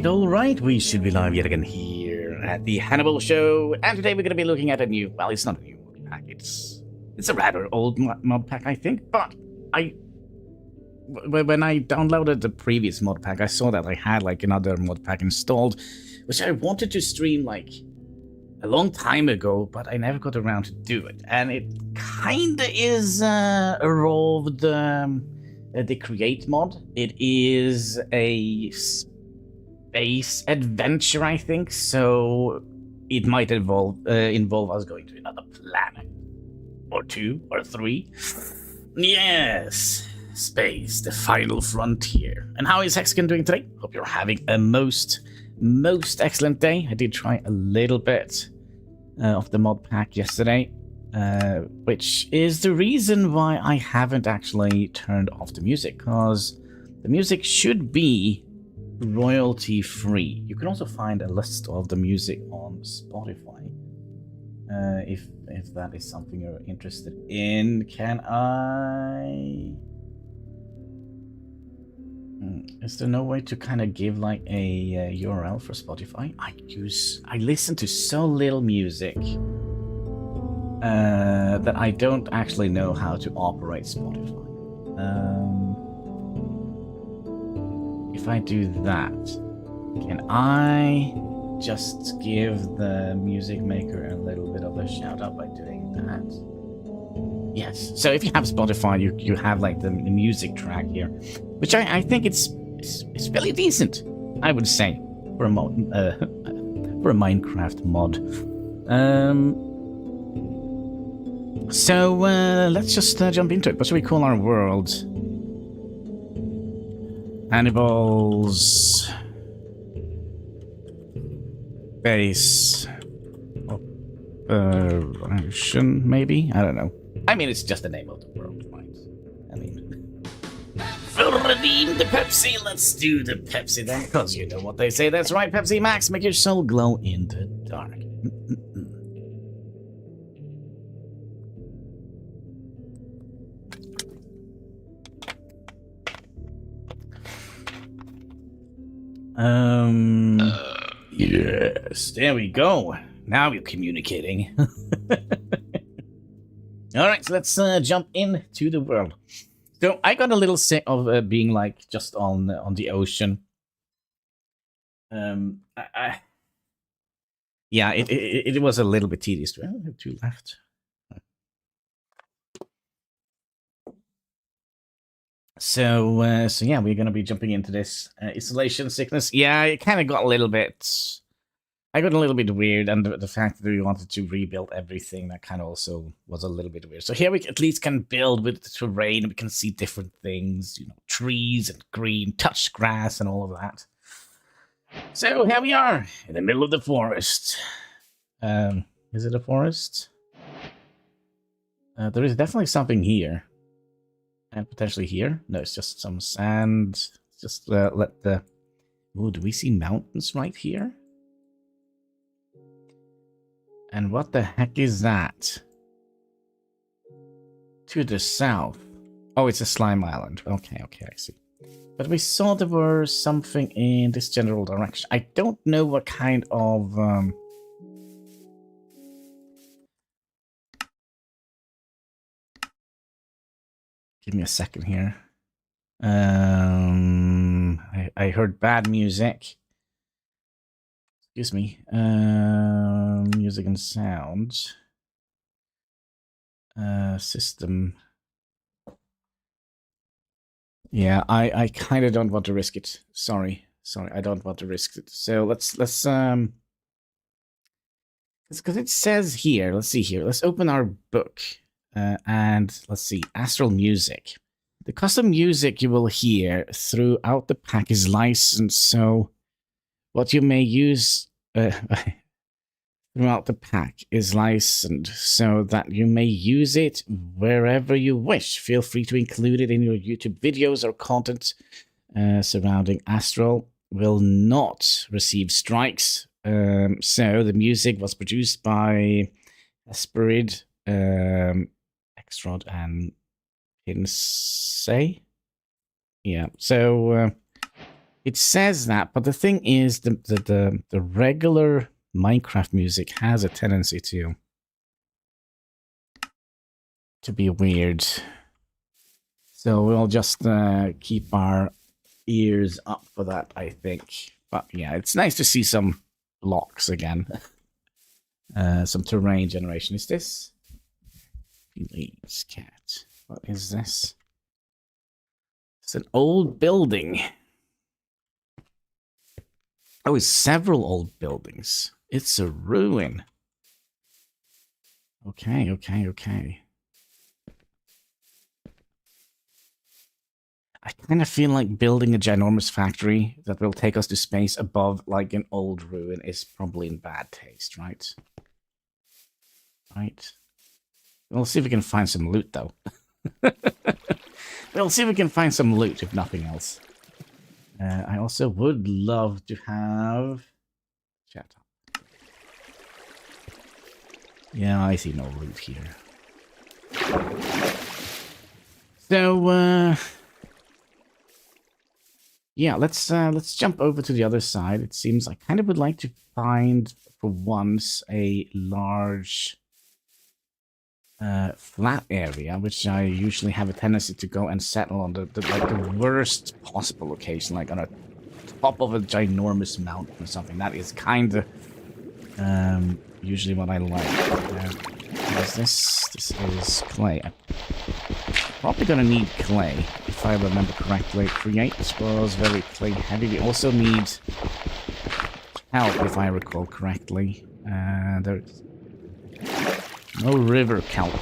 Alright, we should be live yet again here at the Hanniballshow, and today we're going to be looking at a new, well, it's not a new mod pack, it's a rather old mod pack, I think, but when I downloaded the previous mod pack, I saw that I had, like, another mod pack installed, which I wanted to stream, like, a long time ago, but I never got around to do it, and it kinda is, evolved, the Create mod. It is a space adventure, I think, so it might involve us going to another planet. Or 2, or 3. Yes, space, the final frontier. And how is Hexagon doing today? Hope you're having a most excellent day. I did try a little bit of the mod pack yesterday, which is the reason why I haven't actually turned off the music, because the music should be royalty free. You can also find a list of the music on Spotify, if that is something you're interested in. Can I? Is there no way to kind of give like a URL for Spotify? I listen to so little music that I don't actually know how to operate Spotify. If I do that, can I just give the music maker a little bit of a shout out by doing that? Yes. So if you have Spotify, you have like the music track here, which I think it's fairly decent, I would say, for a mod, for a Minecraft mod. So let's just jump into it. What should we call our world? Hannibal's base operation, maybe? I don't know. I mean, it's just the name of the world, right? I mean, we'll redeem the Pepsi. Let's do the Pepsi then, because you know what they say. That's right, Pepsi Max. Make your soul glow in the dark. Yes, there we go. Now we're communicating. Alright, so let's jump into the world. So I got a little sick of being like just on the ocean. Yeah, it was a little bit tedious. Do I have 2 left? So yeah, we're gonna be jumping into this isolation sickness. Yeah, it kind of got a little bit. I got a little bit weird, and the fact that we wanted to rebuild everything, that kind of also was a little bit weird. So here we at least can build with the terrain. We can see different things, you know, trees and green, touch grass, and all of that. So here we are in the middle of the forest. Is it a forest? There is definitely something here. And potentially here? No, it's just some sand. Just let the... Oh, do we see mountains right here? And what the heck is that? To the south. Oh, it's a slime island. Okay, I see. But we saw there was something in this general direction. I don't know what kind of... Give me a second here. I heard bad music. Excuse me. Music and sound. System. Yeah, I kind of don't want to risk it. Sorry, I don't want to risk it. So let's because it says here. Let's see here. Let's open our book. And let's see, Astral music. The custom music you will hear throughout the pack is licensed, so what you may use throughout the pack is licensed, so that you may use it wherever you wish. Feel free to include it in your YouTube videos or content surrounding Astral. Will not receive strikes. So the music was produced by Esperid, Extrod and Pinsay. Yeah, so It says that, but the thing is, the regular Minecraft music has a tendency to be weird. So we'll just keep our ears up for that, I think. But yeah, it's nice to see some blocks again. Some terrain generation. Is this? Please, cat. What is this? It's an old building. Oh, it's several old buildings. It's a ruin. Okay, okay, okay. I kind of feel like building a ginormous factory that will take us to space above like an old ruin is probably in bad taste, right? Right. We'll see if we can find some loot, though. We'll see if we can find some loot, if nothing else. I also would love to have... Chat up. Yeah, I see no loot here. So, yeah, let's jump over to the other side. It seems I kind of would like to find, for once, a large flat area, which I usually have a tendency to go and settle on the worst possible location, like on a top of a ginormous mountain or something. That is kind of usually what I like. What is this? This is clay. I'm probably gonna need clay, if I remember correctly. Create was very clay heavy. We also need help, if I recall correctly. There's no river kelp.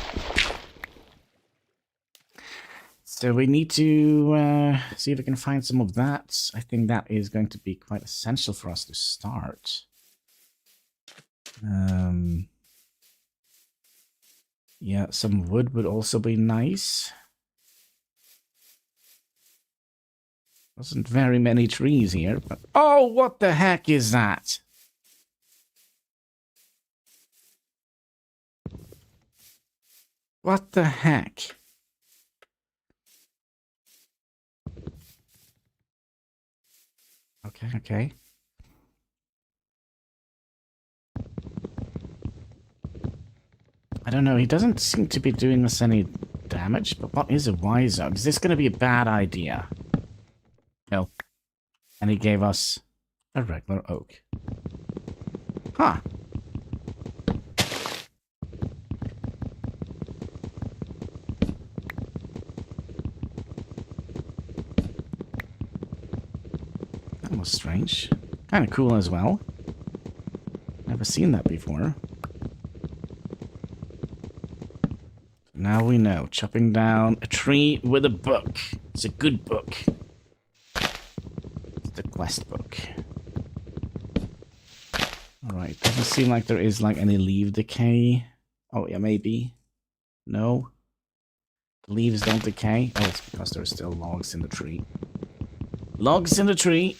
So we need to see if we can find some of that. I think that is going to be quite essential for us to start. Yeah, some wood would also be nice. Wasn't very many trees here, but... Oh, what the heck is that? What the heck? Okay, okay. I don't know, he doesn't seem to be doing us any damage, but what is a wise zone? Is this going to be a bad idea? No. And he gave us a regular oak. Huh. That was strange. Kind of cool as well. Never seen that before. Now we know. Chopping down a tree with a book. It's a good book. It's the quest book. Alright, doesn't seem like there is like any leaf decay. Oh yeah, maybe. No. The leaves don't decay. Oh, it's because there are still logs in the tree. Logs in the tree.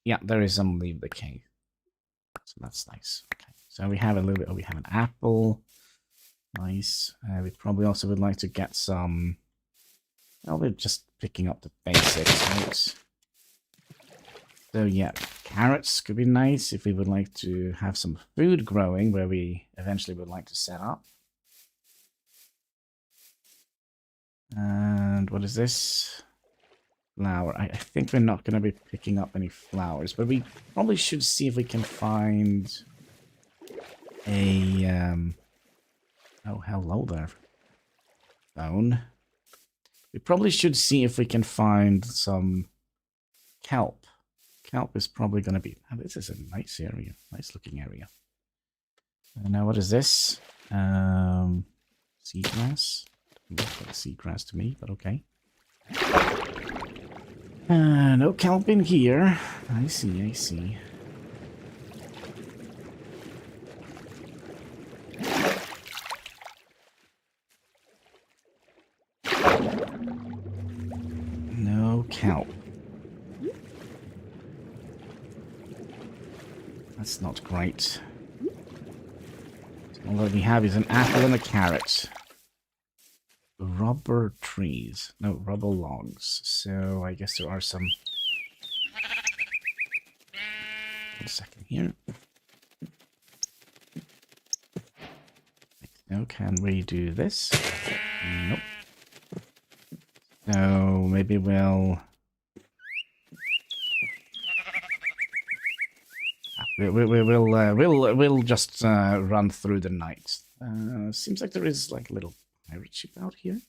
Yeah, there is some leaf decay. So that's nice. Okay. So we have a little bit. Oh, we have an apple. Nice. We probably also would like to get some... Well, we're just picking up the basics, right? So yeah, carrots could be nice if we would like to have some food growing where we eventually would like to set up. And what is this? Flower. I think we're not going to be picking up any flowers, but we probably should see if we can find a... Oh, hello there. Phone. We probably should see if we can find some kelp. Kelp is probably going to be... Oh, this is a nice area. Nice looking area. Now, what is this? Seagrass? Looks like seagrass to me, but okay. No kelp in here. I see, I see. No kelp. That's not great. All that we have is an apple and a carrot. Rubber trees. No, rubber logs. So I guess there are some 1 second here. So can we do this? Nope. So maybe we'll just run through the night. Seems like there is like a little pirate ship out here.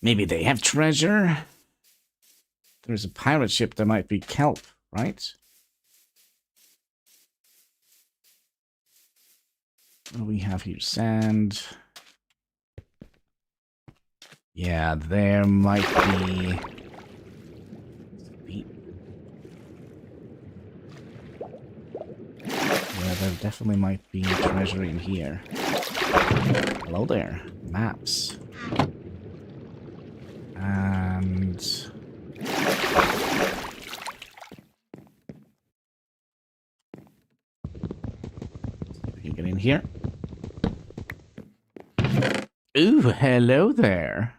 Maybe they have treasure. There's a pirate ship. There might be kelp, right? What do we have here? Sand. Yeah, there might be... Yeah, there definitely might be treasure in here. Hello there. Maps. And... you get in here. Ooh, hello there.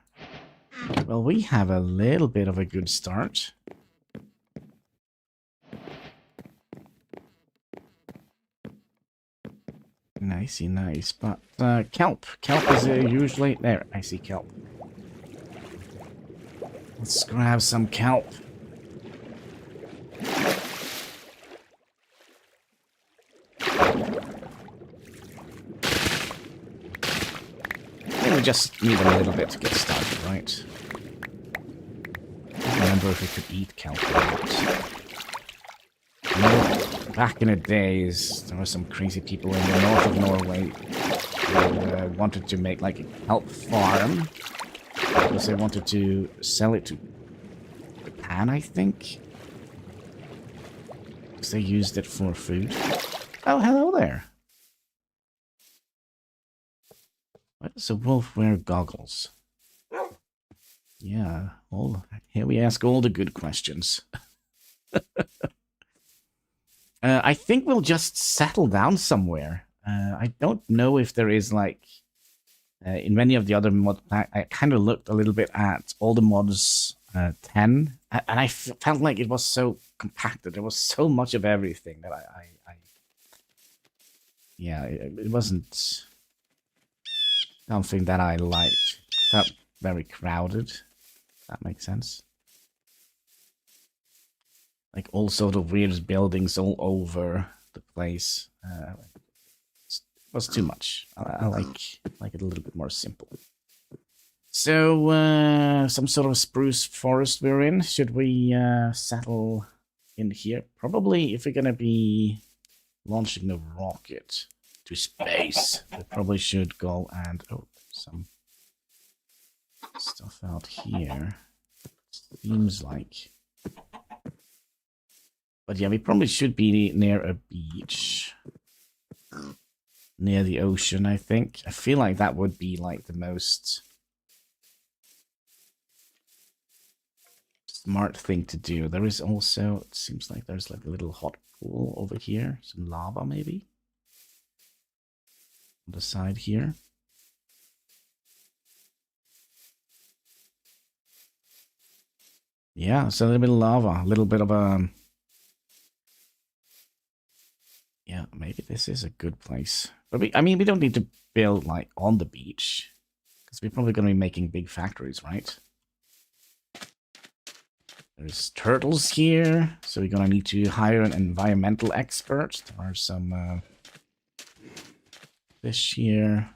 Well, we have a little bit of a good start. Nicey nice, but kelp. Kelp is usually... There, I see kelp. Let's grab some kelp. We just need a little bit to get started, right? I don't remember if we could eat kelp or not. You know, back in the days, there were some crazy people in the north of Norway who wanted to make like a kelp farm. Because they wanted to sell it to Japan, I think. Because they used it for food. Oh, hello there. Why does a wolf wear goggles? Yeah, well, here we ask all the good questions. I think we'll just settle down somewhere. I don't know if there is like... in many of the other mod packs, I kind of looked a little bit at all the mods 10, and I felt like it was so compacted. There was so much of everything that yeah, it wasn't something that I liked. It felt very crowded. That makes sense. Like all sort of weird buildings all over the place. Was too much. I like it a little bit more simple. So, some sort of spruce forest we're in. Should we settle in here? Probably, if we're gonna be launching the rocket to space, we probably should go and... Oh, some stuff out here. Seems like... But yeah, we probably should be near a beach. Near the ocean, I think. I feel like that would be like the most smart thing to do. There is also, it seems like there's like a little hot pool over here. Some lava maybe. On the side here. Yeah, so a little bit of lava. A little bit of a... Yeah, maybe this is a good place. But I mean, we don't need to build, like, on the beach. Because we're probably going to be making big factories, right? There's turtles here. So we're going to need to hire an environmental expert. There are some fish here.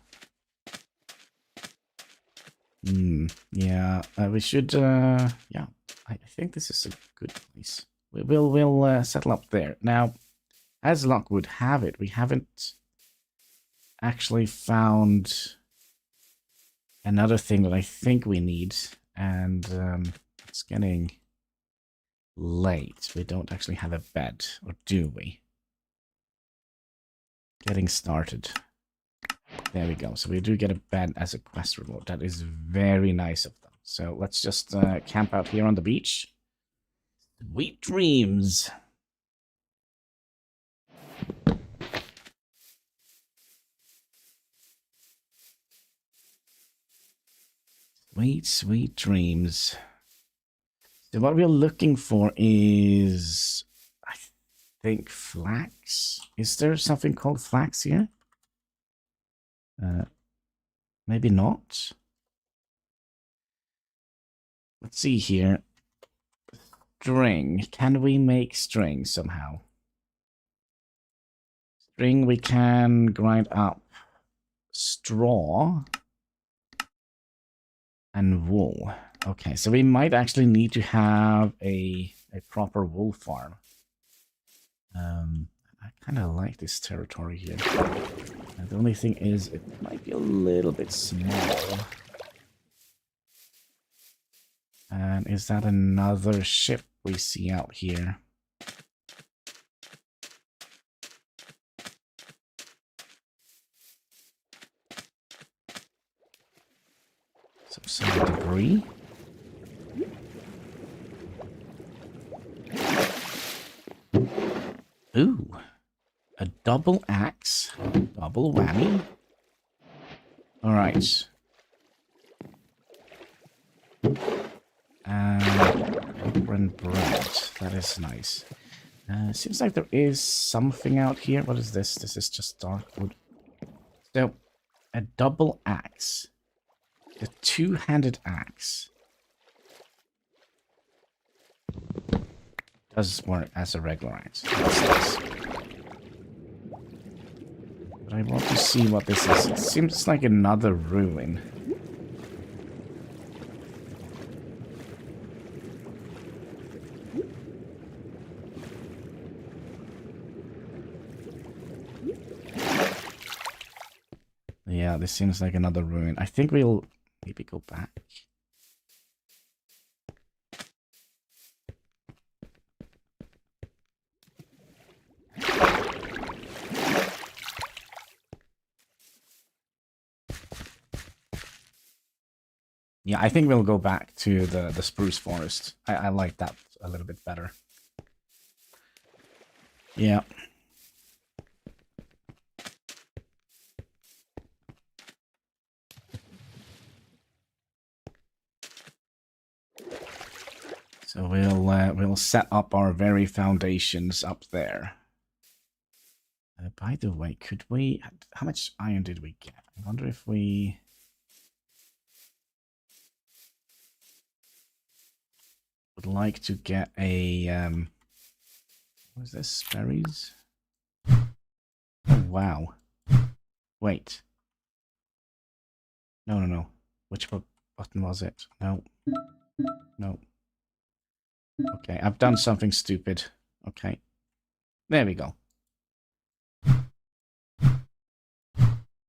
Yeah, we should... yeah, I think this is a good place. We'll settle up there. Now... As luck would have it, we haven't actually found another thing that I think we need, and it's getting late. We don't actually have a bed, or do we? Getting started. There we go. So we do get a bed as a quest reward. That is very nice of them. So let's just camp out here on the beach. Sweet dreams! Sweet, sweet dreams. So what we're looking for is, I think, flax. Is there something called flax here? Maybe not. Let's see here. String. Can we make string somehow? String we can grind up. Straw. And wool. Okay, so we might actually need to have a proper wool farm. I kind of like this territory here. The only thing is, it might be a little bit small. And is that another ship we see out here? Some debris. Ooh, a double axe, double whammy. All right. And bread. That is nice. Seems like there is something out here. What is this? This is just dark wood. So, a double axe. A two-handed axe. Does work as a regular axe. That's nice. But I want to see what this is. It seems like another ruin. Yeah, this seems like another ruin. I think we'll maybe go back. Yeah, I think we'll go back to the spruce forest. I like that a little bit better. Yeah. So we'll set up our very foundations up there. By the way, could we? How much iron did we get? I wonder if we. Would like to get a what is this? Berries? Oh wow. Wait. No. Which button was it? No. No. Okay, I've done something stupid. Okay. There we go.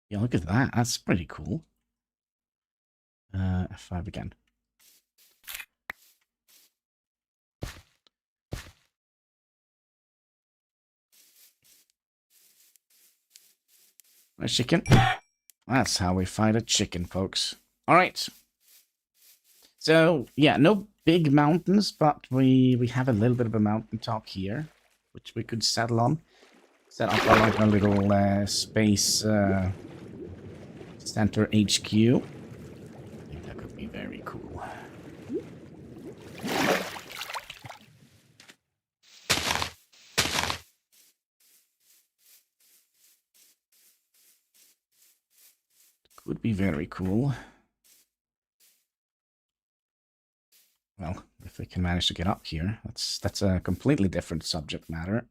Yeah, look at that. That's pretty cool. F5 again. A chicken. That's how we fight a chicken, folks. All right. So, yeah, no big mountains, but we have a little bit of a mountaintop here, which we could settle on. Set up like a little space center HQ. I think that could be very cool. Would be very cool. Well, if we can manage to get up here, that's a completely different subject matter.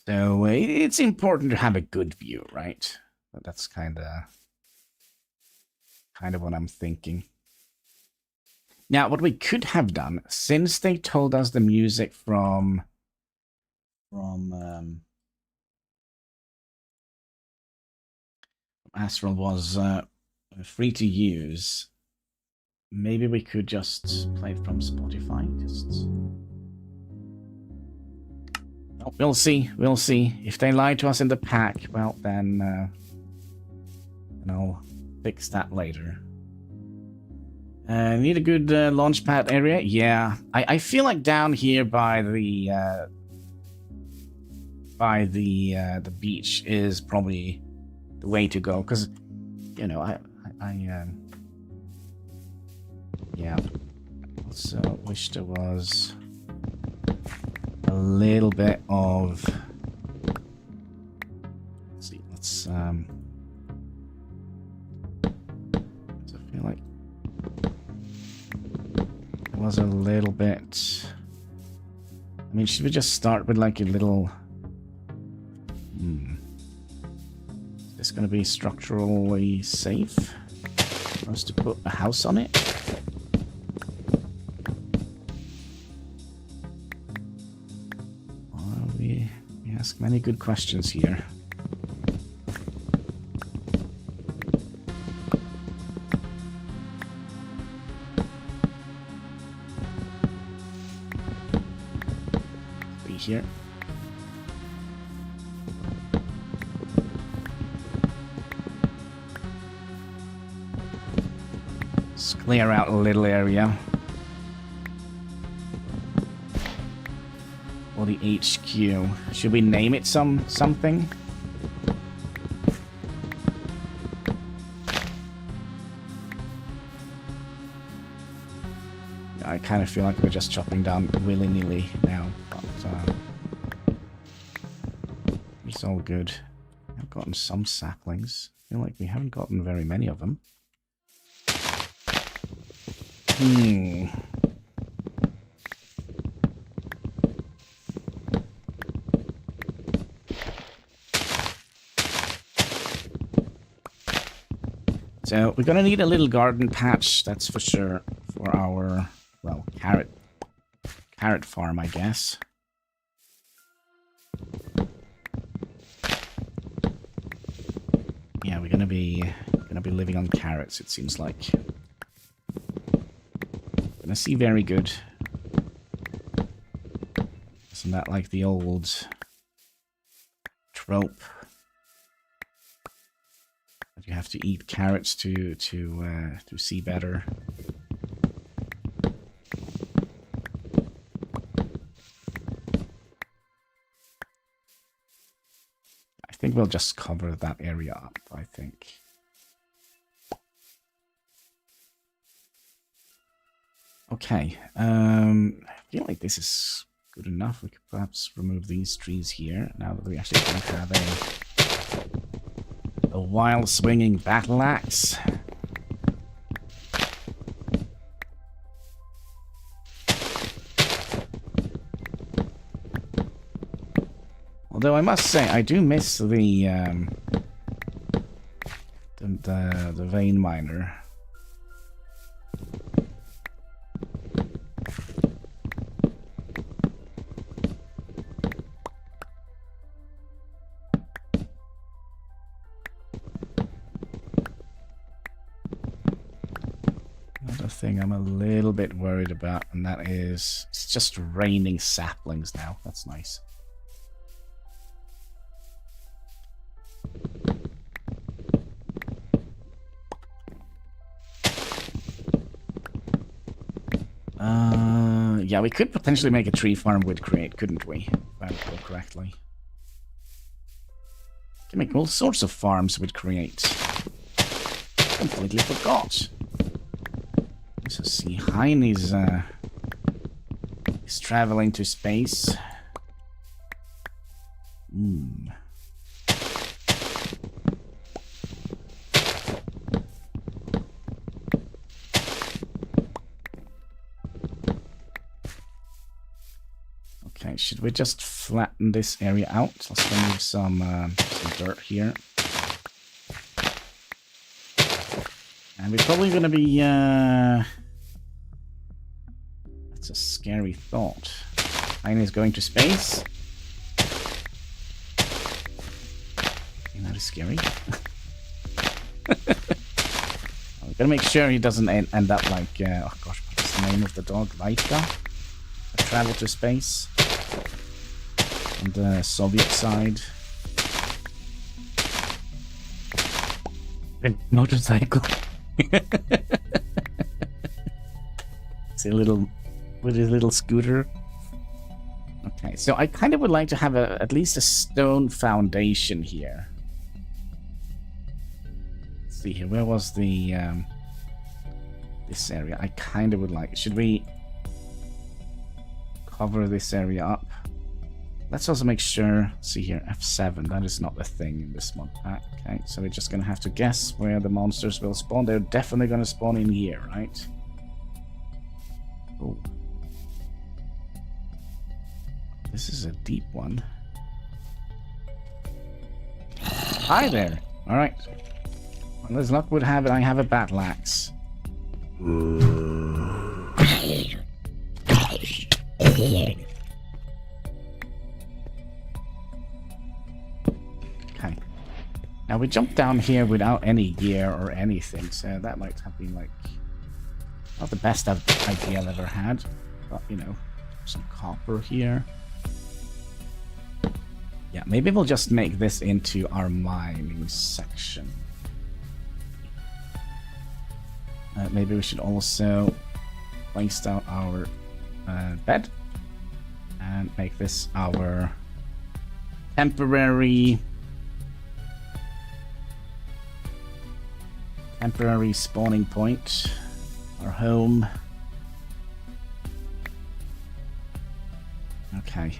So it's important to have a good view, right? But that's kind of what I'm thinking. Now, what we could have done, since they told us the music from Astral was free to use, maybe we could just play it from Spotify. Oh, we'll see. We'll see. If they lie to us in the pack, well, then I'll fix that later. Need a good launch pad area. Yeah, I feel like down here by the beach is probably the way to go, because you know yeah. Also wish there was a little bit of. Let's see. Let's I feel like there was a little bit. I mean, should we just start with like a little? Is this going to be structurally safe for us to put a house on it? Well, we ask many good questions here. Here. Let's clear out a little area. Or the HQ. Should we name it something? I kind of feel like we're just chopping down willy-nilly now, but it's all good. I've gotten some saplings. I feel like we haven't gotten very many of them. So we're gonna need a little garden patch, that's for sure, for our, well, carrot farm, I guess. Yeah, we're gonna be living on carrots, it seems like. Gonna see very good. Isn't that like the old trope? That you have to eat carrots to see better. I think we'll just cover that area up, I think. Okay, I feel like this is good enough. We could perhaps remove these trees here, now that we actually don't have a wild swinging battle axe. Although I must say, I do miss the vein miner. Another thing I'm a little bit worried about, and that is it's just raining saplings now. That's nice. Yeah, we could potentially make a tree farm with create, couldn't we? If I recall correctly. We can make all sorts of farms with create. Completely forgot. So see, Hein is traveling to space. Okay, should we just flatten this area out? Let's remove some dirt here. And we're probably going to be... That's a scary thought. Hein is going to space. Ain't that scary? We gotta make sure he doesn't end up like... oh gosh, what's the name of the dog? Laika? Travel to space. On the Soviet side. Motorcycle. See a little with his little scooter. Okay, so I kind of would like to have at least a stone foundation here. Let's see here. Where was the this area? I kind of would like. Should we cover this area up? Let's also make sure. See here, F7. That is not the thing in this mod pack. Okay, so we're just gonna have to guess where the monsters will spawn. They're definitely gonna spawn in here, right? Oh. This is a deep one. Hi there. All right. Well, as luck would have it, I have a battle axe. Okay. Now we jumped down here without any gear or anything, so that might have been like not the best idea I've ever had. But you know, some copper here. Yeah, maybe we'll just make this into our mining section. Maybe we should also place down our bed and make this our temporary spawning point, our home. Okay,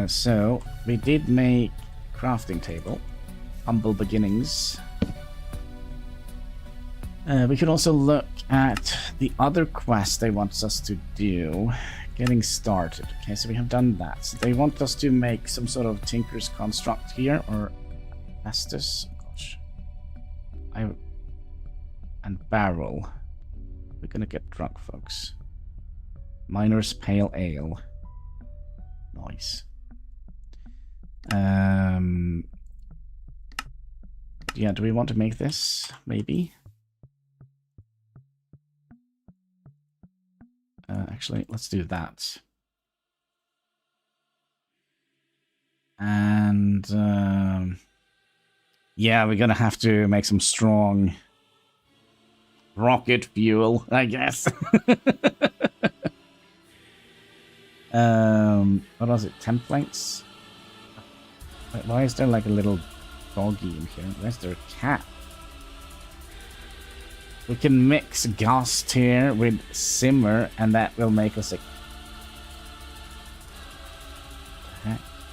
so we did make crafting table, humble beginnings. We could also look at the other quest they want us to do, getting started. Okay, so we have done that. So they want us to make some sort of tinker's construct here, or asbestos. Oh, gosh, and barrel. We're gonna get drunk, folks. Miner's pale ale. Nice. Yeah, do we want to make this? Maybe. Actually, let's do that. And yeah, we're gonna have to make some strong rocket fuel, I guess. What was it? Templates? Wait, why is there like a little doggy in here? Where's there a cat? We can mix ghost here with simmer, and that will make us a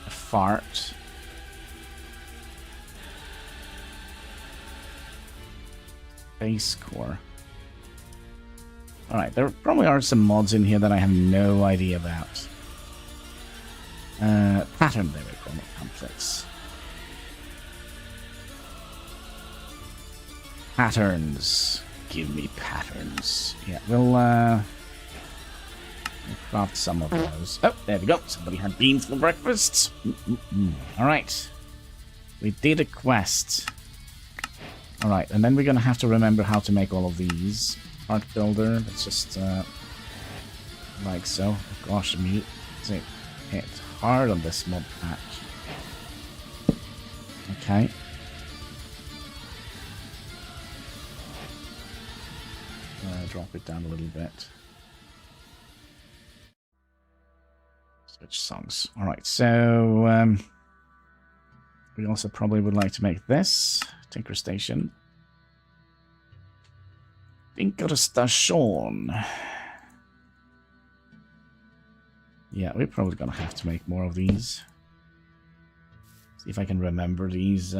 fart. Base core. Alright, there probably are some mods in here that I have no idea about. Pattern, there we go, not pamphlets. Patterns. Give me patterns. Yeah, we'll craft some of those. Oh, there we go. Somebody had beans for breakfast. Alright. We did a quest. Alright, and then we're gonna have to remember how to make all of these. Art builder, let's just like so. Oh, gosh, it's hard on this mod pack. Okay. Drop it down a little bit. Switch songs. Alright, so we also probably would like to make this Tinker Station. Tinker Station. Yeah, we're probably gonna have to make more of these. See if I can remember these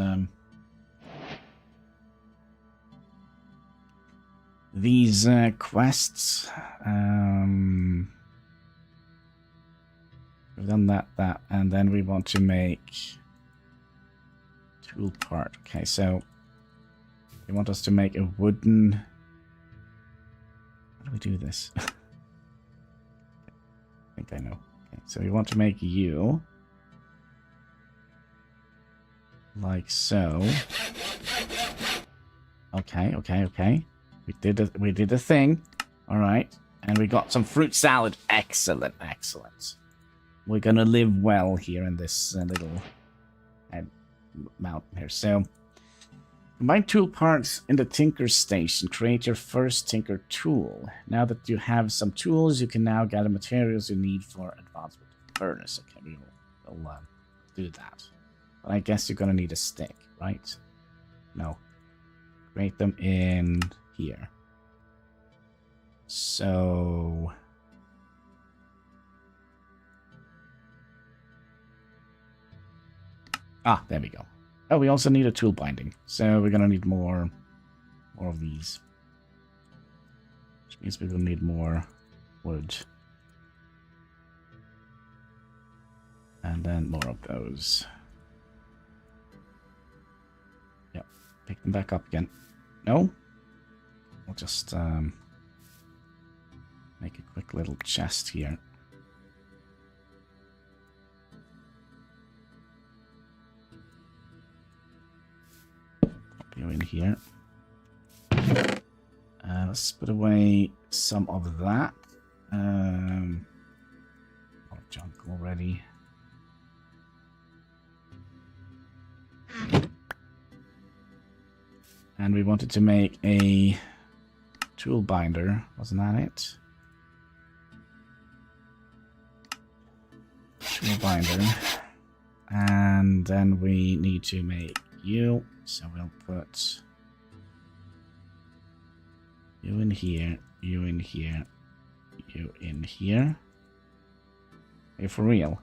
quests. We've done that, and then we want to make tool part. Okay, so they want us to make a wooden. How do we do this? I think I know. Okay, so we want to make you like so. Okay. We did a thing. All right, and we got some fruit salad. Excellent. We're gonna live well here in this little mountain here. So Combine tool parts in the Tinker Station. Create your first Tinker tool. Now that you have some tools, you can now gather materials you need for advancement furnace. Okay, we'll do that. But I guess you're gonna need a stick, right? No. Create them in here. So... Ah, there we go. Oh, we also need a tool binding. So we're gonna need more of these. Which means we're gonna need more wood. And then more of those. Yep. Pick them back up again. No? We'll just make a quick little chest here. You in here. Let's put away some of that. Lot of junk already. And we wanted to make a tool binder. Wasn't that it? Tool binder. And then we need to make you. So we'll put you in here, you in here, you in here. Hey, for real?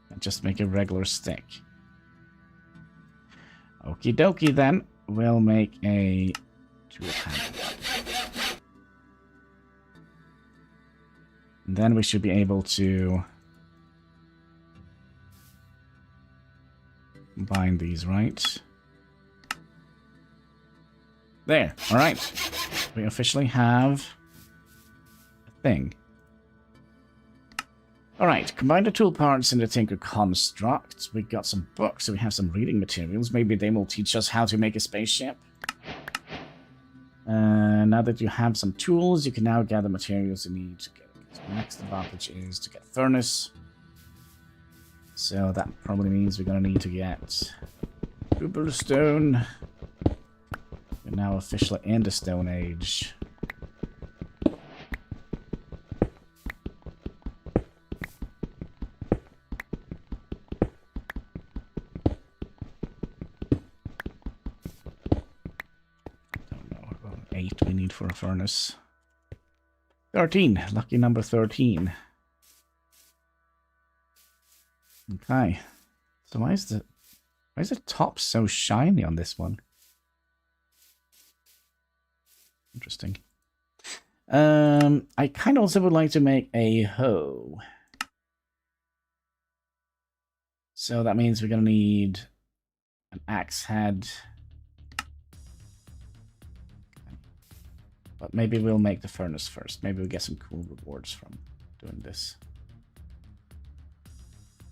And just make a regular stick. Okie dokie then. We'll make a tool handle. And then we should be able to combine these, right? There, alright. We officially have a thing. Alright, combine the tool parts in the Tinker construct. We got some books, so we have some reading materials. Maybe they will teach us how to make a spaceship. Now that you have some tools, you can now gather materials you need to get it. So the next advantage is to get furnace. So that probably means we're going to need to get cobblestone. We're now officially in the Stone Age. Don't know, about 8 we need for a furnace. 13, lucky number 13. Okay, so why is the top so shiny on this one? Interesting. I kind of also would like to make a hoe. So that means we're gonna need an axe head. But maybe we'll make the furnace first. Maybe we'll get some cool rewards from doing this.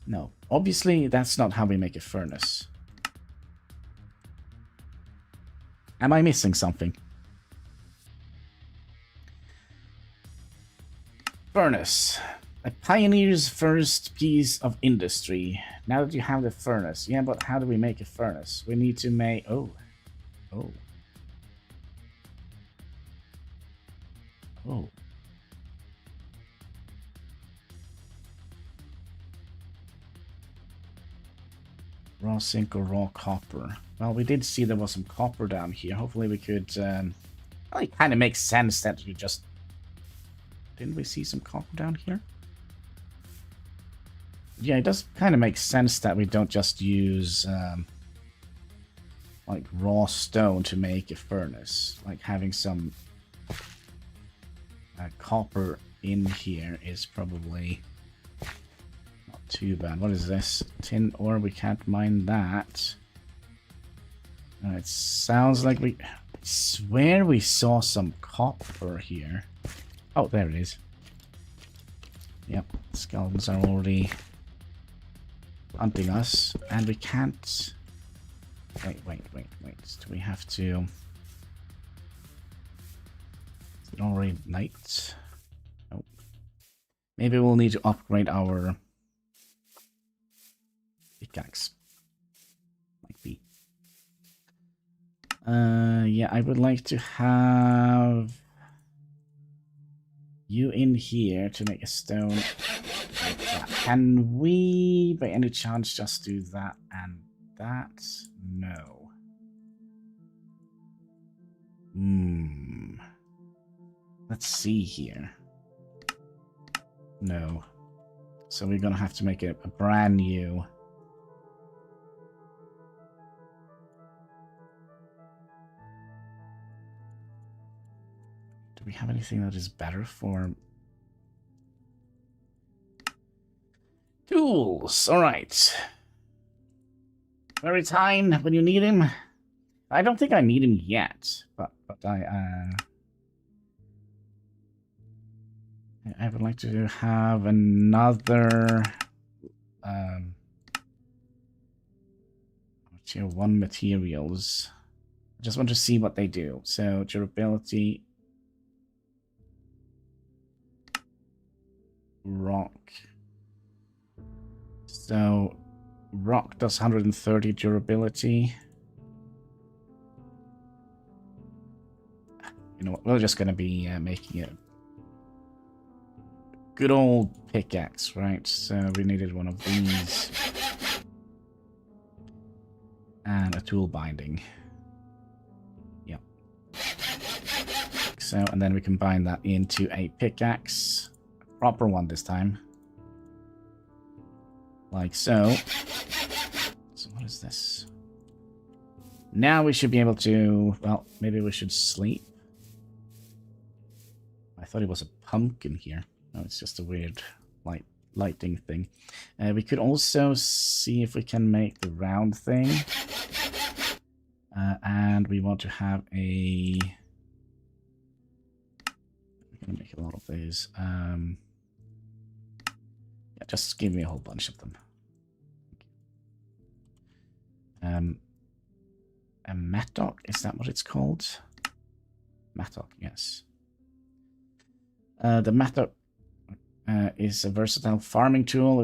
No, obviously that's not how we make a furnace. Am I missing something? Furnace. A pioneer's first piece of industry. Now that you have the furnace. Yeah, but how do we make a furnace? We need to make... Oh. Raw zinc or raw copper. Well, we did see there was some copper down here. Hopefully we could... well, it kind of makes sense that you just... Didn't we see some copper down here? Yeah, it does kind of make sense that we don't just use like raw stone to make a furnace. Like having some copper in here is probably not too bad. What is this? Tin ore, we can't mine that. It sounds like we... I swear we saw some copper here. Oh, there it is. Yep, skeletons are already hunting us, and we can't... Wait. Do we have to... Is it already night? Nope. Maybe we'll need to upgrade our pickaxe. Might be. Yeah, I would like to have you in here to make a stone like that. Can we, by any chance, just do that and that? No. Let's see here. No. So we're gonna have to make it a brand new. Do we have anything that is better for tools? All right. Very time when you need him. I don't think I need him yet, but I would like to have another tier 1 materials. I just want to see what they do. So durability, rock. So rock does 130 durability. You know what? We're just gonna be making it good old pickaxe, right? So we needed one of these. And a tool binding. Yep. So, and then we combine that into a pickaxe. A proper one this time. Like so. So what is this? Now we should be able to... Well, maybe we should sleep. I thought it was a pumpkin here. No, it's just a weird lighting thing. We could also see if we can make the round thing. And we want to have a... We're going to make a lot of these. Yeah, just give me a whole bunch of them. A mattock, is that what it's called? Mattock, yes. The mattock is a versatile farming tool.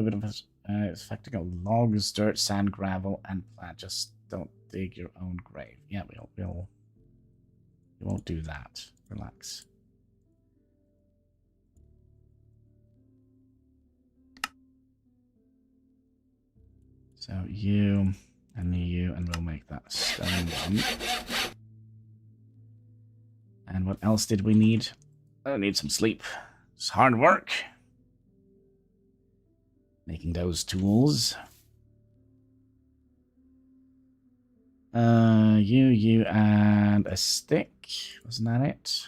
It's affecting logs, dirt, sand, gravel, and plant. Just don't dig your own grave. Yeah, we won't do that. Relax. So you and you, and we'll make that stone one. And what else did we need? I need some sleep. It's hard work. Making those tools. You, and a stick. Wasn't that it?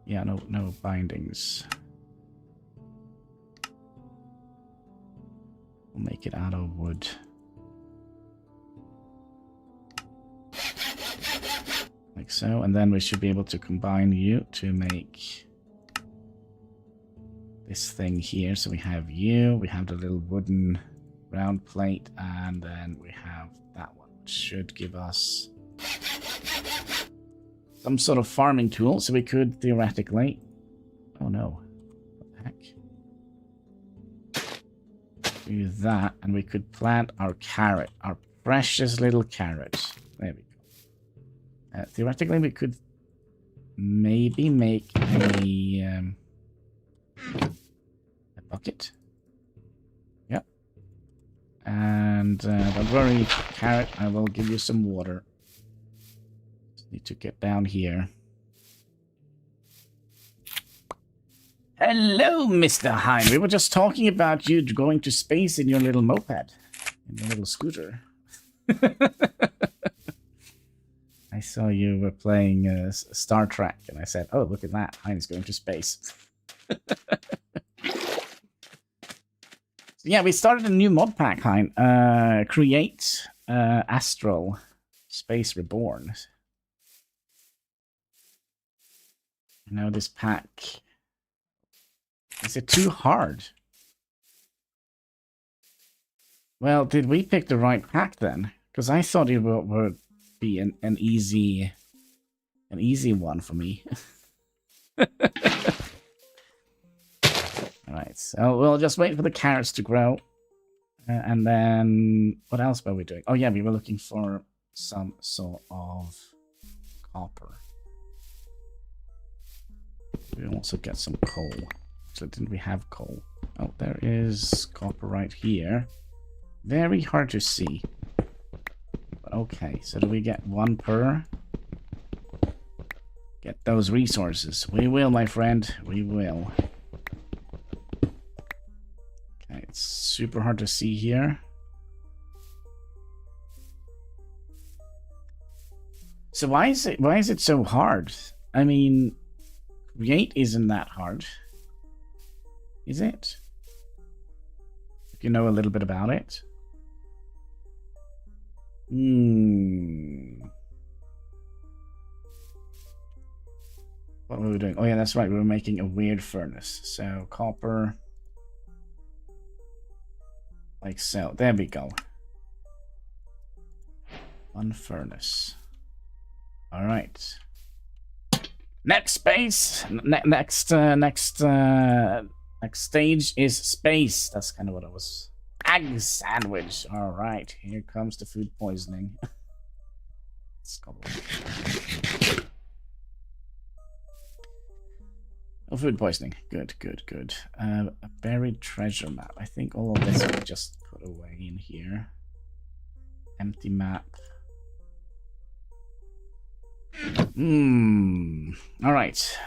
Yeah, no bindings. We'll make it out of wood. Like so, and then we should be able to combine you to make this thing here. So we have you, we have the little wooden round plate, and then we have that one, which should give us some sort of farming tool. So we could theoretically... Oh no. What the heck? Do that, and we could plant our carrot, our precious little carrot. There we go. Theoretically, we could maybe make a bucket. Yep. And don't worry, carrot, I will give you some water. Just need to get down here. Hello, Mr. Hein. We were just talking about you going to space in your little moped. In your little scooter. I saw you were playing Star Trek, and I said, oh, look at that. Hein's going to space. So yeah, we started a new mod pack, Hein. Create Astral Space Reborn. You know, this pack... Is it too hard? Well, did we pick the right pack then? Because I thought it would be an easy one for me. Alright, so we'll just wait for the carrots to grow. And then, what else were we doing? Oh yeah, we were looking for some sort of copper. We also get some coal. So didn't we have coal? Oh, there is copper right here. Very hard to see. But okay, so do we get one per? Get those resources. We will, my friend. We will. Okay, it's super hard to see here. So why is it so hard? I mean, create isn't that hard. Is it? If you know a little bit about it. What were we doing? Oh yeah, that's right. We were making a weird furnace. So copper. Like so. There we go. One furnace. All right. Next space. Next stage is space. That's kind of what I was. Egg sandwich. All right. Here comes the food poisoning. Oh, food poisoning. Good, good, good. A buried treasure map. I think all of this we just put away in here. Empty map. All right.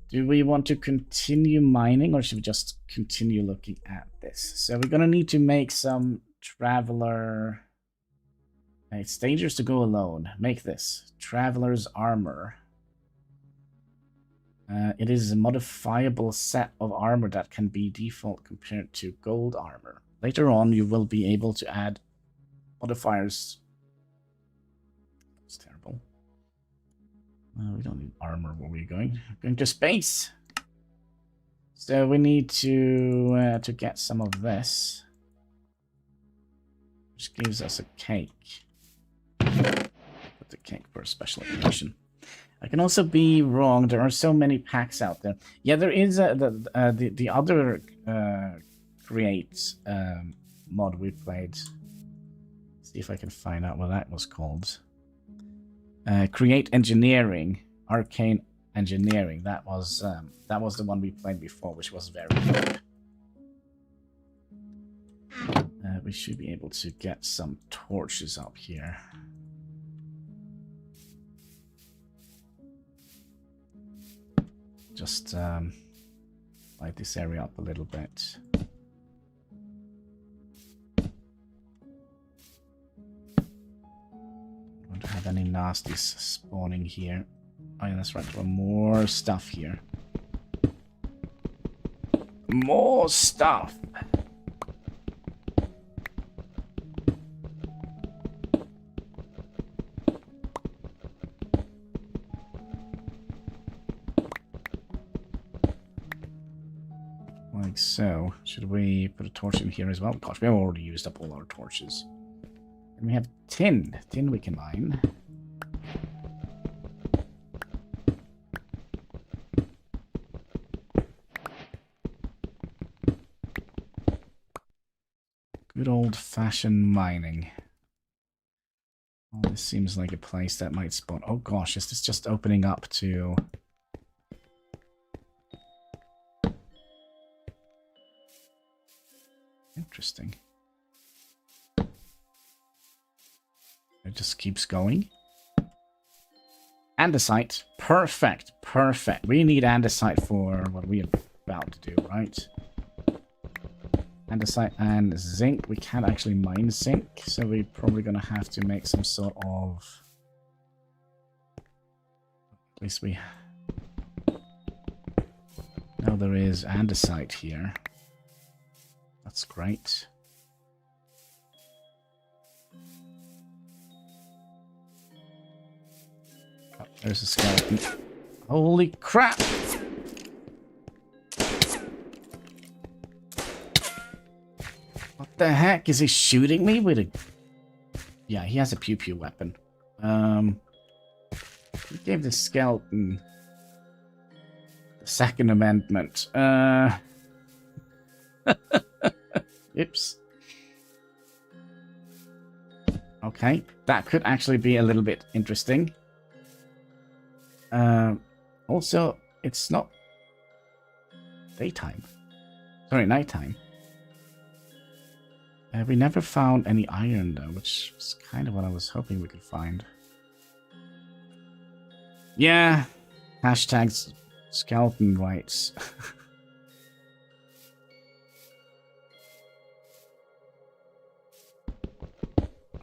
Do we want to continue mining or should we just continue looking at this? So we're gonna need to make some traveler. It's dangerous to go alone. Make this traveler's armor. It is a modifiable set of armor that can be default compared to gold armor. Later on, you will be able to add modifiers. It's terrible. We don't need armor. Where are we going? Going to space. So we need to get some of this, which gives us a cake. Put the cake for a special occasion. I can also be wrong. There are so many packs out there. Yeah, there is the other create mod we played. See if I can find out what that was called. Create engineering, arcane engineering. That was the one we played before, which was very good. We should be able to get some torches up here. Just light this area up a little bit. Don't have any nasties spawning here. Oh yeah, that's right. There are more stuff here. More stuff. Like so. Should we put a torch in here as well? Gosh, we have already used up all our torches. And we have tin. Tin we can mine. Good old-fashioned mining. Oh, this seems like a place that might spawn. Oh gosh, is this just opening up to... Interesting. It just keeps going. Andesite. Perfect. Perfect. We need andesite for what we're about to do, right? Andesite and zinc. We can't actually mine zinc, so we're probably going to have to make some sort of... At least we... Now there is andesite here. That's great. Oh, there's a skeleton. Holy crap! What the heck? Is he shooting me with a... Yeah, he has a pew-pew weapon. He gave the skeleton the Second Amendment. Oops. Okay, that could actually be a little bit interesting. Also, it's not daytime. Sorry, nighttime. We never found any iron, though, which is kind of what I was hoping we could find. Yeah, hashtags skeleton rights.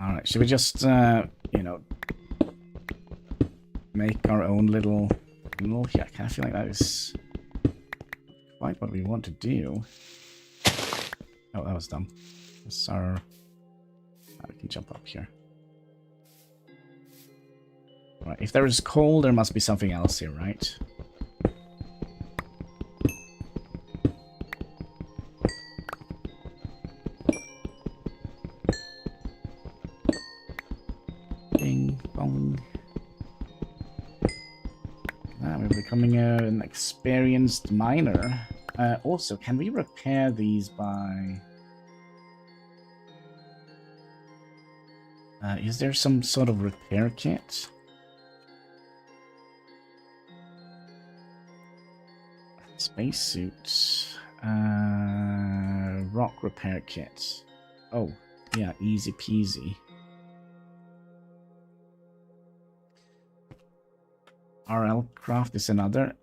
Alright, should we just, you know, make our own little... Yeah, I kind of feel like that is quite what we want to do. Oh, that was dumb. This is our... Oh, we can jump up here. Right, if there is coal, there must be something else here, right? Bing, bong. We're becoming an experienced miner. Also, can we repair these by... is there some sort of repair kit? Spacesuit. Rock repair kit. Oh, yeah, easy peasy. RL craft is another.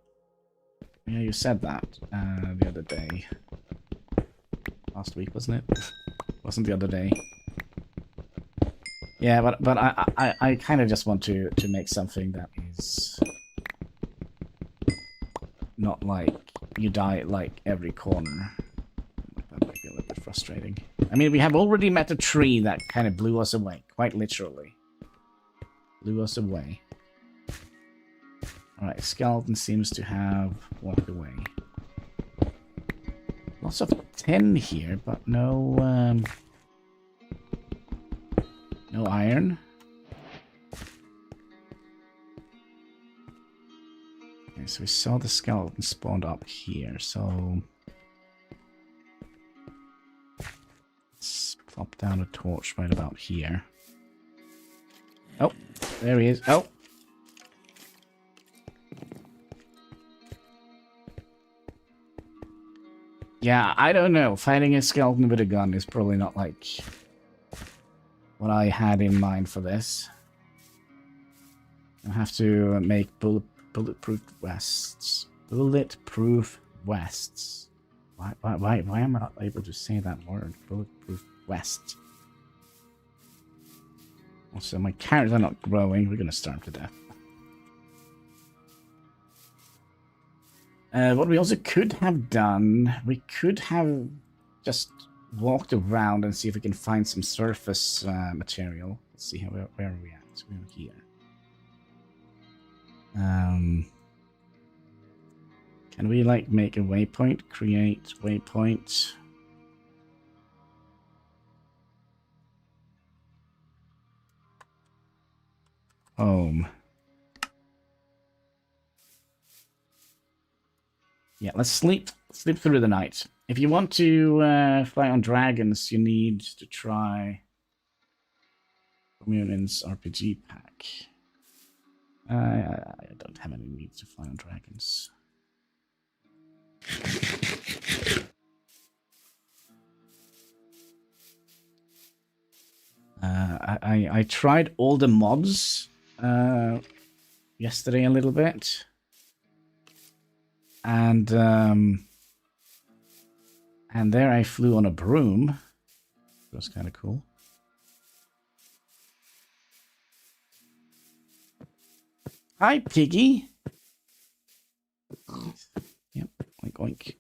Yeah, you said that the other day. Last week, wasn't it? Wasn't the other day. Yeah, but I kind of just want to make something that is not like you die at like every corner. That might be a little bit frustrating. I mean, we have already met a tree that kind of blew us away, quite literally. Blew us away. Alright, skeleton seems to have walked away. Lots of tin here, but no no iron. Okay, so we saw the skeleton spawned up here, so let's plop down a torch right about here. Oh, there he is. Oh! Yeah, I don't know. Fighting a skeleton with a gun is probably not like what I had in mind for this. I have to make bulletproof vests. Bulletproof vests. Why am I not able to say that word? Bulletproof vest. Also, my carrots are not growing. We're gonna starve to death. What we also could have done, we could have just walked around and see if we can find some surface material. Let's see where are we at? We're here. Can we like make a waypoint? Create waypoint. Home. Yeah, let's sleep through the night. If you want to fly on dragons, you need to try Communion's RPG pack. I don't have any needs to fly on dragons. I tried all the mods yesterday a little bit. And there I flew on a broom. It was kind of cool. Hi, piggy. Yep, oink oink.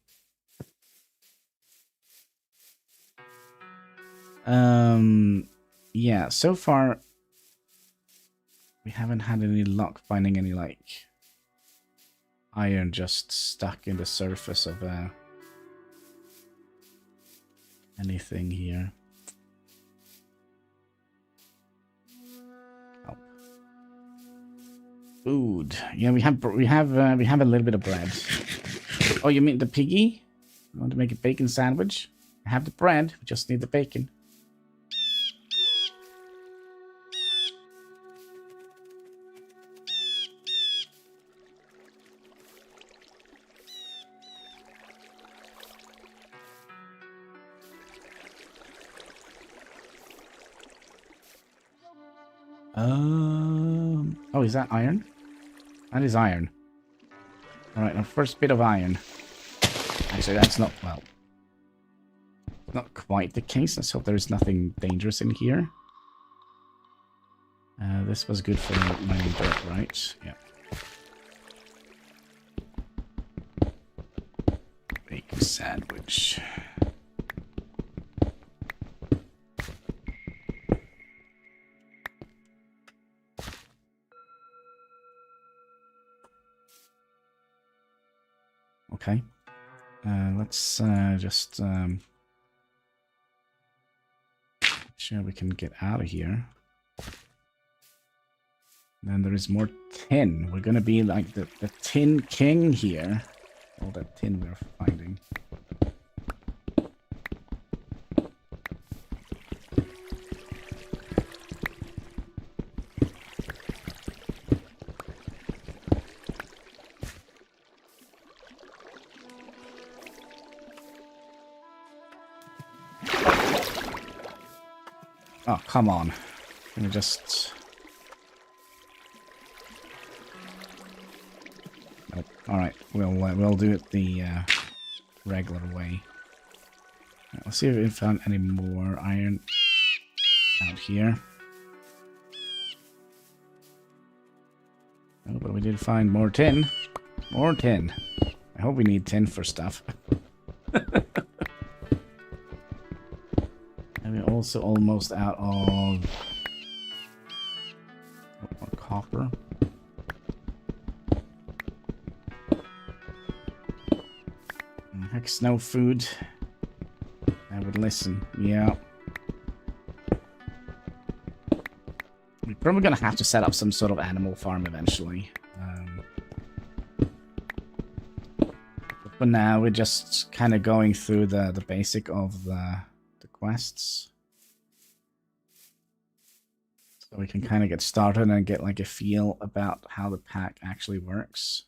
Yeah, so far we haven't had any luck finding any like iron just stuck in the surface of anything here. Oh. Food. Yeah, we have a little bit of bread. Oh, you mean the piggy? You want to make a bacon sandwich? I have the bread. We just need the bacon. Oh, is that iron? That is iron. Alright, our first bit of iron. Actually, that's not, well, not quite the case. Let's hope there is nothing dangerous in here. This was good for mining dirt, right? Yeah. Bacon sandwich. Okay. Let's just sure we can get out of here. Then there is more tin. We're gonna be like the tin king here. All that tin we're finding. Oh, come on. Can we just... Nope. Alright, we'll do it the regular way. Right, let's see if we found any more iron out here. Oh, but we did find more tin. More tin. I hope we need tin for stuff. And we're also almost out of more copper. Heck, no food. I would listen. Yeah. We're probably gonna have to set up some sort of animal farm eventually. But for now, we're just kind of going through the basic of the quests. So we can kind of get started and get like a feel about how the pack actually works.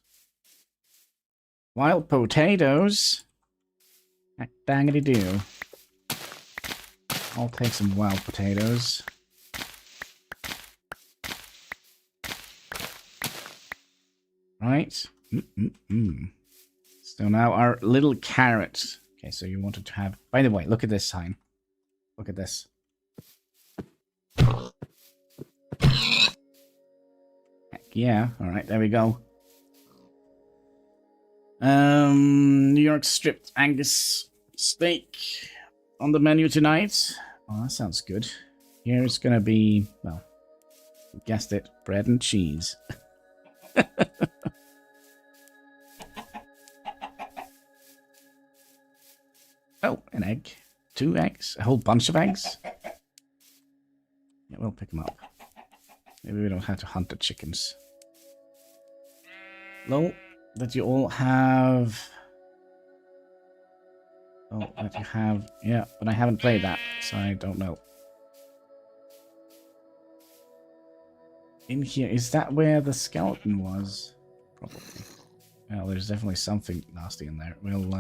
Wild potatoes. Heck dangity do. I'll take some wild potatoes. Right. So now our little carrot. Okay, so you wanted to have... By the way, look at this sign. Look at this. Heck yeah. Alright, there we go. New York stripped Angus steak on the menu tonight. Oh, that sounds good. Here's gonna be, well, you guessed it, bread and cheese. Oh, an egg. 2 eggs. A whole bunch of eggs. Yeah, we'll pick them up. Maybe we don't have to hunt the chickens. Lol, that you all have... Oh, that you have... Yeah, but I haven't played that, so I don't know. In here, is that where the skeleton was? Probably. Well, there's definitely something nasty in there. We'll,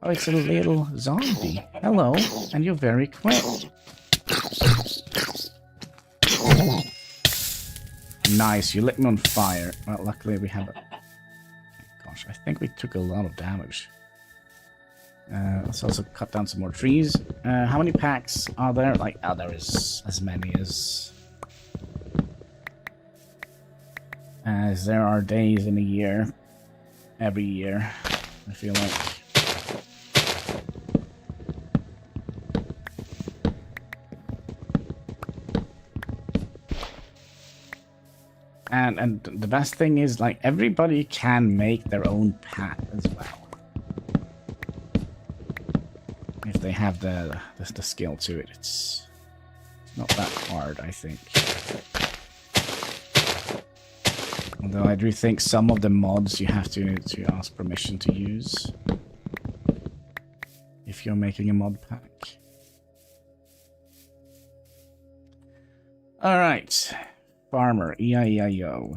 Oh, it's a little zombie. Hello, and you're very quick. Nice, you lit me on fire. Well, luckily we have a... Gosh, I think we took a lot of damage. Let's also cut down some more trees. How many packs are there? Like, oh, there is as many as there are days in a year. Every year, I feel like. And the best thing is, like, everybody can make their own pack as well. If they have the skill to it, it's not that hard, I think. Although I do think some of the mods you have to ask permission to use if you're making a mod pack. Alright. Farmer, E-I-E-I-O.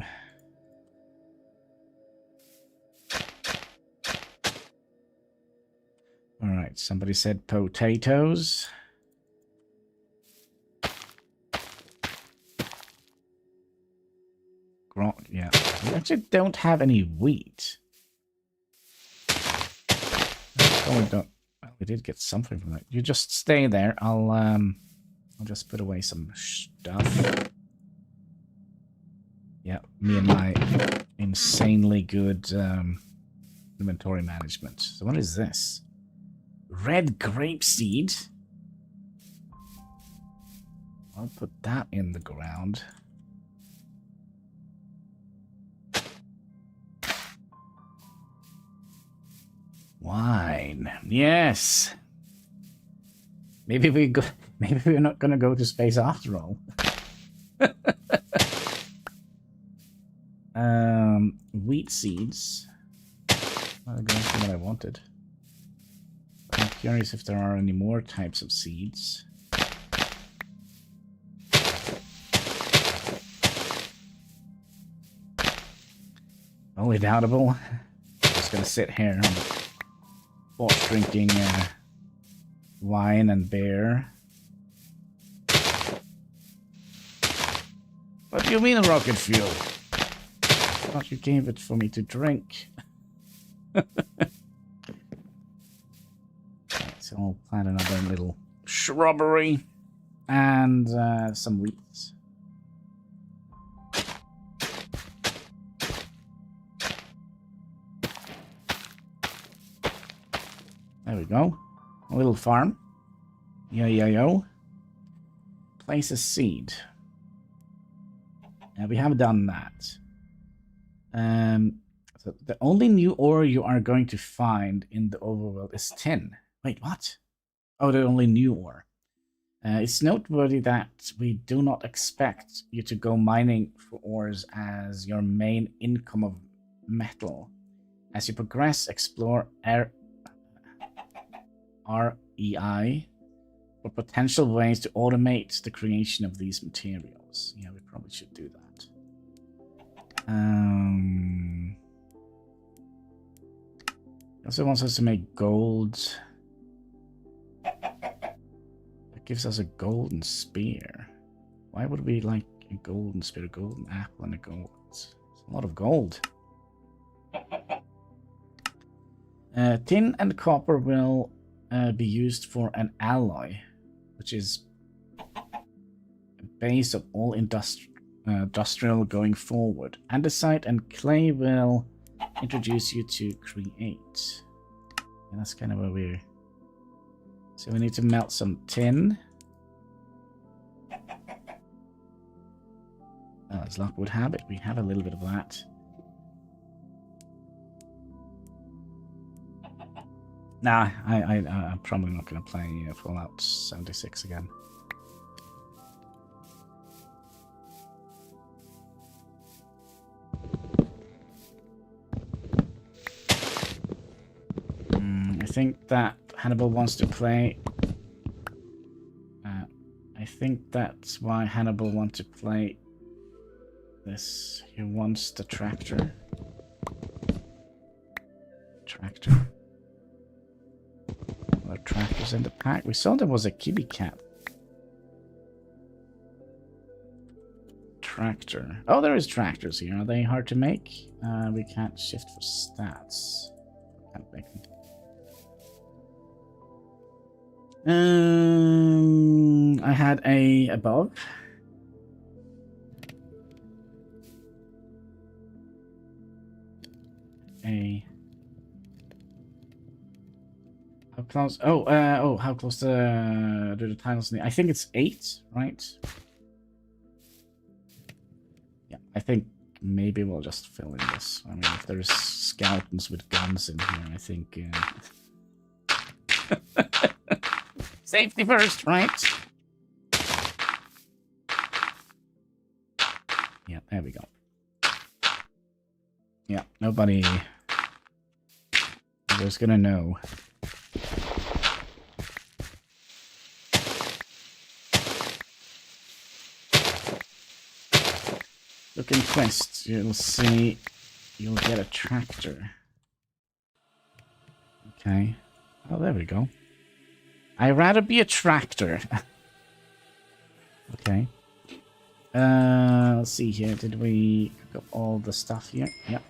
Alright, somebody said potatoes. Yeah. We actually don't have any wheat. Oh, we don't. Well, we did get something from that. You just stay there. I'll just put away some stuff. Yeah, me and my insanely good inventory management. So what is this? Red grape seed. I'll put that in the ground. Wine. Yes. Maybe we're not gonna go to space after all. Wheat seeds. Well, that's what I wanted. I'm curious if there are any more types of seeds. Only doubtable. I'm just gonna sit here on the porch drinking wine and beer. What do you mean rocket fuel? I thought you gave it for me to drink. So I'll plant another little shrubbery and some wheat. There we go. A little farm. Yo. Place a seed. We have done that. So the only new ore you are going to find in the overworld is tin. Wait, what? Oh, the only new ore. It's noteworthy that we do not expect you to go mining for ores as your main income of metal. As you progress, explore REI for potential ways to automate the creation of these materials. Yeah, we probably should do that. He also wants us to make gold. It gives us a golden spear. Why would we like a golden spear, a golden apple, and a gold? It's a lot of gold. Tin and copper will be used for an alloy, which is a base of all industrial going forward. Andesite and clay will introduce you to create. And that's kind of where we're... So we need to melt some tin. As luck would have it, we have a little bit of that. Nah, I'm probably not going to play Fallout 76 again. I think that Hannibal wants to play... I think that's why Hannibal wants to play this. He wants the tractor. Tractor. Other tractors in the pack. We saw there was a kitty cat. Tractor. Oh, there is tractors here. Are they hard to make? We can't shift for stats. Can't make them. I had a above. How close? Oh, how close do the tiles need? I think it's 8, right? Yeah, I think maybe we'll just fill in this. I mean, if there's skeletons with guns in here, I think. Safety first, right? Yeah, there we go. Yeah, nobody was gonna know. Look in quests, you'll see you'll get a tractor. Okay. Oh, there we go. I'd rather be a tractor. Okay. Let's see here. Did we cook up all the stuff here? Yep.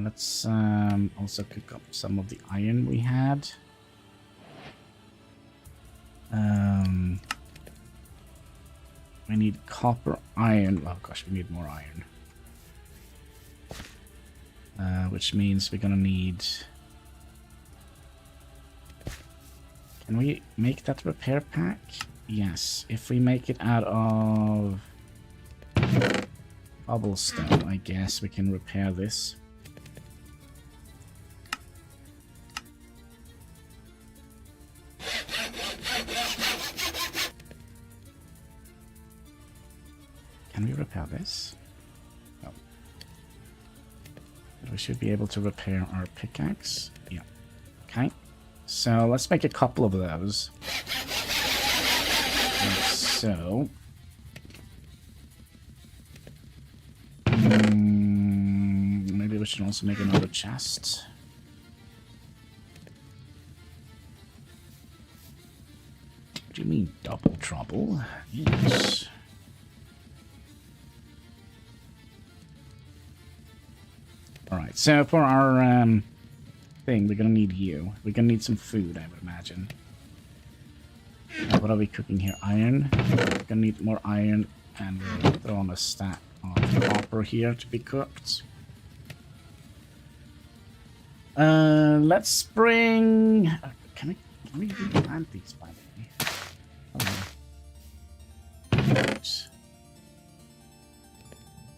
Let's also cook up some of the iron we had. We need copper, iron. Oh gosh, we need more iron. Which means we're gonna need... Can we make that repair pack? Yes, if we make it out of cobblestone, I guess we can repair this. Can we repair this? No. But we should be able to repair our pickaxe. Yeah. Okay. So let's make a couple of those. Like so. Maybe we should also make another chest. What do you mean double trouble? Yes. Alright, so for our thing, we're gonna need you. We're gonna need some food, I would imagine. What are we cooking here? Iron. We're gonna need more iron, and we'll throw on a stack of copper here to be cooked. Let's bring... Can we plant these, by the way? Oh.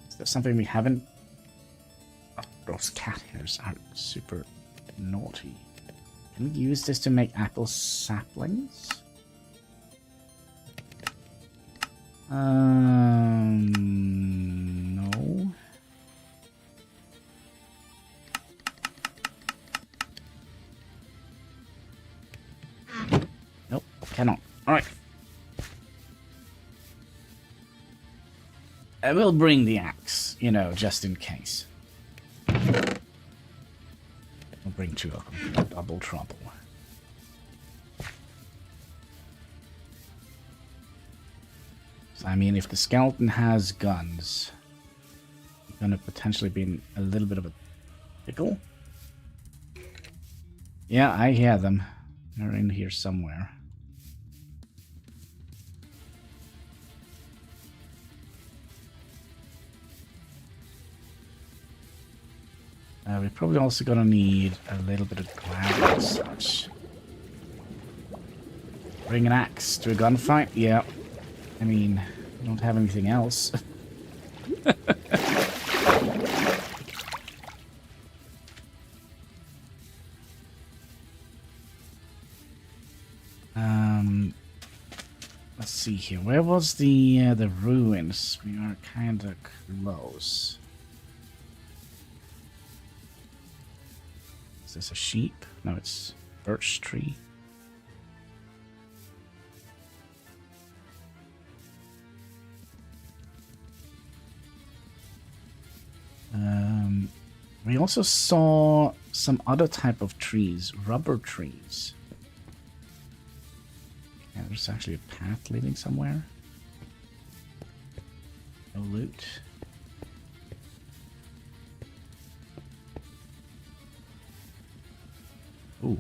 Is there something we haven't... Oh, those cat hairs are super naughty. Can we use this to make apple saplings? No. Nope, cannot. Alright. I will bring the axe, you know, just in case. I'll bring two of them. Double trouble. So, I mean, if the skeleton has guns, it's gonna potentially be in a little bit of a pickle. Yeah, I hear them. They're in here somewhere. We're probably also gonna need a little bit of gravel and such. Bring an axe to a gunfight? Yeah. I mean, I don't have anything else. Let's see here. Where was the ruins? We are kind of close. Is this a sheep? No, it's birch tree. We also saw some other type of trees, rubber trees. Yeah, there's actually a path leading somewhere. No loot. Ooh.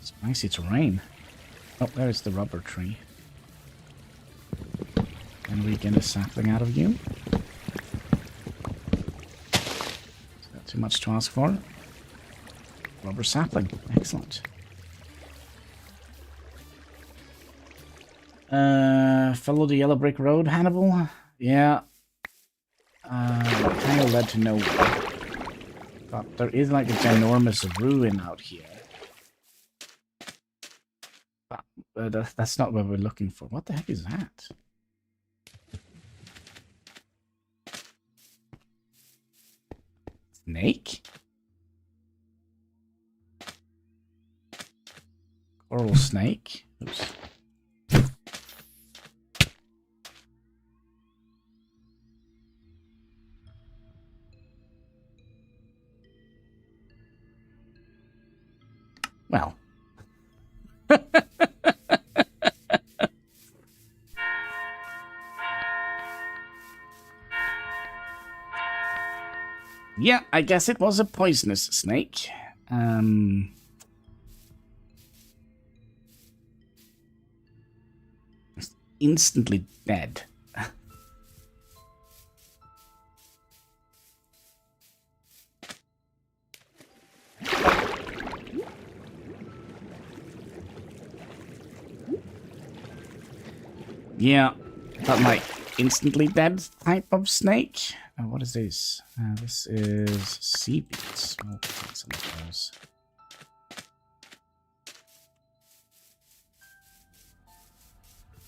Spicy terrain. Oh, there's the rubber tree. Can we get a sapling out of you? Is that too much to ask for? Rubber sapling. Excellent. Follow the yellow brick road, Hannibal? Yeah. Kind of led to nowhere. But there is like a ginormous ruin out here. But that's not what we're looking for. What the heck is that? Snake? Coral snake? Oops. Well. Yeah, I guess it was a poisonous snake. It's instantly dead. Yeah, not my instantly dead type of snake. What is this? This is seaweeds. We'll take some of those.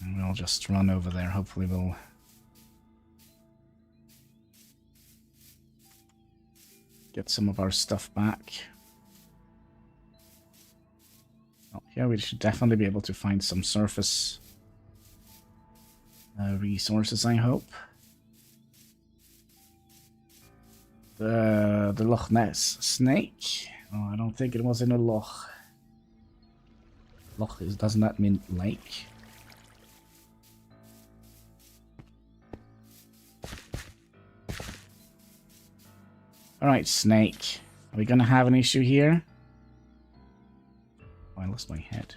And we'll just run over there. Hopefully we'll... get some of our stuff back. Oh, yeah, we should definitely be able to find some surface resources, I hope. The Loch Ness snake. Oh, I don't think it was in a loch. Loch doesn't that mean lake? Alright, snake. Are we gonna have an issue here? Oh, I lost my head.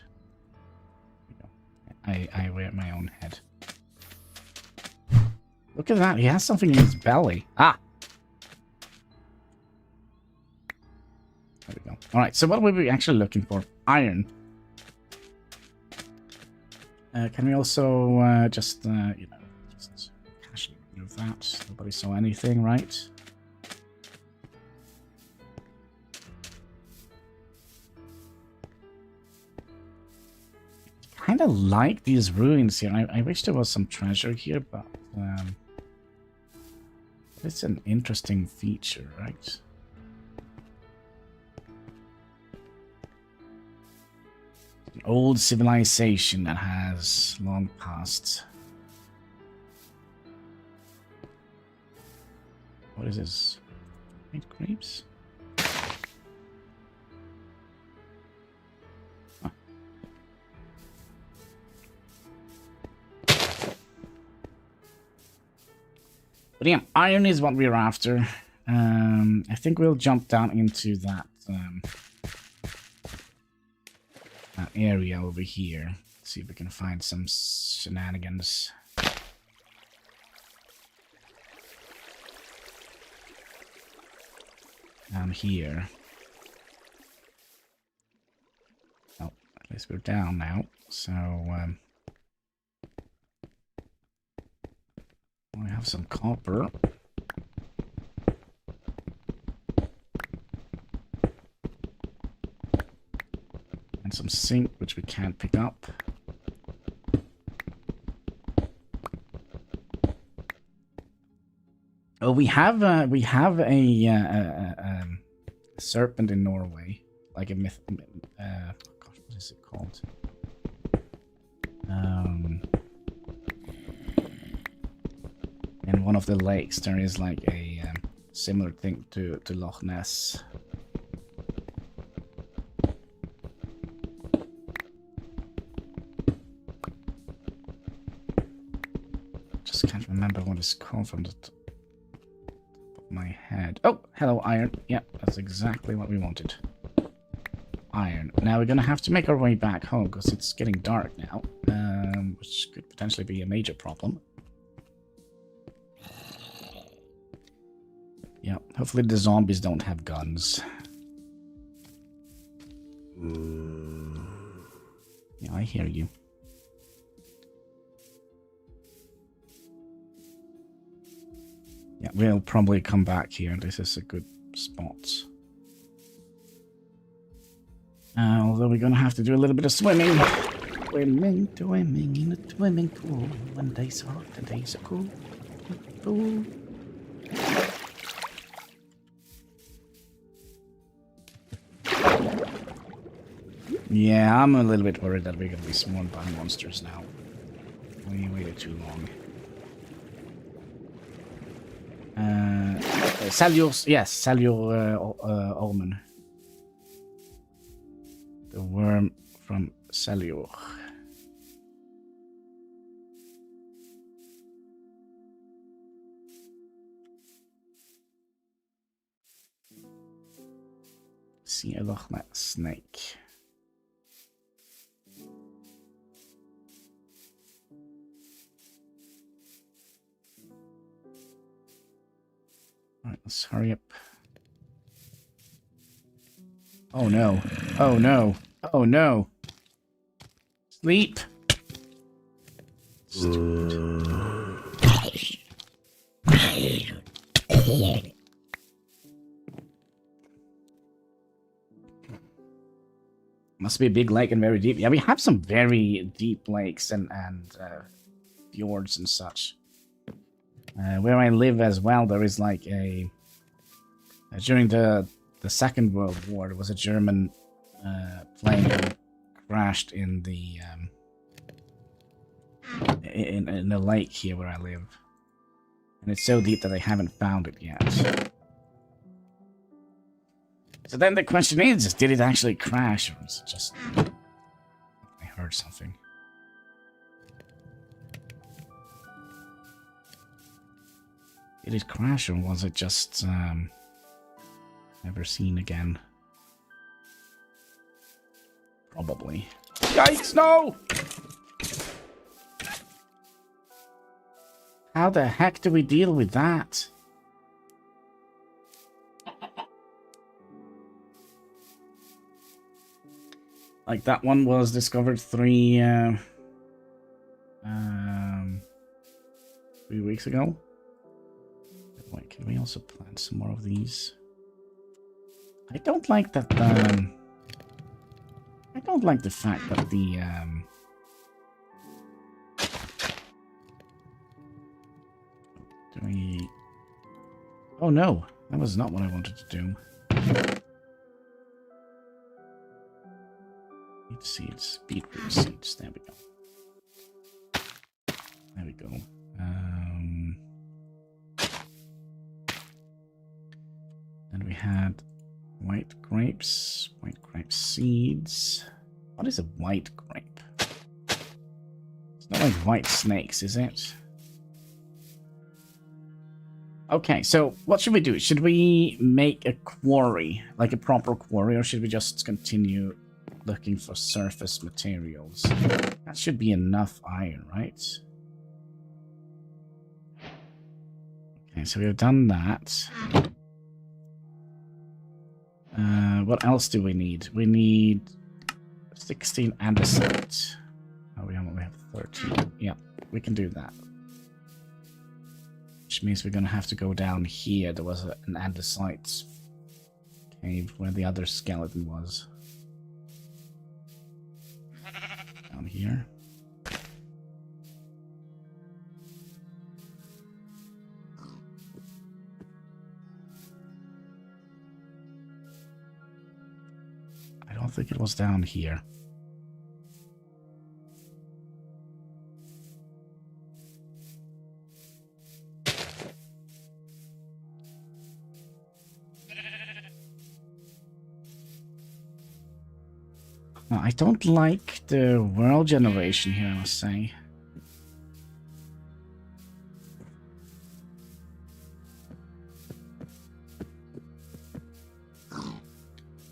I wear my own head. Look at that, he has something in his belly. Ah! There we go. Alright, so what were we actually looking for? Iron. Can we also just casually remove that? Nobody saw anything, right? Kind of like these ruins here. I wish there was some treasure here, but it's an interesting feature, right? An old civilization that has long passed. What is this? White grapes? But yeah, iron is what we're after. I think we'll jump down into that area over here. See if we can find some shenanigans. Down here. Oh, at least we're down now. So, we have some copper. And some zinc, which we can't pick up. Oh, we have a serpent in Norway, like a myth. Gosh, what is it called? In one of the lakes, there is like a similar thing to Loch Ness. Just can't remember what it's called from the top of my head. Oh, hello, iron. Yeah, that's exactly what we wanted. Iron. Now we're gonna have to make our way back home because it's getting dark now, which could potentially be a major problem. Yeah, hopefully the zombies don't have guns. Yeah, I hear you. Yeah, we'll probably come back here. This is a good spot. Although we're gonna have to do a little bit of swimming. Swimming in a swimming pool. One day's hot, the days are cool. Cool. Yeah, I'm a little bit worried that we're gonna be swarmed by monsters now. We waited too long. Sell your almond. The worm from Salior. See a Loch Ness snake. Alright, let's hurry up. Oh no. Oh no. Oh no. Sleep. Must be a big lake and very deep. Yeah, we have some very deep lakes and fjords and such. Where I live as well, there is like a... during the Second World War, there was a German plane that crashed in the... in a lake here where I live. And it's so deep that I haven't found it yet. So then the question is, did it actually crash, or was it just... I heard something. Did it crash, or was it just never seen again? Probably. Yikes, no! How the heck do we deal with that? Like, that one was discovered 3 weeks ago. Wait, can we also plant some more of these? I don't like that, I don't like the fact that the, do we... Oh no, that was not what I wanted to do. Seeds, beetroot seeds. There we go. There we go. Then we had white grape seeds. What is a white grape? It's not like white snakes, is it? Okay, so what should we do? Should we make a quarry, like a proper quarry, or should we just continue looking for surface materials? That should be enough iron, right? Okay, so we've done that. What else do we need? We need 16 andesite. Oh, we only have 13. Yeah, we can do that. Which means we're going to have to go down here. There was an andesite cave where the other skeleton was. Down here. I don't think it was down here. I don't like the world generation here, I must say.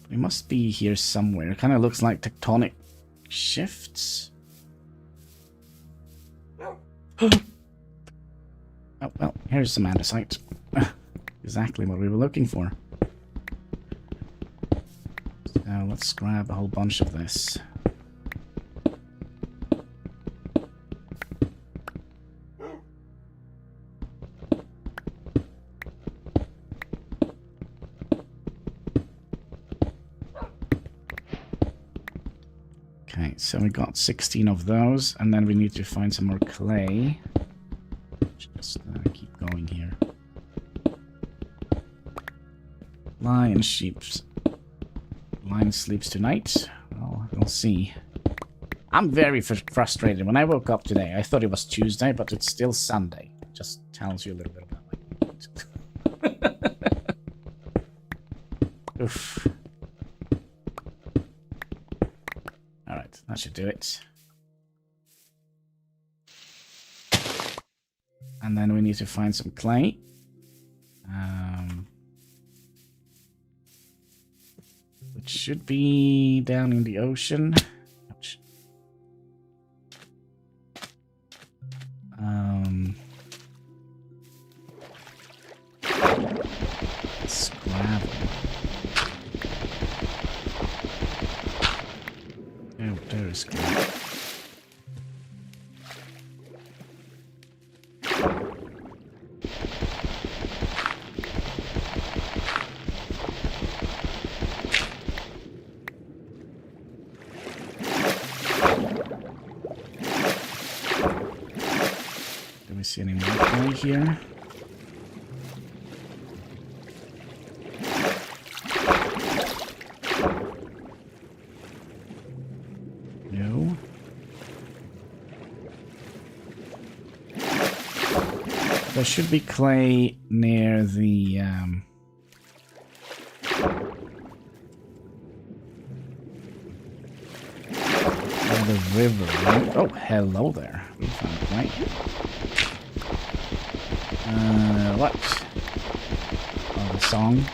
It must be here somewhere. It kind of looks like tectonic shifts. Oh, well, here's some andesite. Exactly what we were looking for. So let's grab a whole bunch of this. Okay, so we got 16 of those, and then we need to find some more clay. Just keep going here. Lion sleeps tonight. Well, we'll see. I'm very frustrated. When I woke up today, I thought it was Tuesday, but it's still Sunday. Just tells you a little bit about my mood. Oof. Alright, that should do it. And then we need to find some clay. It should be down in the ocean. Ouch. It's gravel. Oh, there is gravel. Do we see any more clay here? No. There should be clay near the river, right? Oh, hello there. We found clay. What? Oh, the song.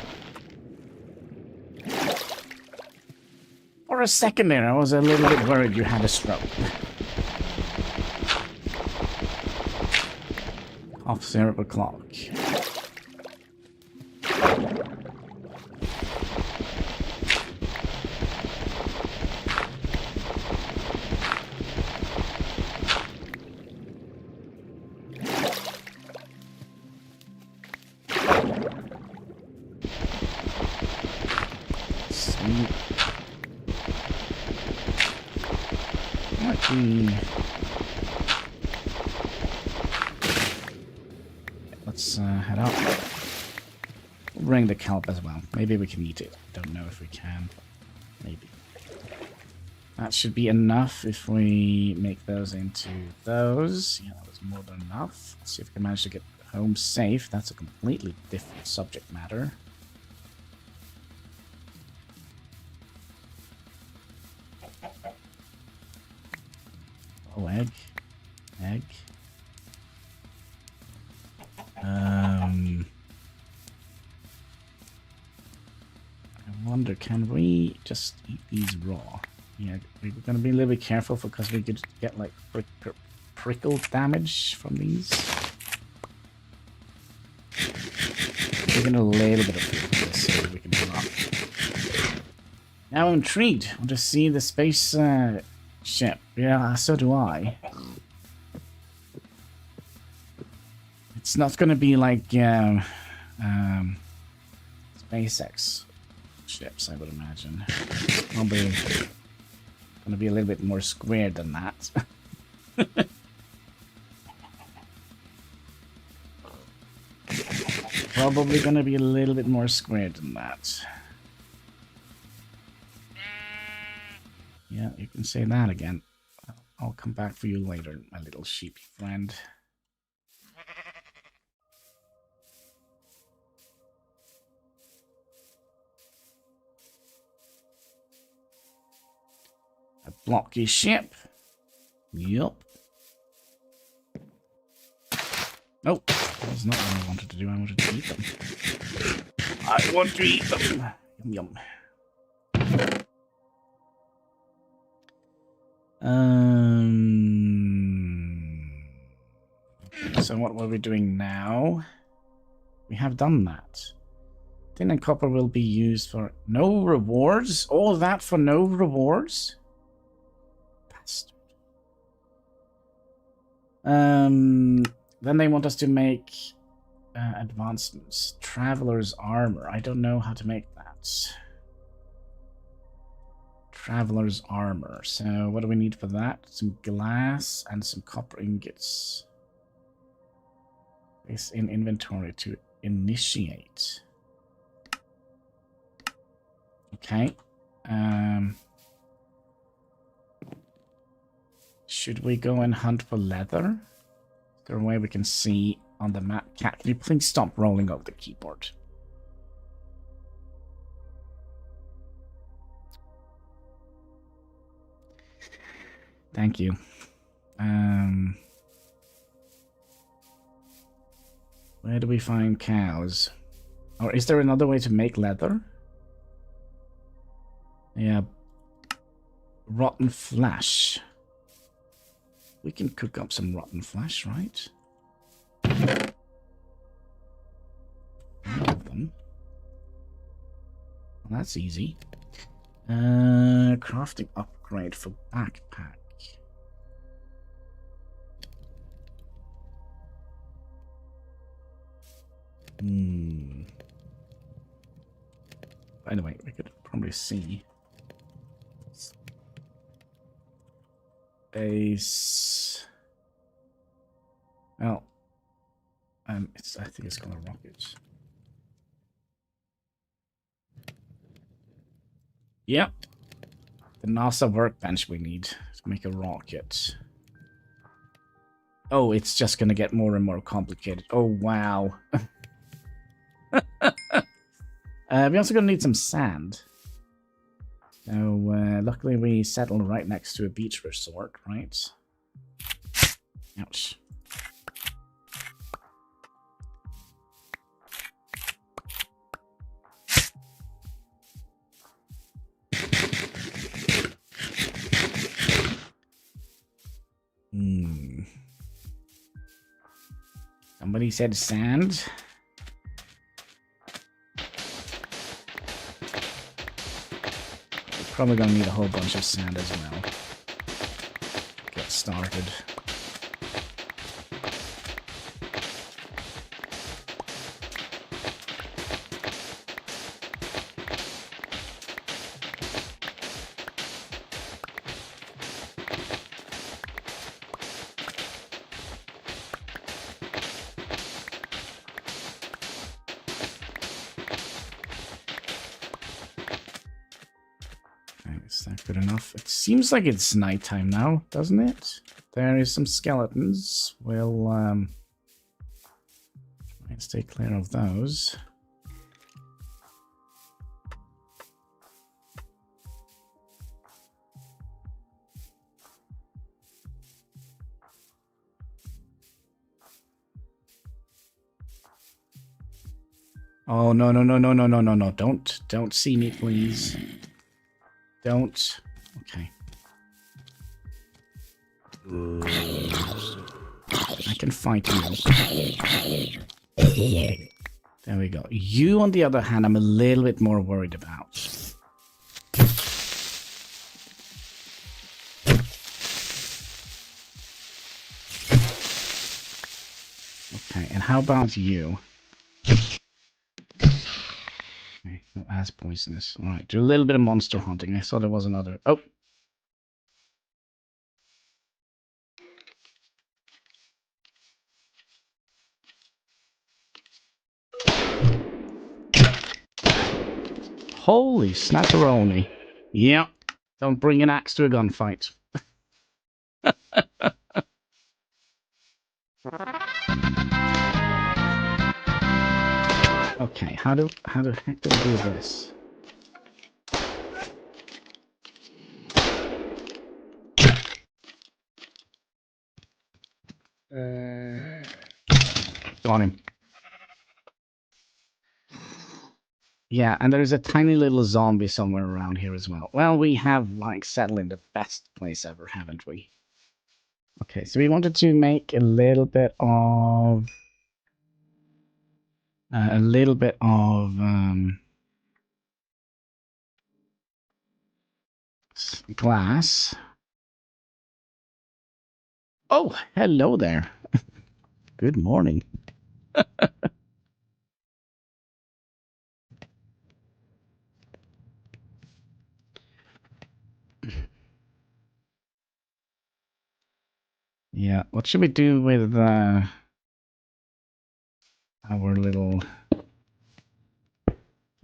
For a second there, I was a little bit worried you had a stroke. Off 0 o'clock. Let's head up. We'll bring the kelp as well. Maybe we can eat it. Don't know if we can. Maybe. That should be enough if we make those into those. Yeah, that was more than enough. Let's see if we can manage to get home safe. That's a completely different subject matter. Oh, egg. Egg. I wonder, can we just eat these raw? Yeah, we're gonna be a little bit careful because we could get like prickle damage from these. We're gonna lay a little bit of this so we can move up. Now I'm intrigued. I want to see the space ship. Yeah, so do I. It's not gonna be like SpaceX ships, I would imagine. It's probably gonna be a little bit more squared than that. Probably gonna be a little bit more squared than that. Yeah, you can say that again. I'll come back for you later, my little sheepy friend. A blocky ship. Yup. Nope. That's not what I wanted to do. I wanted to eat them. I want to eat them. Yum yum. So what were we doing now? We have done that. Tin and copper will be used for no rewards? All that for no rewards? Bastard. Then they want us to make advancements. Traveler's armor. I don't know how to make that. Traveler's armor. So what do we need for that? Some glass and some copper ingots. Place in inventory to initiate. Okay. Should we go and hunt for leather? Is there a way we can see on the map? Cat, can you please stop rolling over the keyboard? Thank you. Where do we find cows? Or is there another way to make leather? Yeah. Rotten flesh. We can cook up some rotten flesh, right? One of them. Well, that's easy. Crafting upgrade for backpack. By the way, we could probably see. Base. Well, I think it's gonna rocket. Yep. The NASA workbench we need to make a rocket. Oh, it's just gonna get more and more complicated. Oh, wow. We're also gonna need some sand. So, luckily we settled right next to a beach resort, right? Ouch. Somebody said sand. We're probably gonna need a whole bunch of sand as well. Get started. Is that good enough? It seems like it's nighttime now, doesn't it? There is some skeletons. We'll try and stay clear of those. Oh, no, no, no, no, no, no, no, no. Don't see me, please. Don't. Okay. I can fight you. There we go. You, on the other hand, I'm a little bit more worried about. Okay, and how about you? No, as poisonous. Alright, do a little bit of monster hunting. I saw there was another. Oh! Holy snapperoni. Yep. Don't bring an axe to a gunfight. Okay, how the heck do we do this? Got him. Yeah, and there's a tiny little zombie somewhere around here as well. Well, we have, like, settled in the best place ever, haven't we? Okay, so we wanted to make a little bit of... glass. Oh, hello there. Good morning. Yeah, what should we do with our little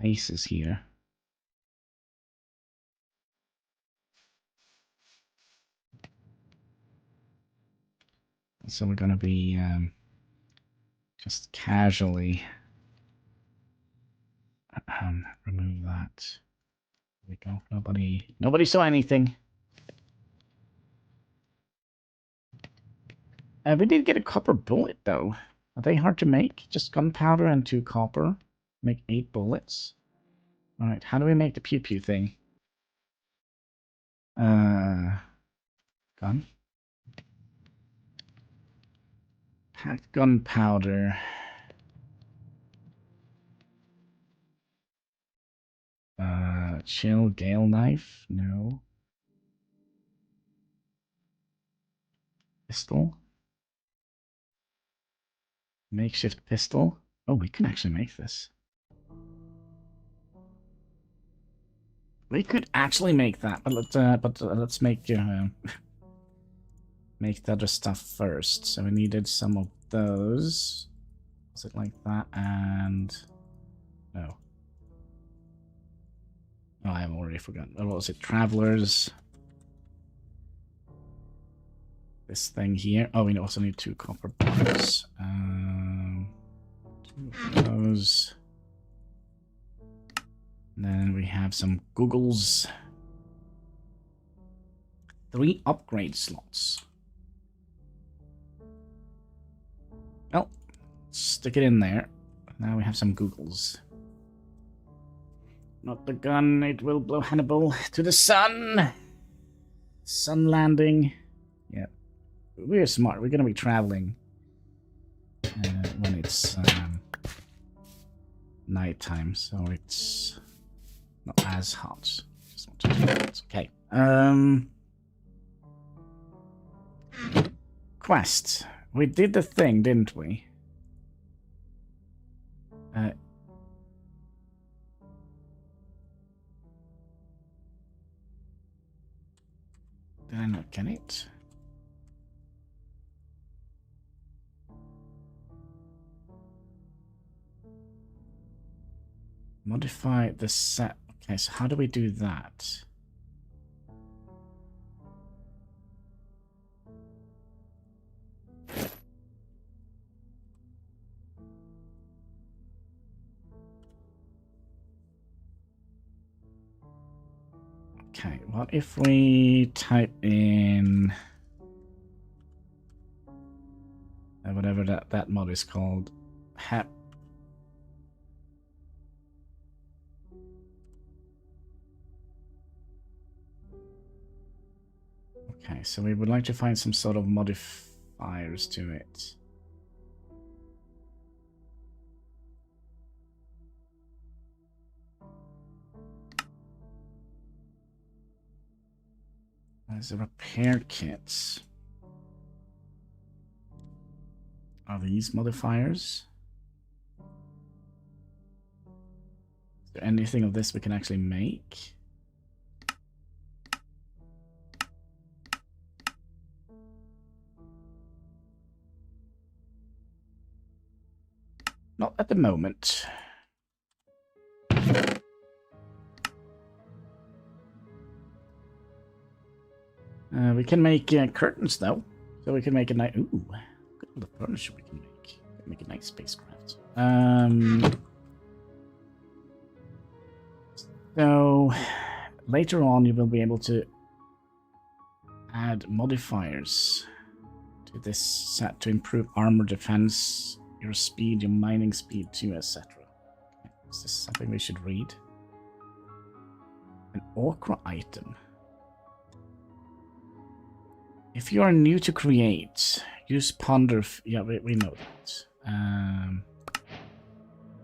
faces here? So we're gonna be just casually remove that. There we go. Nobody saw anything. We did get a copper bullet though. Are they hard to make? Just gunpowder and 2 copper. Make 8 bullets. Alright, how do we make the pew pew thing? Gun. Packed gunpowder. Chill gale knife? No. Pistol? Makeshift pistol? Oh, we can actually make this. We could actually make that, but let's make make the other stuff first. So we needed some of those. Was it like that? And no. Oh, I've already forgotten. What was it? Travelers. This thing here. Oh, we also need 2 copper bars. 2 of those. And then we have some googles. 3 upgrade slots. Well, stick it in there. Now we have some googles. Not the gun, it will blow Hannibal to the sun. Sun landing. Yeah. We're smart. We're going to be traveling when it's nighttime, so it's not as hot. Just want to do that. Okay. Quest. We did the thing, didn't we? Did I not get it? Modify the set. Okay, so how do we do that? Okay, what if we type in whatever that mod is called? Okay, so we would like to find some sort of modifiers to it. There's a repair kits. Are these modifiers? Is there anything of this we can actually make? Not at the moment. We can make curtains, though. So we can make a nice... Ooh, look at all the furniture we can make. Make a nice spacecraft. So, later on you will be able to add modifiers to this set to improve armor defense, your speed, your mining speed too, etc. Is this something we should read? An ochre item. If you are new to create, use ponder... Yeah, we know that.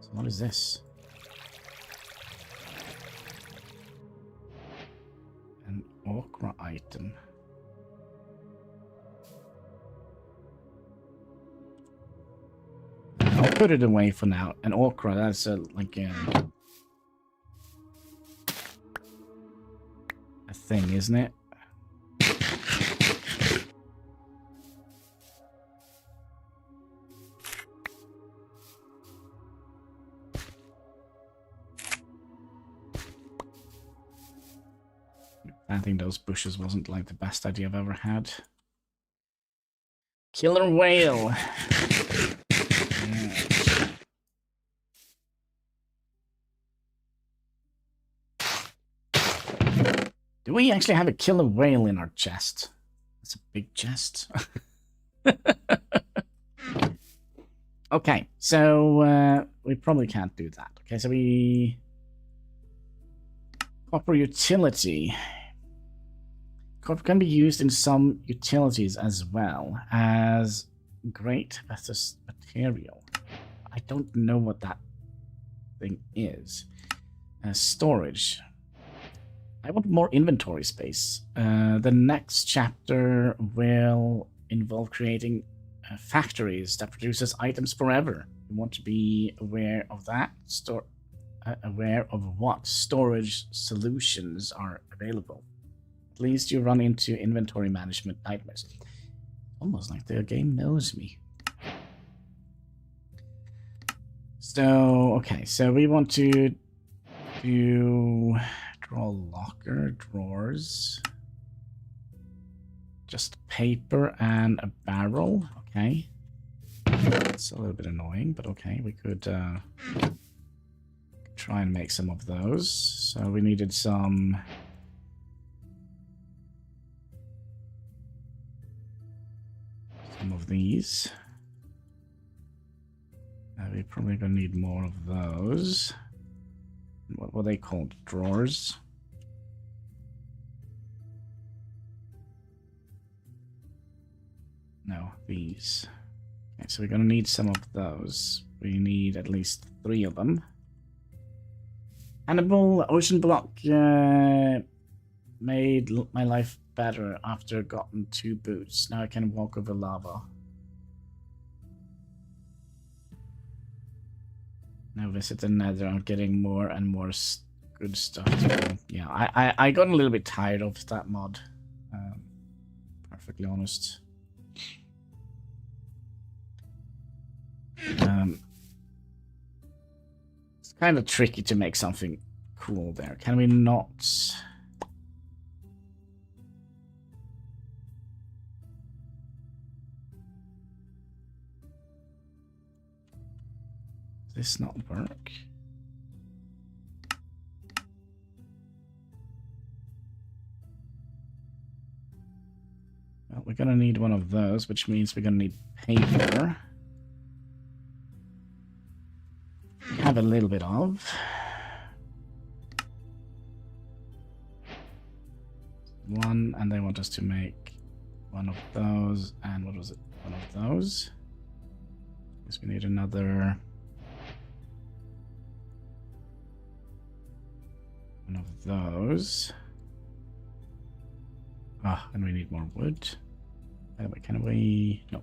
So what is this? An ochre item. I'll put it away for now. An ochre, that's like a thing, isn't it? Planting those bushes wasn't like the best idea I've ever had. Killer whale. Yeah. Do we actually have a killer whale in our chest? That's a big chest. Okay, so we probably can't do that. Okay, so we... Copper utility. can be used in some utilities as well as great versus material. I don't know what that thing is. Storage. I want more inventory space. The next chapter will involve creating factories that produces items forever. We want to be aware of that. Aware of what storage solutions are available. At least you run into inventory management nightmares. Almost like the game knows me. So, okay, so we want to draw locker, drawers, just paper and a barrel. Okay, it's a little bit annoying, but okay, we could try and make some of those. So we needed some of these. We're probably gonna need more of those. What were they called? Drawers? No, these. Okay, so we're gonna need some of those. We need at least 3 of them. Hannibal Ocean Block made my life better after gotten 2 boots. Now I can walk over lava. Now visit the Nether. I'm getting more and more good stuff to do. Yeah, I got a little bit tired of that mod. Perfectly honest. It's kind of tricky to make something cool there. Can we not? Does this not work? Well, we're gonna need one of those, which means we're gonna need paper. We have a little bit of. One, and they want us to make one of those, and what was it? One of those. Guess we need another. One of those. Ah, and we need more wood. By the way, can we? No.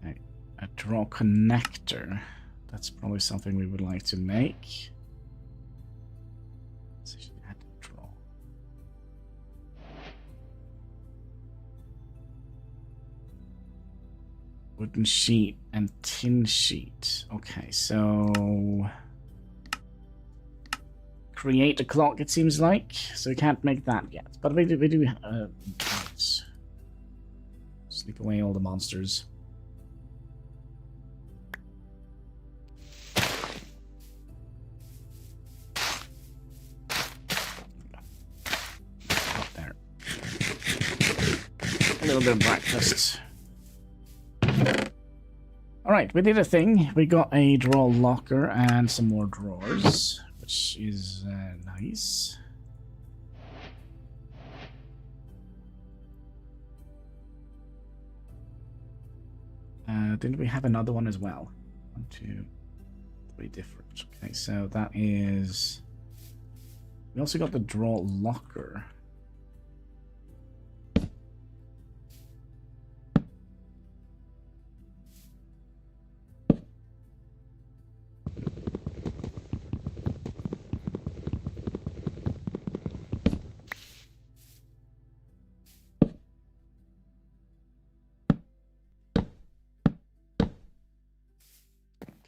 Okay. A draw connector. That's probably something we would like to make. So she had to draw. Wooden sheet and tin sheet. Okay, so create a clock, it seems like. So we can't make that yet. But we do sleep away all the monsters. Up there. A little bit of breakfast. Alright, we did a thing. We got a draw locker and some more drawers, which is nice. Didn't we have another one as well? 1, 2, 3 different. Okay, so that is... We also got the draw locker.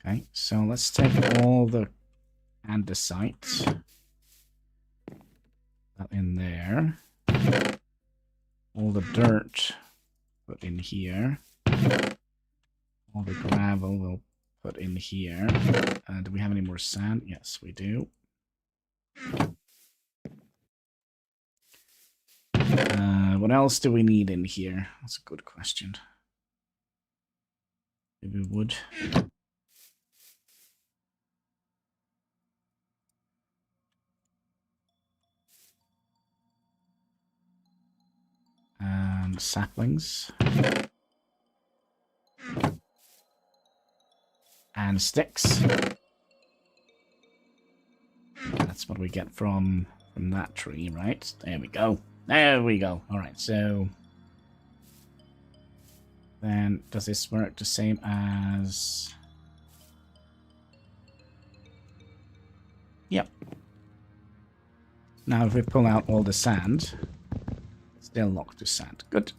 Okay, so let's take all the andesite. That in there. All the dirt put in here. All the gravel we'll put in here. Do we have any more sand? Yes, we do. What else do we need in here? That's a good question. Maybe wood. And saplings. And sticks. That's what we get from that tree, right? There we go. There we go. Alright, so... Then, does this work the same as... Yep. Now if we pull out all the sand, it's still locked to sand. Good.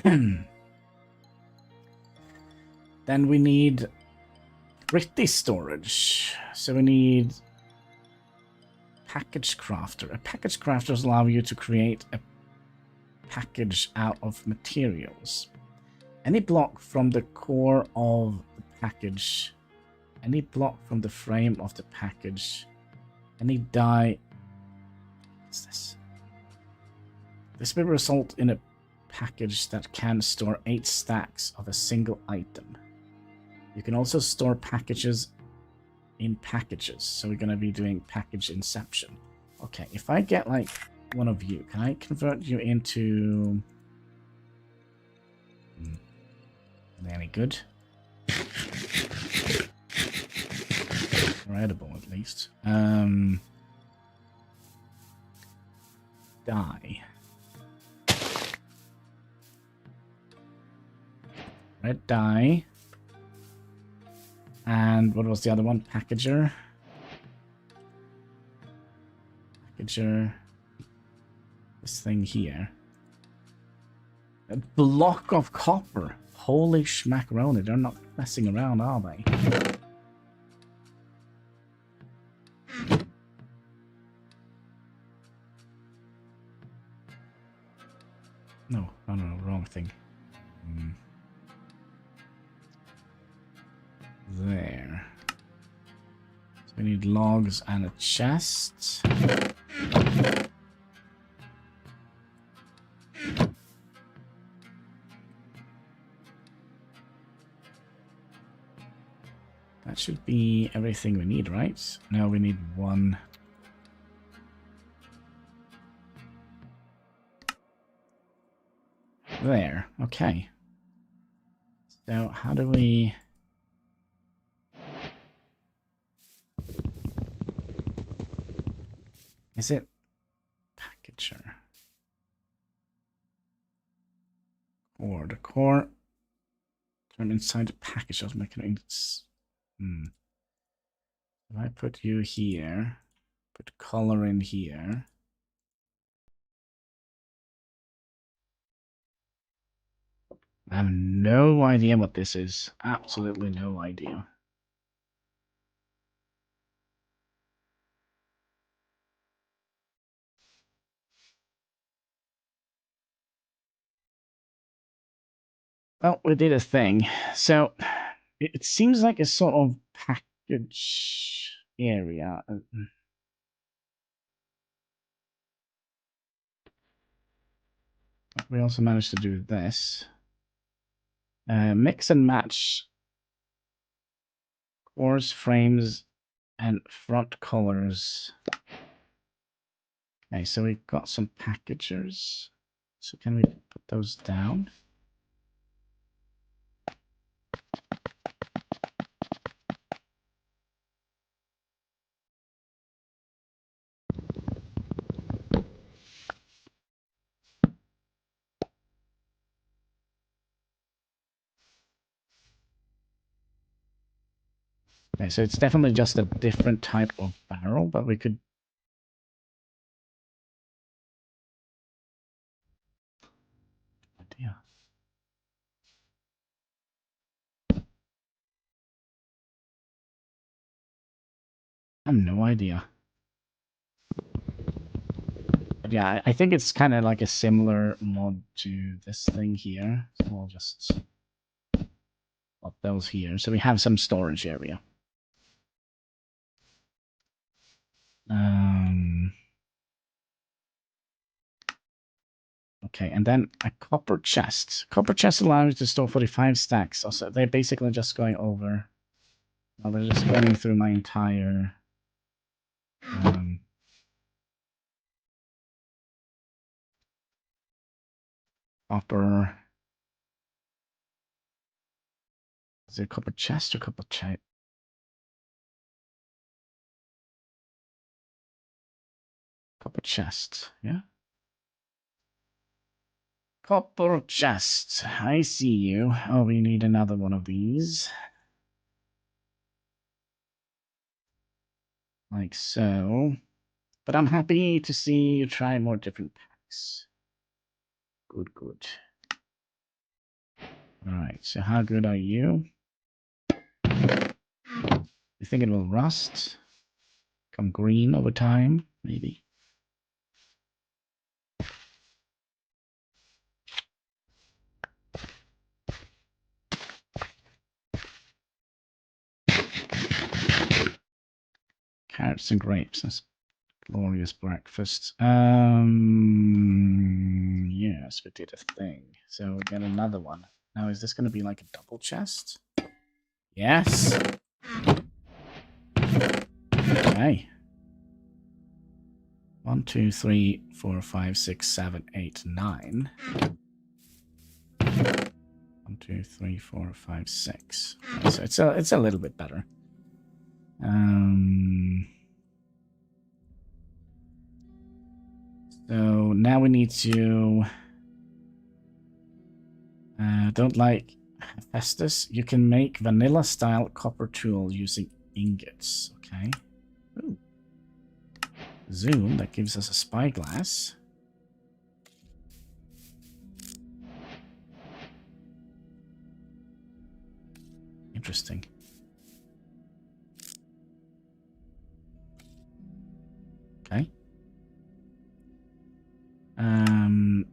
Then we need gritty storage. So we need package crafter. A package crafter will allow you to create a package out of materials. Any block from the core of the package, any block from the frame of the package, any die. What's this? This will result in a package that can store 8 stacks of a single item. You can also store packages in packages. So we're going to be doing package inception. Okay, if I get like one of you, can I convert you into... Any good? Or edible, at least. Die. Red dye. And what was the other one? Packager. Packager. This thing here. A block of copper. Holy schmackaroni. They're not messing around, are they? No, wrong thing. There. So we need logs and a chest. That should be everything we need, right? No, we need one. There, okay. So how do we... Is it packager? Or the core turn inside the package of mechanics. If I put you here, put color in here. I have no idea what this is. Absolutely no idea. Well, we did a thing. So it seems like a sort of package area. We also managed to do this. Mix and match cores, frames, and front colors. Okay, so we've got some packagers. So can we put those down? Okay, so it's definitely just a different type of barrel, but we could... Idea. I have no idea. But yeah, I think it's kind of like a similar mod to this thing here. So we'll just pop those here. So we have some storage area. Okay, and then a copper chest. Copper chest allows you to store 45 stacks. Also, they're basically just going over... Well, they're just running through my entire... Copper. Is there a copper chest or copper chest? Copper chest, yeah? Copper chest. I see you. Oh, we need another one of these. Like so. But I'm happy to see you try more different packs. Good, good. Alright, so how good are you? You think it will rust? Come green over time, maybe? Carrots and grapes. That's glorious breakfast. Yes, we did a thing. So we get another one. Now, is this going to be like a double chest? Yes. Okay. 1, 2, 3, 4, 5, 6, 7, 8, 9. 1, 2, 3, 4, 5, 6. So it's a little bit better. So now we need to. Don't like Hephaestus. You can make vanilla style copper tool using ingots. Okay. Ooh. Zoom, that gives us a spyglass. Interesting. Okay. And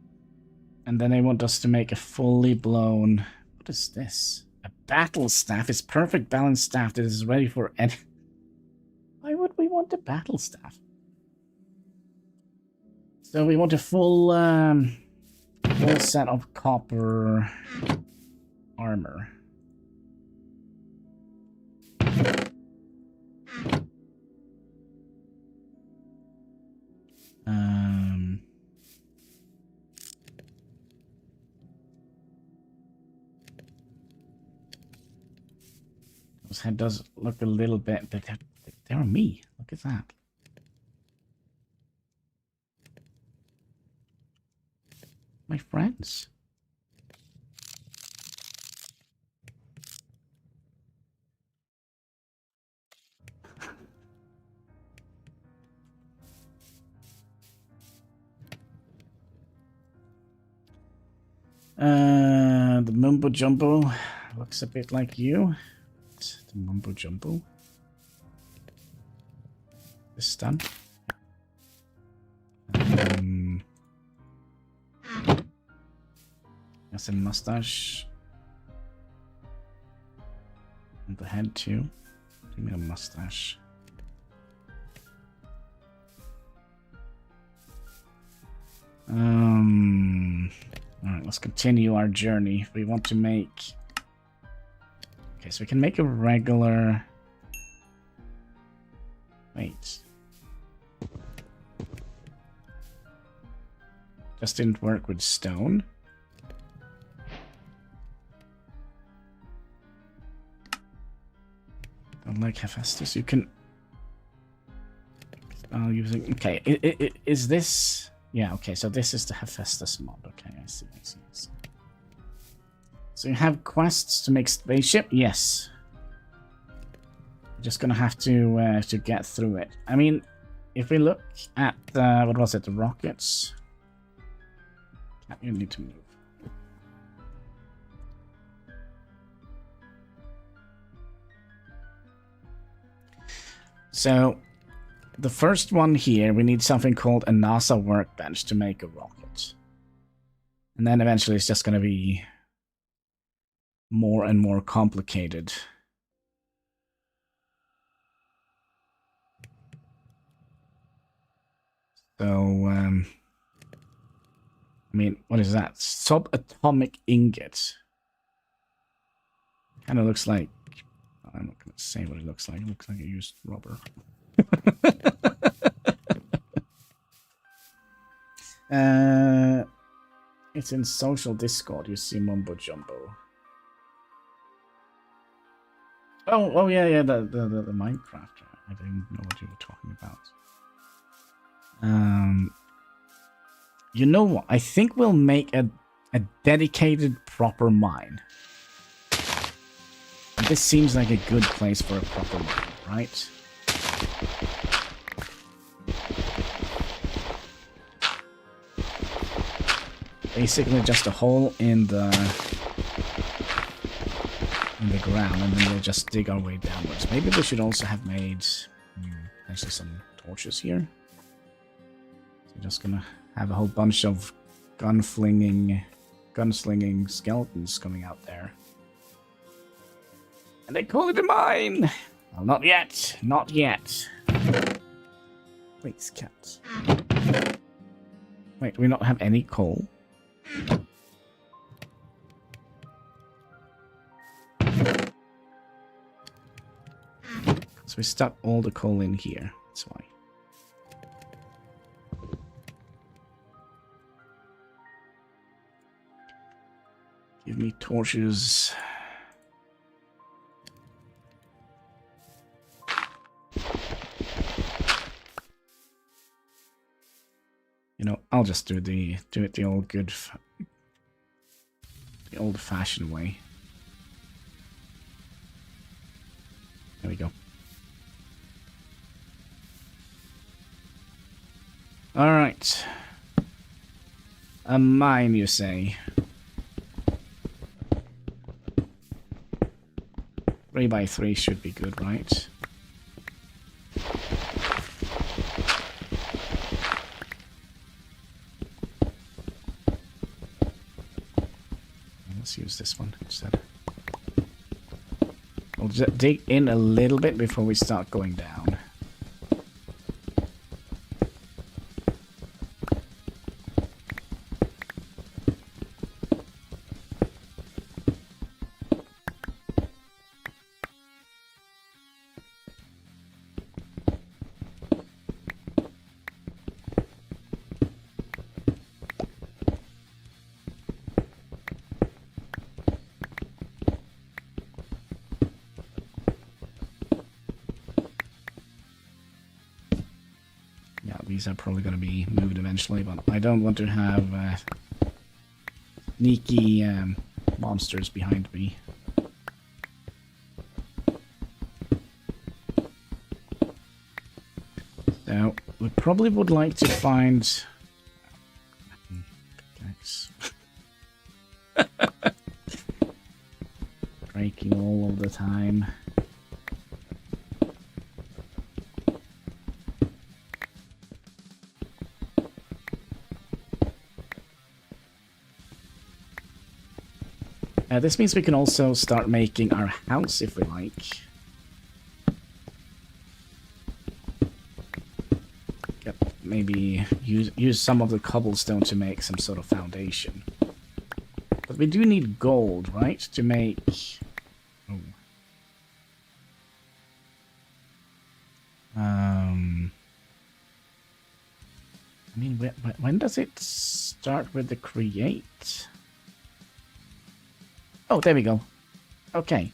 then they want us to make a fully blown... What is this? A battle staff. It's perfect balanced staff that is ready for any... Why would we want a battle staff? So we want a full set of copper armor. His head does look a little bit... They're me. Look at that. My friends. The Mumbo Jumbo looks a bit like you. The Mumbo Jumbo. This done. That's a mustache. And the head too. Give me a mustache. Alright, let's continue our journey. We want to make... Okay, so we can make a regular... Wait. Just didn't work with stone. Don't like Hephaestus. You can... using... Okay, is this... Yeah, okay, so this is the Hephaestus mod. Okay, I see. So you have quests to make spaceship? Yes. You're just gonna have to get through it. I mean, if we look at what was it, the rockets? You need to move. So the first one here, we need something called a NASA workbench to make a rocket. And then eventually it's just going to be more and more complicated. So, I mean, what is that? Subatomic ingot. Kind of looks like... I'm not going to say what it looks like. It looks like a used rubber. It's in social Discord. You see Mumbo Jumbo. Oh yeah, the Minecraft. I didn't know what you were talking about. You know what? I think we'll make a dedicated proper mine. This seems like a good place for a proper mine, right? Basically just a hole in the ground, and then we'll just dig our way downwards. Maybe we should also have made actually some torches here. So we're just gonna have a whole bunch of gunslinging skeletons coming out there. And they call it a mine! Well, not yet. Not yet. Please, cat. Wait, do we not have any coal? So we stuck all the coal in here. That's why. Give me torches. You know, I'll just do it the old good, the old-fashioned way. There we go. All right. A mine, you say? 3x3 should be good, right? Let's use this one instead. We'll just dig in a little bit before we start going down. These are probably going to be moved eventually, but I don't want to have sneaky monsters behind me. So, we probably would like to find... Breaking all of the time. This means we can also start making our house if we like. Yep, maybe use some of the cobblestone to make some sort of foundation. But we do need gold, right? To make... Oh. I mean, when does it start with the create? Oh, there we go. Okay.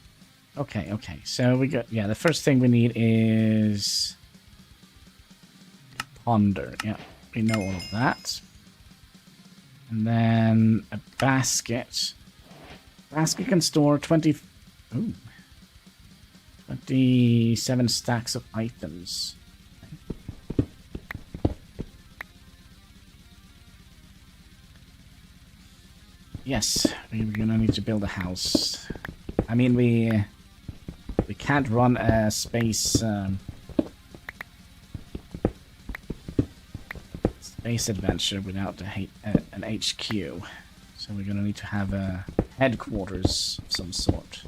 Okay. So we got... Yeah, the first thing we need is... Ponder. Yeah, we know all of that. And then a basket. Basket can store 20... Ooh. 27 stacks of items. Yes, we're gonna need to build a house. I mean, we can't run a space adventure without an HQ. So we're gonna need to have a headquarters of some sort.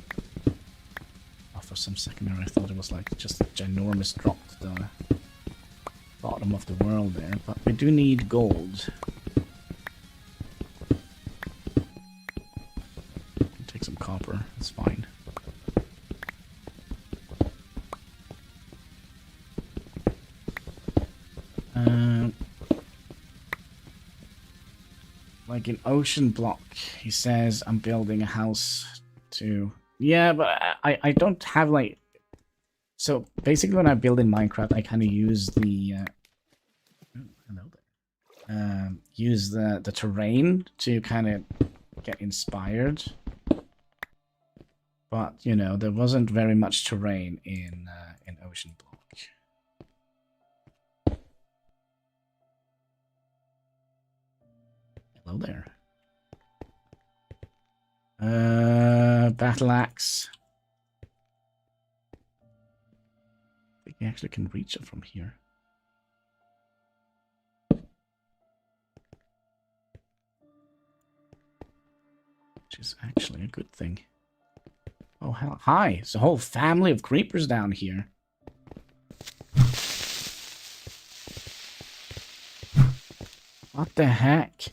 Oh, for some second there I thought it was like just a ginormous drop to the bottom of the world there, but we do need gold. Some copper, that's fine. Like an ocean block. He says, I'm building a house to... Yeah, but I don't have, like... So, basically when I build in Minecraft, I kind of use the... hello there. Use the terrain to kind of get inspired. But, you know, there wasn't very much terrain in Ocean Block. Hello there. Battle axe. I think you actually can reach it from here. Which is actually a good thing. Oh, hell. Hi. There's a whole family of creepers down here. What the heck?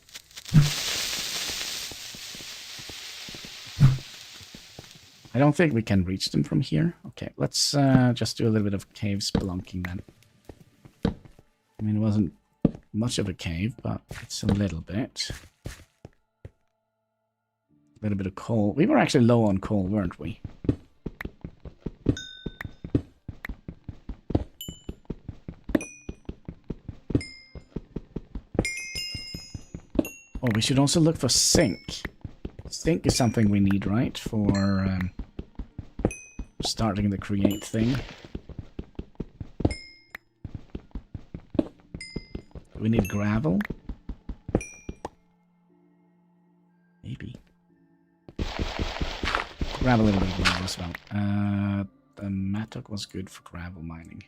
I don't think we can reach them from here. Okay, let's just do a little bit of cave spelunking then. I mean, it wasn't much of a cave, but it's a little bit. A little bit of coal. We were actually low on coal, weren't we? Oh, we should also look for zinc. Zinc is something we need, right? For starting the create thing. We need gravel. Maybe. Grab a little bit of gravel as well. The mattock was good for gravel mining.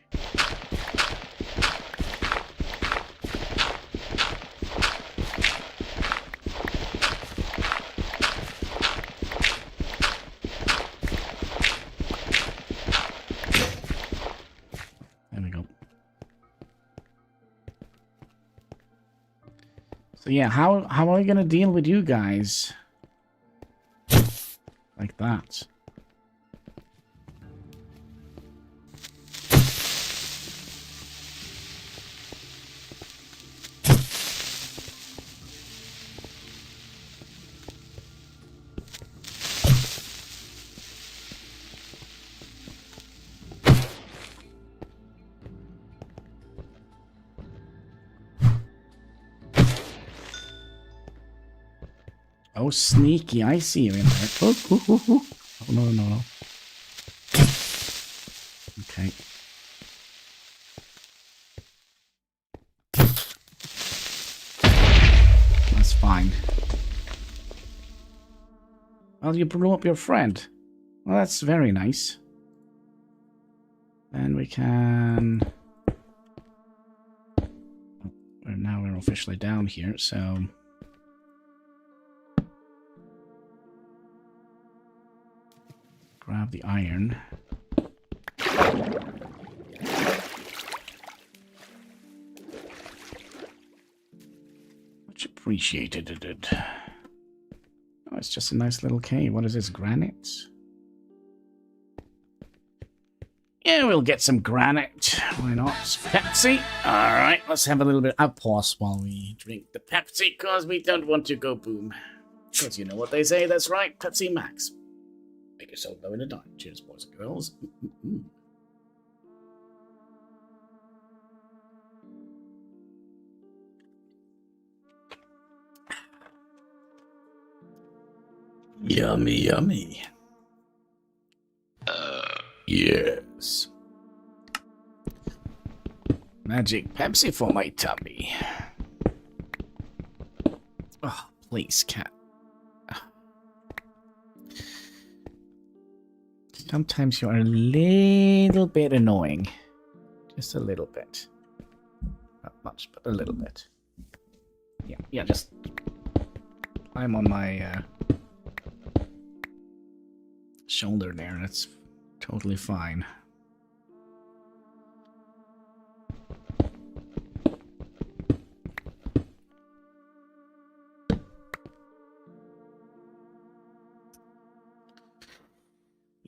So yeah, how are we gonna deal with you guys? Like that. Oh, sneaky. I see you in there. Oh, no. Okay. That's fine. Well, you blew up your friend. Well, that's very nice. And we can... Now we're officially down here, so... Grab the iron. Much appreciated. Oh, it's just a nice little cave. What is this? Granite? Yeah, we'll get some granite. Why not? Pepsi. Alright, let's have a little bit. I'll pause while we drink the Pepsi, because we don't want to go boom. Because you know what they say, that's right. Pepsi Max. Make yourself know in a dime. Cheers, boys and girls. Yummy, yummy. Yes. Magic Pepsi for my tummy. Oh, please, cat. Sometimes you are a little bit annoying. Just a little bit. Not much, but a little bit. Yeah, just climb on my shoulder there. That's totally fine.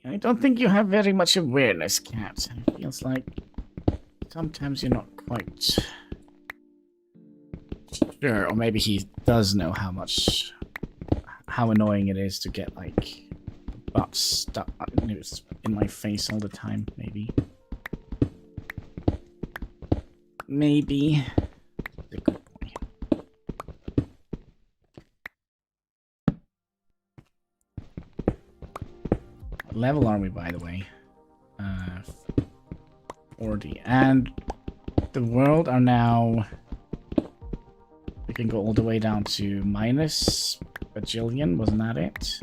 I don't think you have very much awareness, Cat. It feels like sometimes you're not quite Sure, or maybe he does know how annoying it is to get, like, butt stuck in my face all the time, maybe. Maybe. That's a good point. What level are we, by the way? 40. And the world are now... We can go all the way down to minus bajillion, wasn't that it?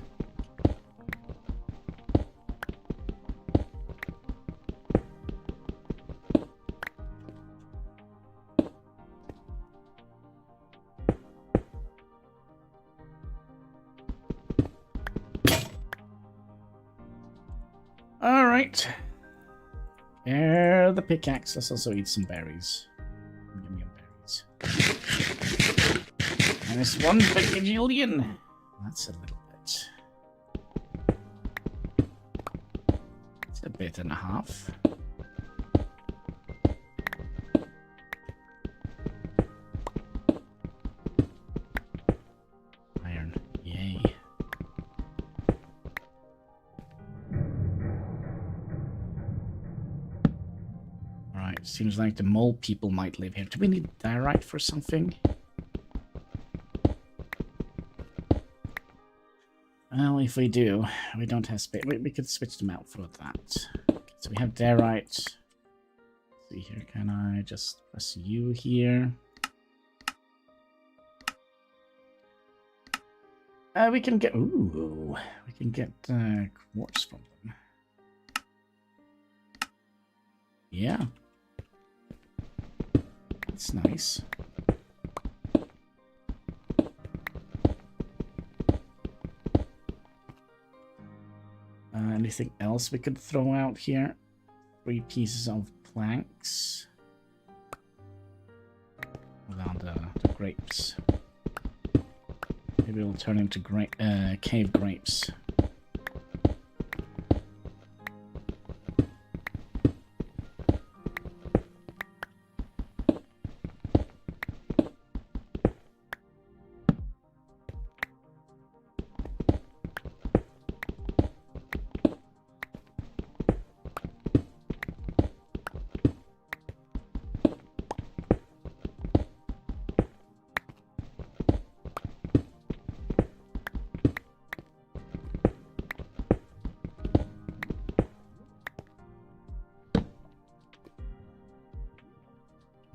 Alright. There, the pickaxe. Let's also eat some berries. Yum yum berries. Minus 1 bajillion. That's a little bit. It's a bit and a half. Iron. Yay. Alright, seems like the mole people might live here. Do we need diorite for something? Well, if we do, we don't have space. We could switch them out for that. Okay, so we have diorite. Let's see here, can I just press U here? We can get... Ooh, we can get quartz from them. Yeah. That's nice. Anything else we could throw out here? 3 pieces of planks. Without the grapes. Maybe it'll turn into cave grapes.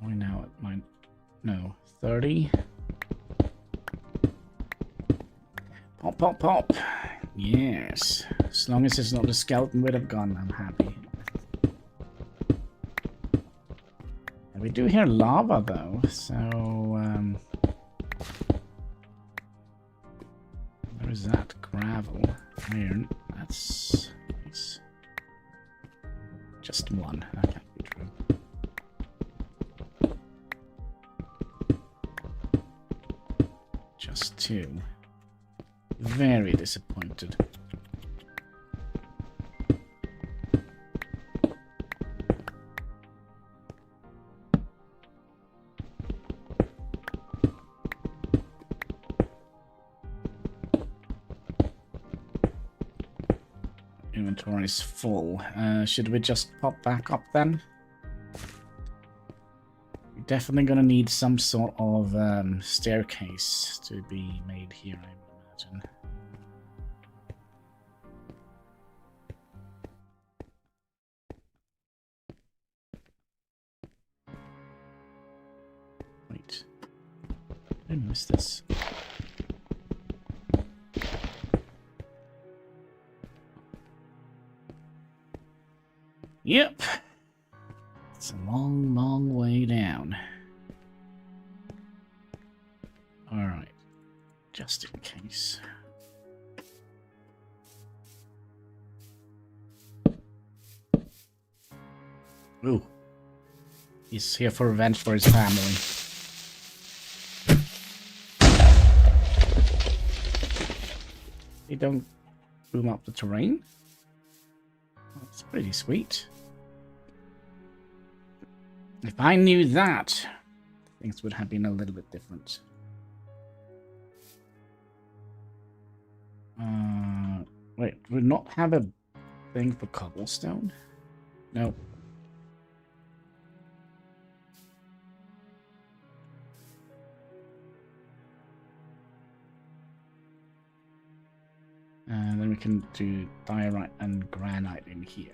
We're now at mine. No, 30. Pop, pop, pop. Yes. As long as it's not a skeleton with a gun, I'm happy. And we do hear lava, though, so... Where is that? Gravel. Iron. That's nice. Just one. That can't be true. Just 2. Very disappointed. Inventory is full. Should we just pop back up then? We're definitely gonna need some sort of staircase to be made here, I would imagine. Wait. I missed this. Yep. It's a long, long way down. Alright. Just in case. Ooh. He's here for revenge for his family. They don't boom up the terrain. That's pretty sweet. If I knew that, things would have been a little bit different. Wait, do we not have a thing for cobblestone? No. And then we can do diorite and granite in here.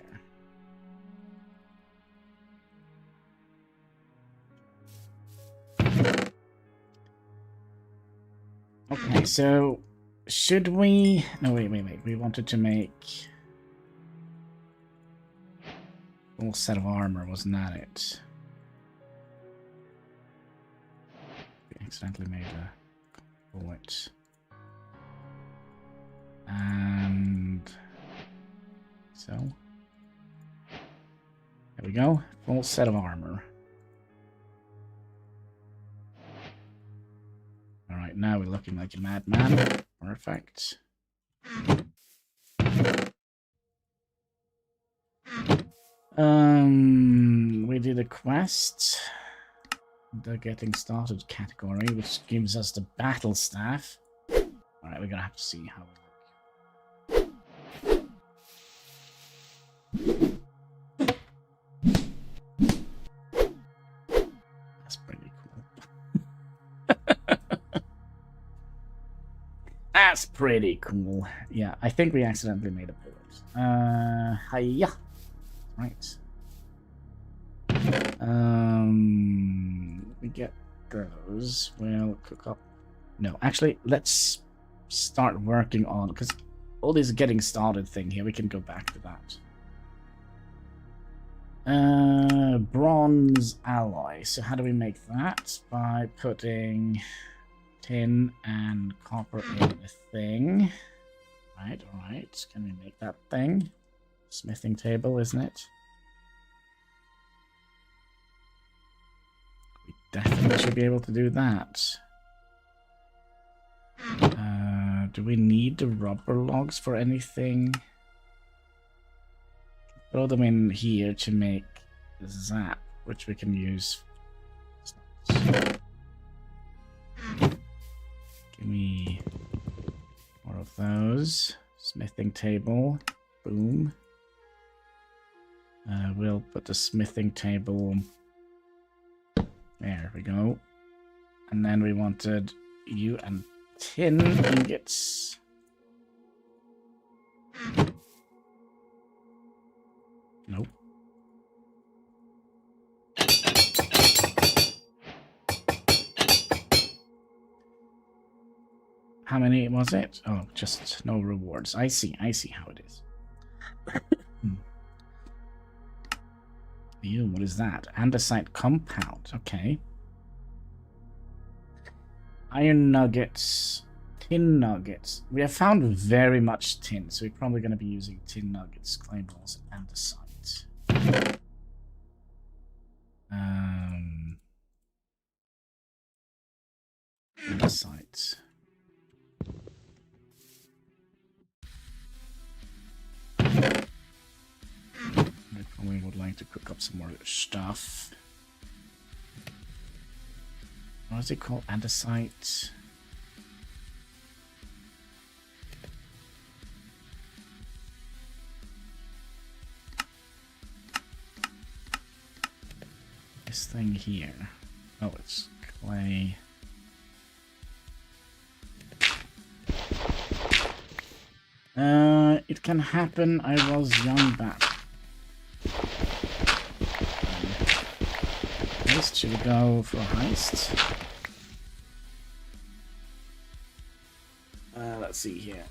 Okay, so should we... No, wait. We wanted to make a full set of armor, wasn't that it? We accidentally made a bullet. And so there we go, full set of armor. All right, now we're looking like a madman. Perfect. We did a quest, the getting started category, which gives us the battle staff. All right, we're gonna have to see how we look. That's pretty cool. That's pretty cool. Yeah, I think we accidentally made a bullet. Hiya. Right. We get those. We'll cook up. No, actually, let's start working on, because all this getting started thing here, we can go back to that. Bronze alloy. So how do we make that? By putting tin and copper in a thing. Right, alright. Can we make that thing? Smithing table, isn't it? We definitely should be able to do that. Do we need the rubber logs for anything? Throw them in here to make zap, which we can use. Give me more of those. Smithing table. Boom. We'll put the smithing table. There we go. And then we wanted you and tin ingots. Nope. How many was it? Oh, just no rewards. I see how it is. Ew, what is that? Andesite compound. Okay. Iron nuggets. Tin nuggets. We have found very much tin, so we're probably going to be using tin nuggets, clay balls, and andesite. Andesite. I probably would like to cook up some more stuff. What is it called? Andesite. This thing here. Oh, it's clay. It can happen. I was young back. Heist. Should we go for a heist? Let's see here.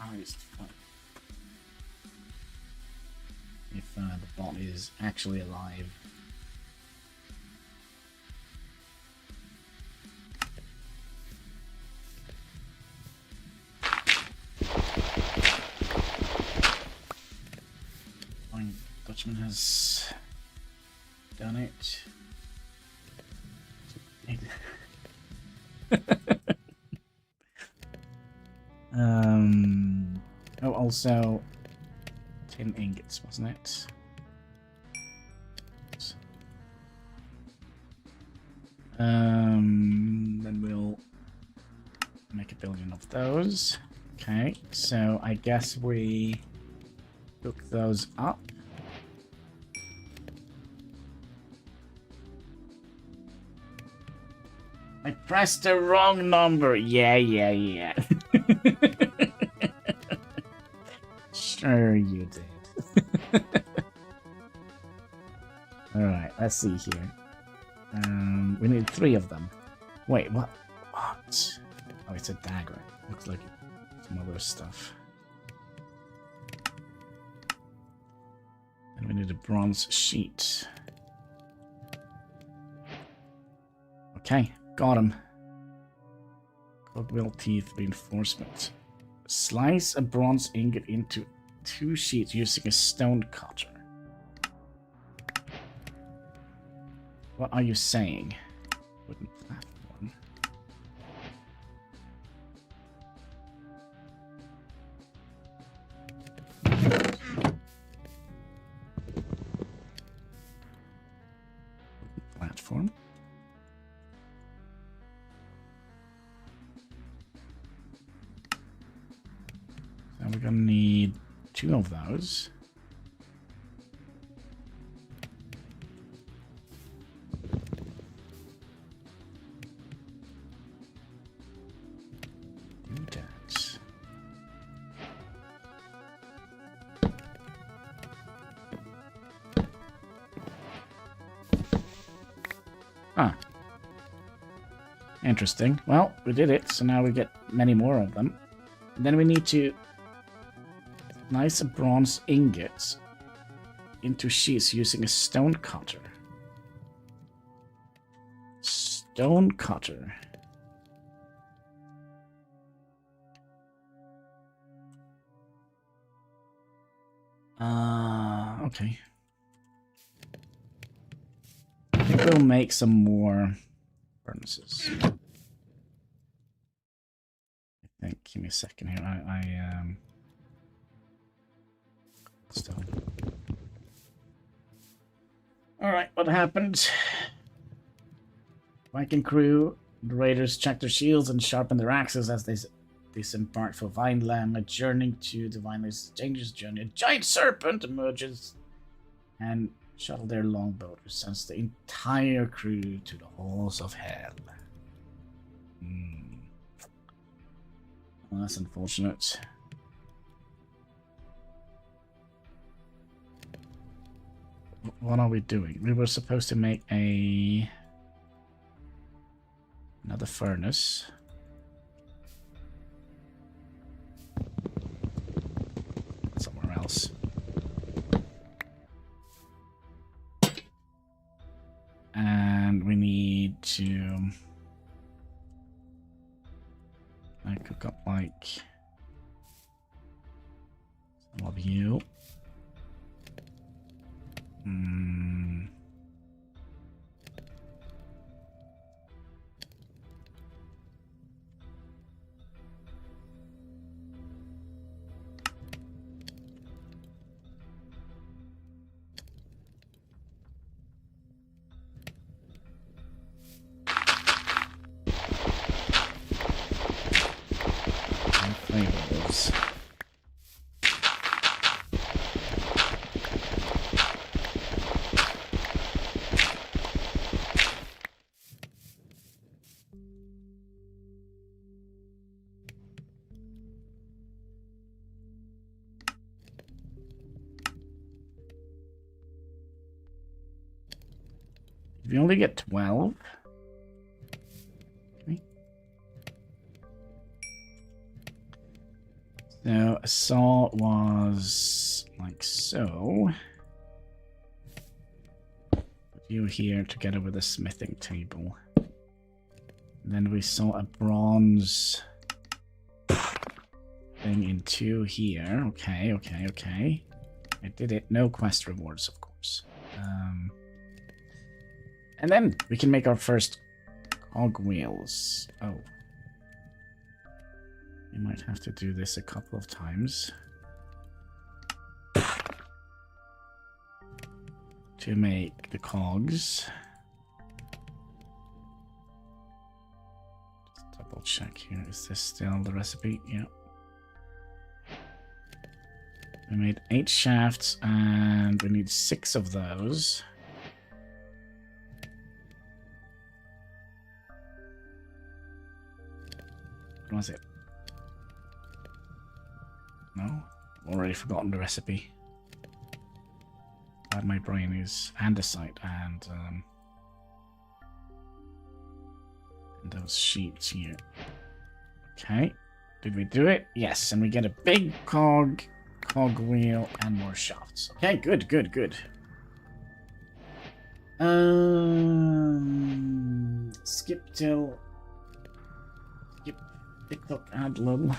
Heist. If the bot is actually alive. Dutchman has done it. Oh, also tin ingots, wasn't it? Then we'll make 1 billion of those. Okay, so I guess we hook those up. I pressed the wrong number. Yeah. Sure you did. Alright, let's see here. We need 3 of them. Wait, what? What? Oh, it's a dagger. Looks like some other stuff. And we need a bronze sheet. Okay, got him. Cogwheel teeth reinforcement. Slice a bronze ingot into 2 sheets using a stone cutter. What are you saying? Wooden platform. Platform. So we're gonna need 2 of those. Huh. Interesting. Well, we did it, so now we get many more of them. And then we need to slice a bronze ingots into sheets using a stone cutter. Stone cutter. Okay. I think we'll make some more furnaces. I think. Give me a second here. Stone. Alright, what happened? Viking crew, the raiders checked their shields and sharpened their axes as they disembarked for Vineland, a journey to the Vineland's dangerous journey. A giant serpent emerges and shuttled their longboat, which sends the entire crew to the halls of hell. Well, that's unfortunate. What are we doing? We were supposed to make another furnace. Somewhere else. And we need to cook up like some of you. Flavors. If you only get 12. Okay. So a saw was like so. Put you here together with a smithing table. Then we saw a bronze thing in 2 here. Okay. I did it. No quest rewards, of course. And then we can make our first cogwheels. Oh. We might have to do this a couple of times to make the cogs. check here. Is this still the recipe? Yeah. We made 8 shafts and we need 6 of those. What was it? No? I've already forgotten the recipe. But my brain is andesite and those sheets here. Okay. Did we do it? Yes, and we get a big cogwheel and more shafts. Okay, good, good, good. Skip TikTok ad lol.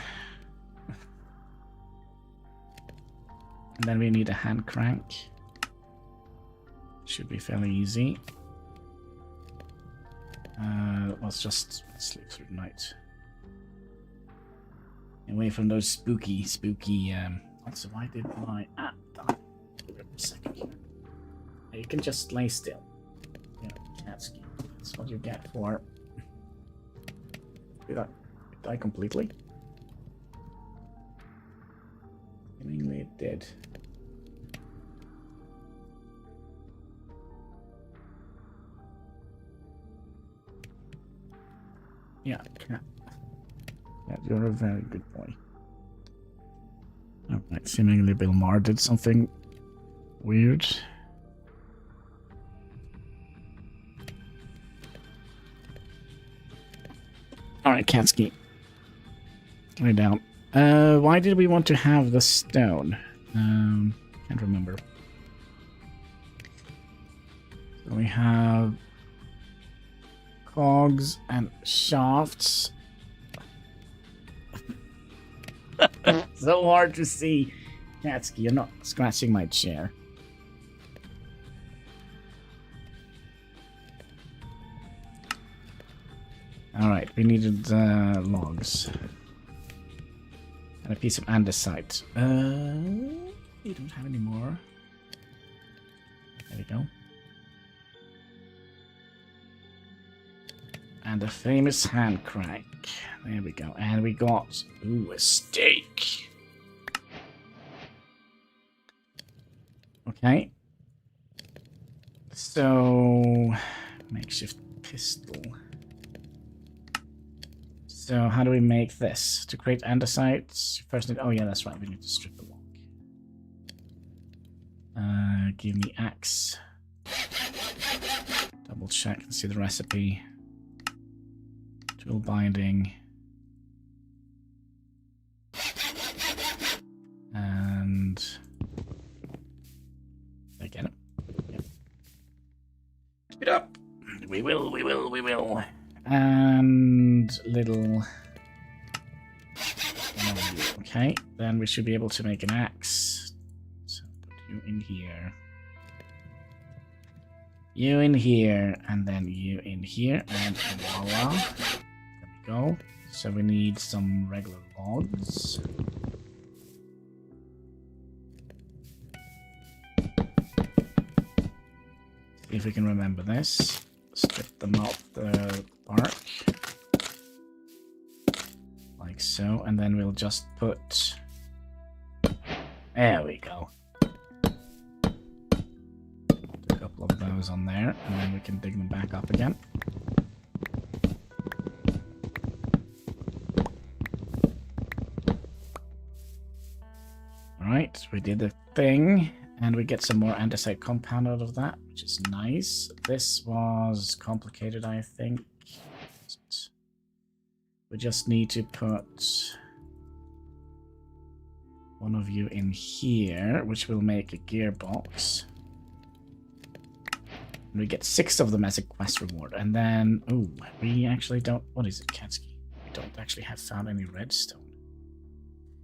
And then we need a hand crank. Should be fairly easy. Let's just sleep through the night. Away from those spooky. Also, why did my app die? Give it a second here. You can just lay still. Yeah, that's what you get for. Did I die completely? Seemingly it did. Yeah, cat. Yeah, you're a very good boy. Alright, seemingly Bill Maher did something weird. Alright, Katsky. Lay down. Why did we want to have the stone? Can't remember. So we have cogs and shafts. So hard to see. Katsky, you're not scratching my chair. Alright, we needed logs. And a piece of andesite. We don't have any more. There we go. And a famous hand crank. There we go. And we got, ooh, a steak. Okay. So, makeshift pistol. So how do we make this? To create andesites, first need, oh yeah, that's right, we need to strip the log. Give me axe. Double check and see the recipe. Tool binding. And I get it. Yep. Keep it up. We will. And little. Okay, then we should be able to make an axe. So put you in here. You in here, and then you in here, and voila. There we go. So we need some regular logs. See if we can remember this. Strip them off the bark. Like so, and then we'll just put... There we go. Put a couple of those on there, and then we can dig them back up again. Alright, we did the thing. And we get some more andesite compound out of that, which is nice. This was complicated, I think. We just need to put one of you in here, which will make a gearbox. And we get 6 of them as a quest reward. And then, ooh, we actually don't... What is it, Katsky? We don't actually have found any redstone.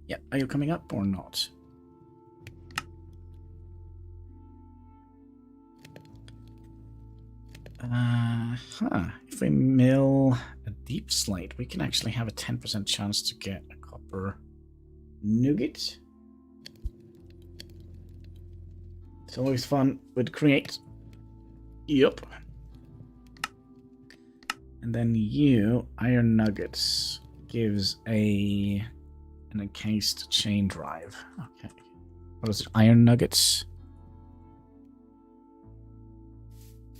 Yeah, are you coming up or not? If we mill a deep slate, we can actually have a 10% chance to get a copper nugget. It's always fun with create. Yup. And then you, iron nuggets, gives an encased chain drive. Okay. What is it? Iron nuggets?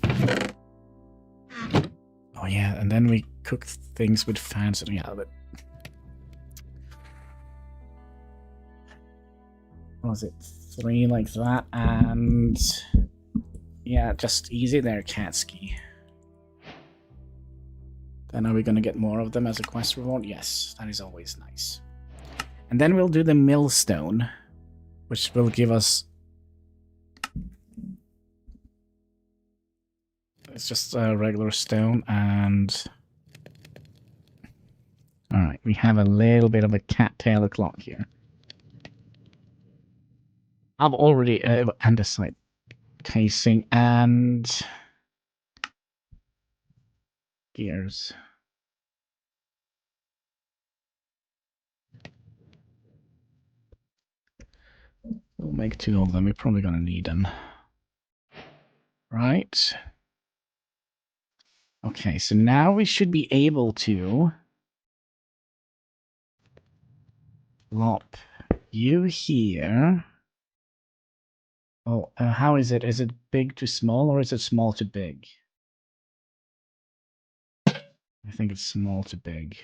Oh yeah, and then we cook things with fans sitting out of it. What was it? 3 like that, and yeah, just easy there, Katsky. Then are we going to get more of them as a quest reward? Yes, that is always nice. And then we'll do the millstone, which will give us... It's just a regular stone, and... Alright, we have a little bit of a cattail clock here. I've already... andesite casing and... gears. We'll make 2 of them. We're probably going to need them. Right. Okay, so now we should be able to plop you here. Oh, how is it? Is it big to small or is it small to big? I think it's small to big.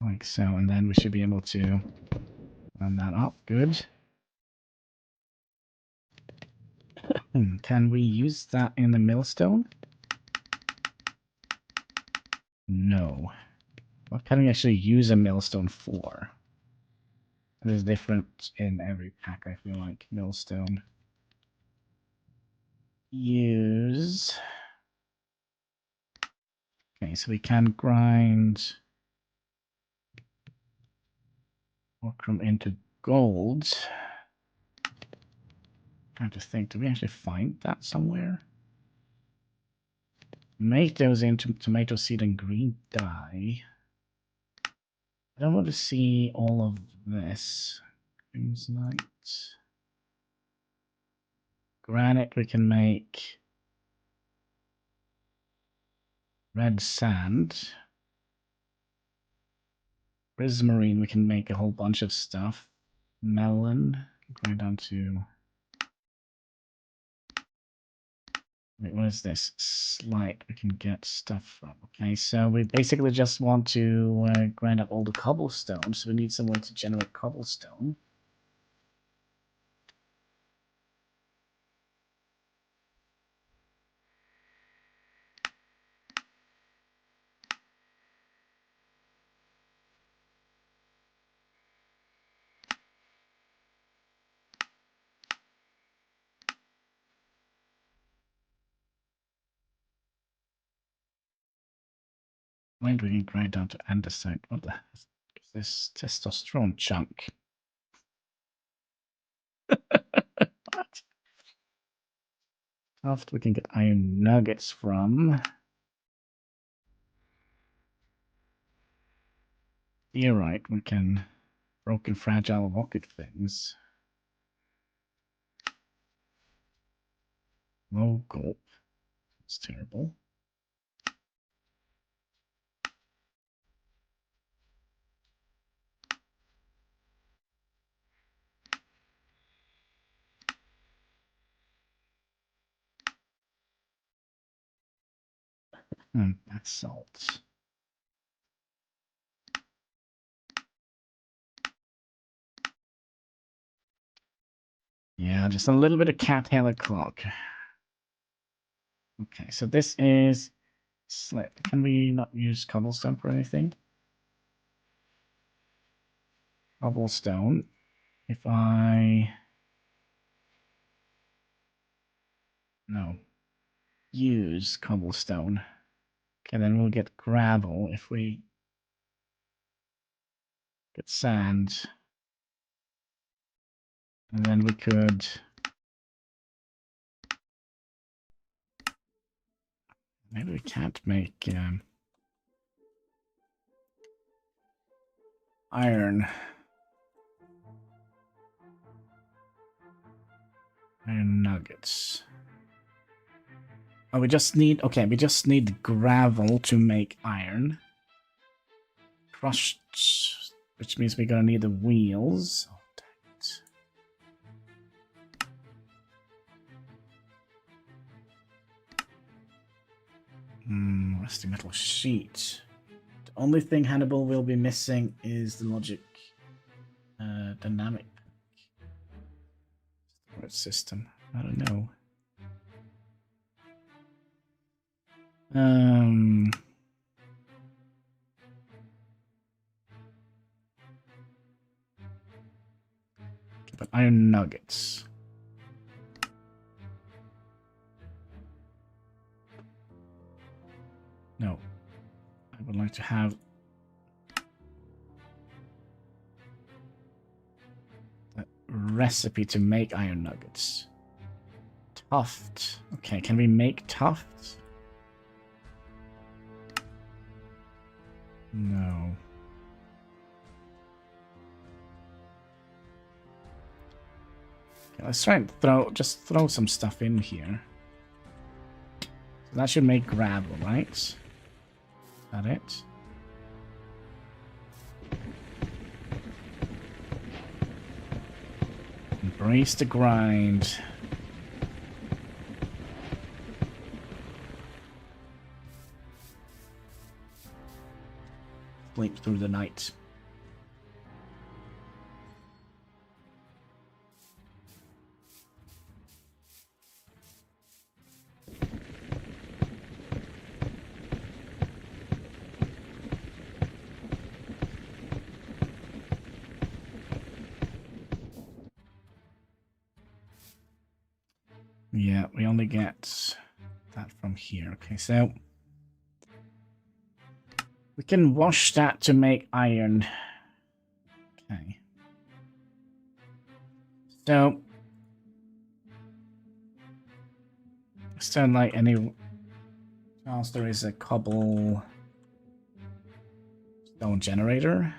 Like so, and then we should be able to run that up. Good. Can we use that in the millstone? No. What can we actually use a millstone for? It is different in every pack, I feel like. Millstone. Use... Okay, so we can grind Orcrum into gold. Trying to think, did we actually find that somewhere? Make those into tomato seed and green dye. I don't want to see all of this. Crimsonite. Granite we can make. Red sand. Prismarine we can make a whole bunch of stuff. Melon. Going down to... Wait, what is this? Slide we can get stuff from. Okay, so we basically just want to grind up all the cobblestone, so we need some way to generate cobblestone. When do we grind down to andesite? What the heck is this testosterone chunk? What? After we can get iron nuggets from. You're right, we can broken fragile rocket things. Low gulp. It's terrible. That's salt. Yeah, just a little bit of cattail clock. Okay, so this is slip. Can we not use cobblestone for anything? Cobblestone. If I... No. Use cobblestone. Okay, then we'll get gravel if we get sand. And then we could... Maybe we can't make iron. Iron nuggets. Oh, we just need... Okay, we just need gravel to make iron. Crushed, which means we're gonna need the wheels. Oh, dang it. Rusty metal sheet. The only thing Hannibal will be missing is the logic dynamic storage system. I don't know. But iron nuggets. No. I would like to have the recipe to make iron nuggets. Tuft. Okay, can we make tufts? No. Okay, let's try and throw some stuff in here. So that should make gravel, right? Is that it? Embrace the grind. Sleep through the night. Yeah, we only get that from here. Okay, so we can wash that to make iron. Okay. So, is there like any chance there is a cobble stone generator?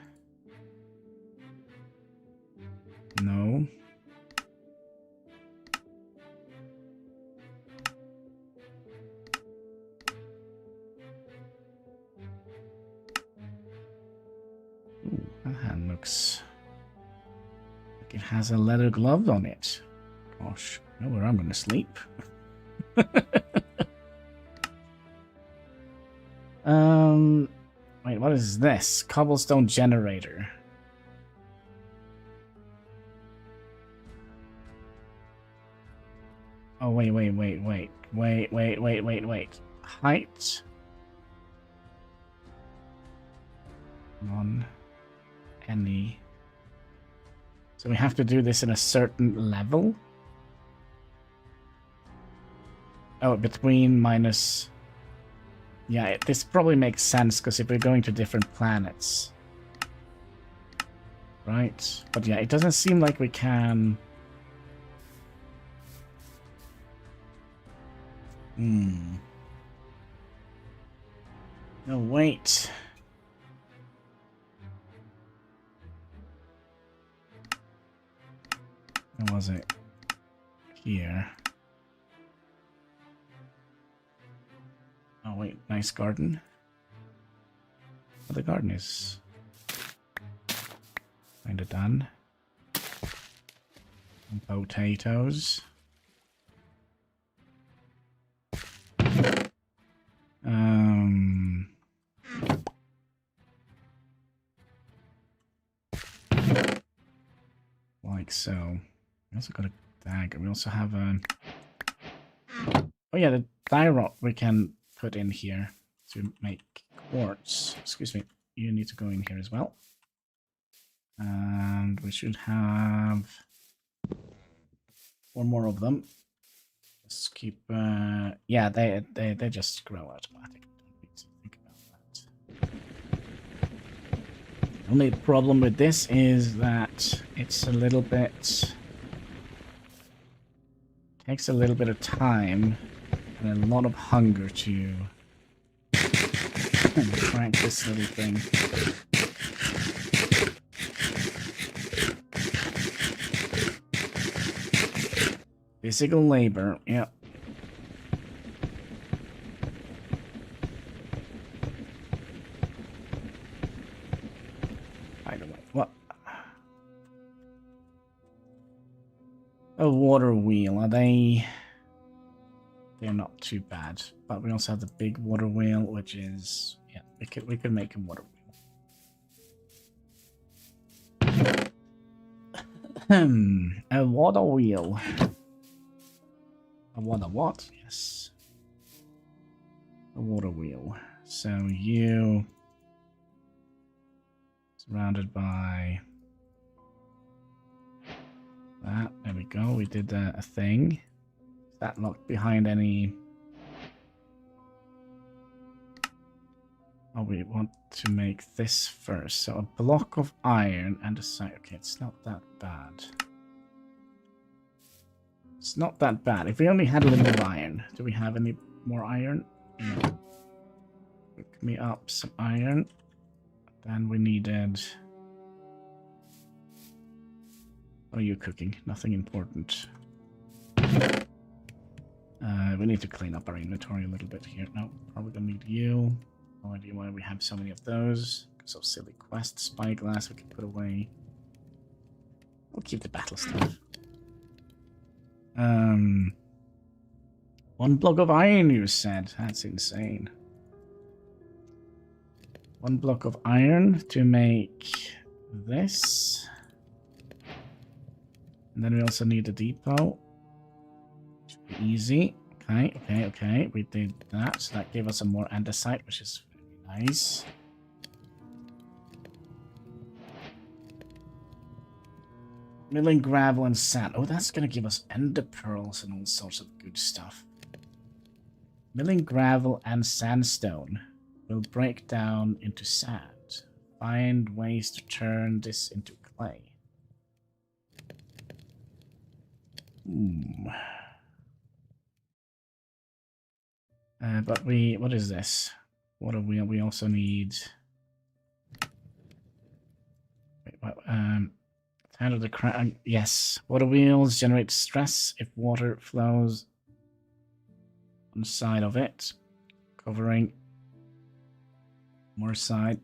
No. Ooh, that hand looks like it has a leather glove on it. Gosh, I know where I'm gonna sleep. Wait, what is this? Cobblestone generator. Oh, wait. Height. On any. So we have to do this in a certain level. Oh, between minus. Yeah, this probably makes sense because if we're going to different planets. Right? But yeah, it doesn't seem like we can. No, wait. Where was it? Here. Oh, wait. Nice garden. Oh, the garden is kind of done. Some potatoes. Like so. We also got a dagger. We also have a. Oh yeah, the thyroid we can put in here to make quartz. Excuse me. You need to go in here as well. And we should have 4 more of them. Let's keep. Yeah, they just grow automatically. Don't need to think about that. The only problem with this is that it's a little bit. Takes a little bit of time and a lot of hunger to crank this little thing. Physical labor, yeah. By the way, what? A water wheel, are they? They're not too bad. But we also have the big water wheel, which is, yeah, we could make a water wheel. A water wheel. A water what? Yes. A water wheel. So you surrounded by that. There we go. We did a thing. Is that locked behind any? Oh, we want to make this first. So a block of iron and a side. Okay, it's not that bad. It's not that bad. If we only had a little bit of iron. Do we have any more iron? No. Pick me up some iron. Then we needed... What are you cooking? Nothing important. We need to clean up our inventory a little bit here. No, probably gonna need you. No idea why we have so many of those. So silly quest, spyglass we can put away. We'll keep the battle stuff. 1 block of iron, you said. That's insane. 1 block of iron to make this. And then we also need a depot. Should be easy. Okay. We did that. So that gave us a more andesite, which is very nice. Milling gravel and sand. Oh, that's going to give us ender pearls and all sorts of good stuff. Milling gravel and sandstone will break down into sand. Find ways to turn this into clay. But what is this? Water wheel. We also need. Wait, what? Handle the crown. Yes, water wheels generate stress if water flows on the side of it, covering more side.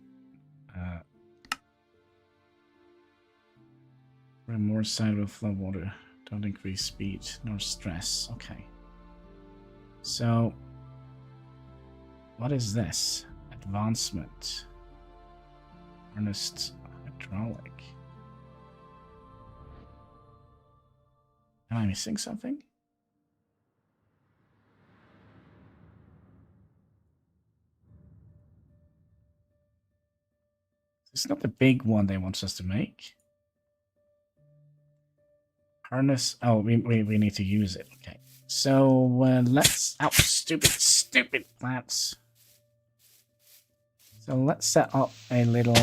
Where more side will flow water. Don't increase speed nor stress. Okay. So, what is this? Advancement. Harnessed hydraulic. Am I missing something? It's not the big one they want us to make. Harness. Oh, we need to use it. Okay. So let's. Oh, stupid plants. So let's set up a little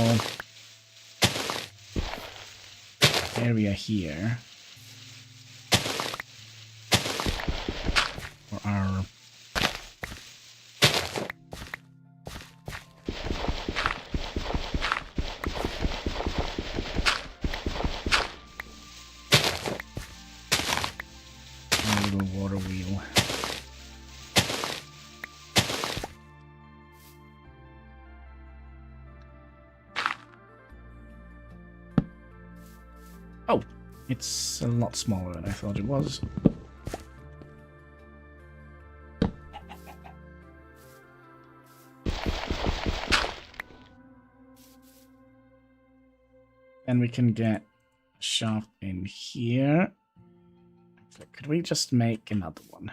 area here for our. Water wheel. Oh, it's a lot smaller than I thought it was. And we can get a shaft in here. Could we just make another one?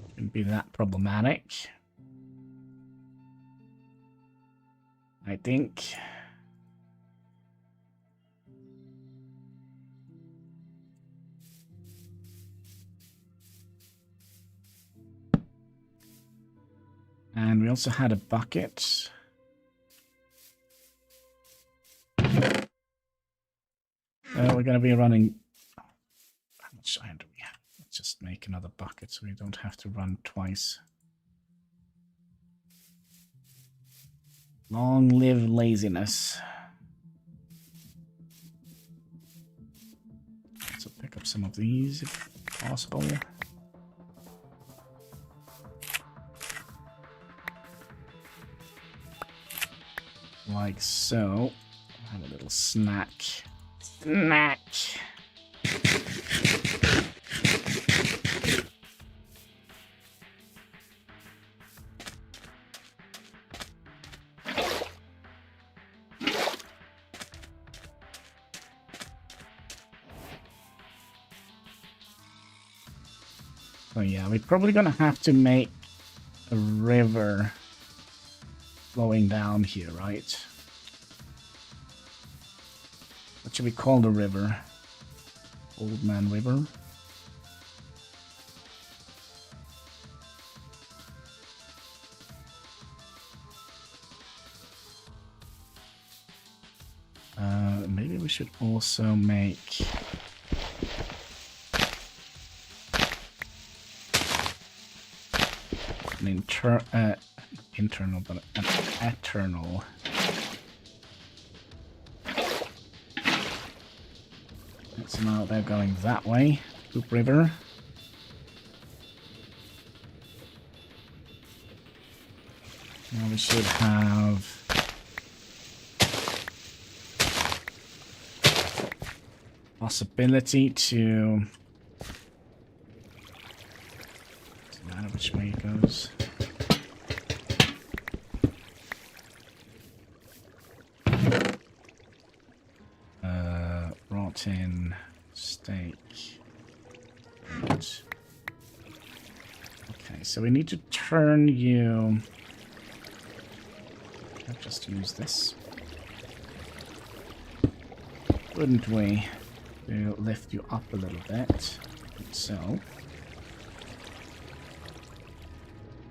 Shouldn't be that problematic, I think. And we also had a bucket. We're going to be running... How much iron do we have? Let's just make another bucket so we don't have to run twice. Long live laziness. Stack up some of these if possible. Like so. Have a little snack. Snack! So yeah, we're probably gonna have to make a river flowing down here, right? What should we call the river? Old Man River? Maybe we should also make an internal, but an eternal. So now they're going that way. Poop River. Now we should have possibility to. Doesn't matter which way it goes. Rotten steak. Right. Okay, so we need to turn you. I'll just use this. Wouldn't we? To lift you up a little bit. Like so.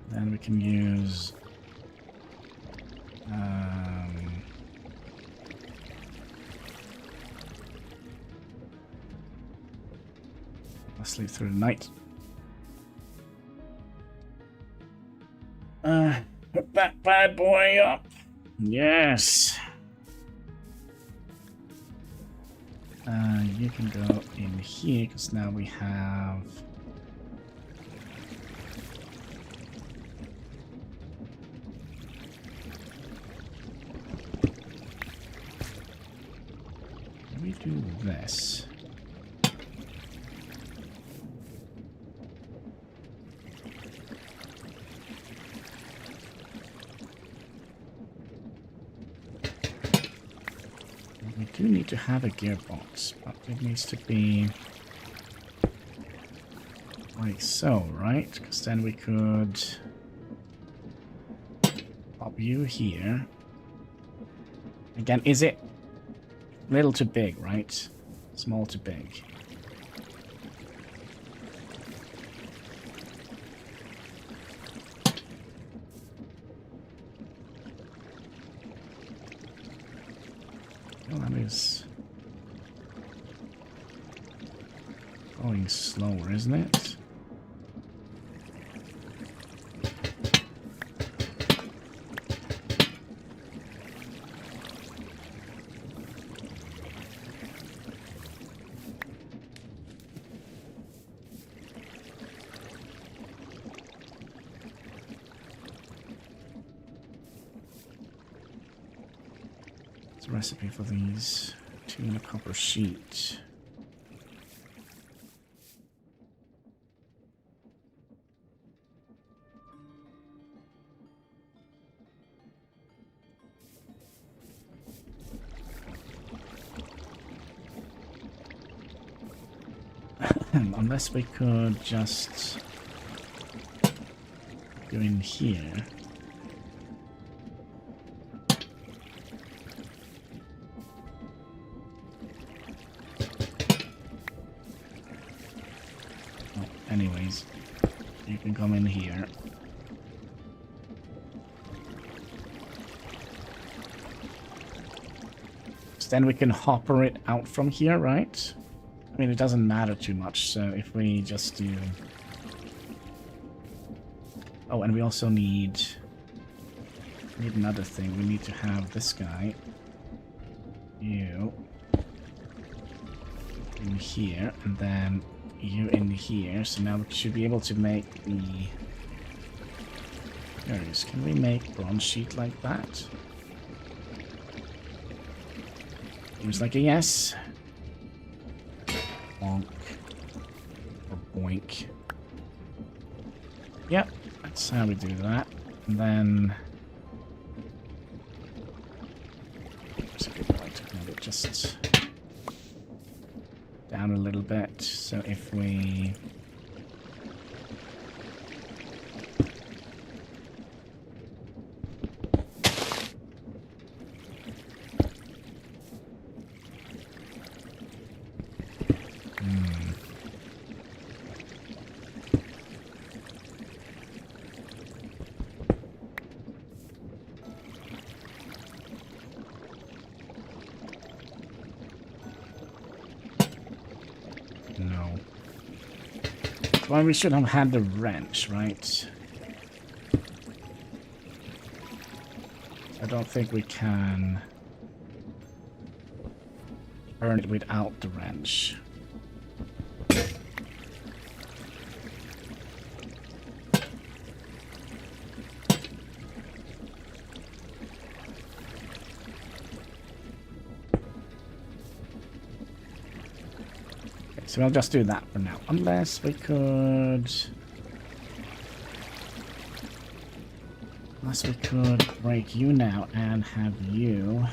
Then we can use I'll sleep through the night. Put that bad boy up. Yes. You can go in here because now we have. Let me do this. We do need to have a gearbox, but it needs to be like so, right? Because then we could pop you here. Again, is it little to big, right? Small to big. Well, that is going slower, isn't it? Recipe for these. 2 in a copper sheet. Unless we could just go in here. Anyways, you can come in here. So then we can hopper it out from here, right? I mean, it doesn't matter too much, so if we just do... Oh, and we also need another thing. We need to have this guy. You. in here, and then you in here. So now we should be able to make the... There it is. Can we make bronze sheet like that? Seems like a yes. Bonk. Or boink. Yep, that's how we do that. And then... That's a good way to put it. Just down a little bit. So if we... No. Well, we should have had the wrench, right? I don't think we can burn it without the wrench. So I'll just do that for now. Unless we could... Unless we could break you now and have you...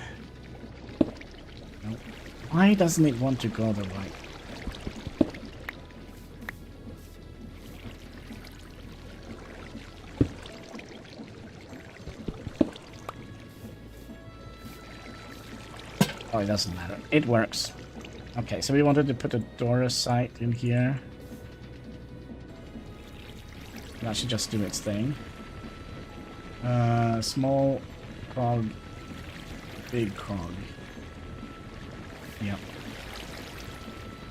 Nope. Why doesn't it want to go the right? Oh, it doesn't matter. It works. Okay, so we wanted to put a Dora site in here. That should just do its thing. Small cog, big cog. Yep.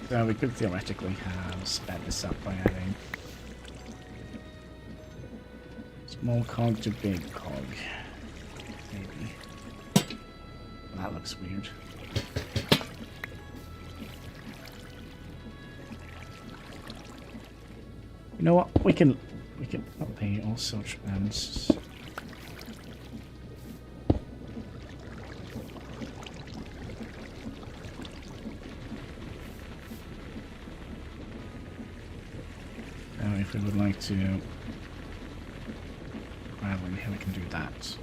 So we could theoretically have sped this up by adding small cog to big cog. Maybe. That looks weird. You know what? We can pay all sorts of ends. If we would like to travel in here, we can do that.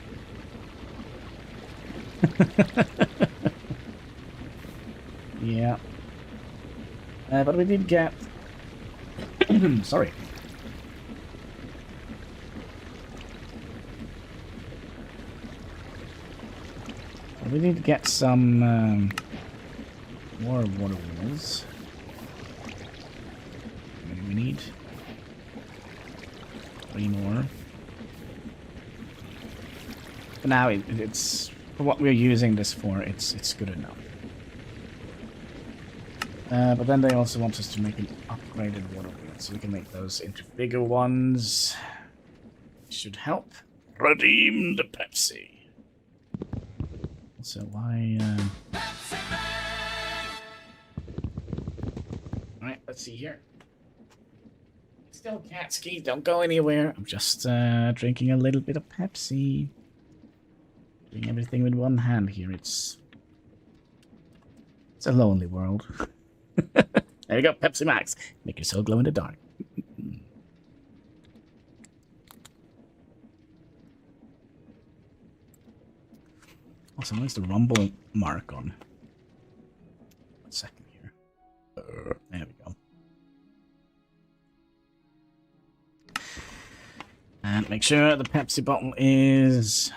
Yeah. But we did get... Sorry. We need to get some more water wheels. What do we need? 3 more. For now, it's for what we're using this for. It's good enough. But then they also want us to make an upgraded water wheel, so we can make those into bigger ones. Should help. Redeem the Pepsi. So why... Alright, let's see here. Still cat ski, don't go anywhere. I'm just drinking a little bit of Pepsi. Doing everything with one hand here. It's a lonely world. There you go, Pepsi Max. Make your soul glow in the dark. Also, where's the rumble mark on? 1 second here. There we go. And make sure the Pepsi bottle is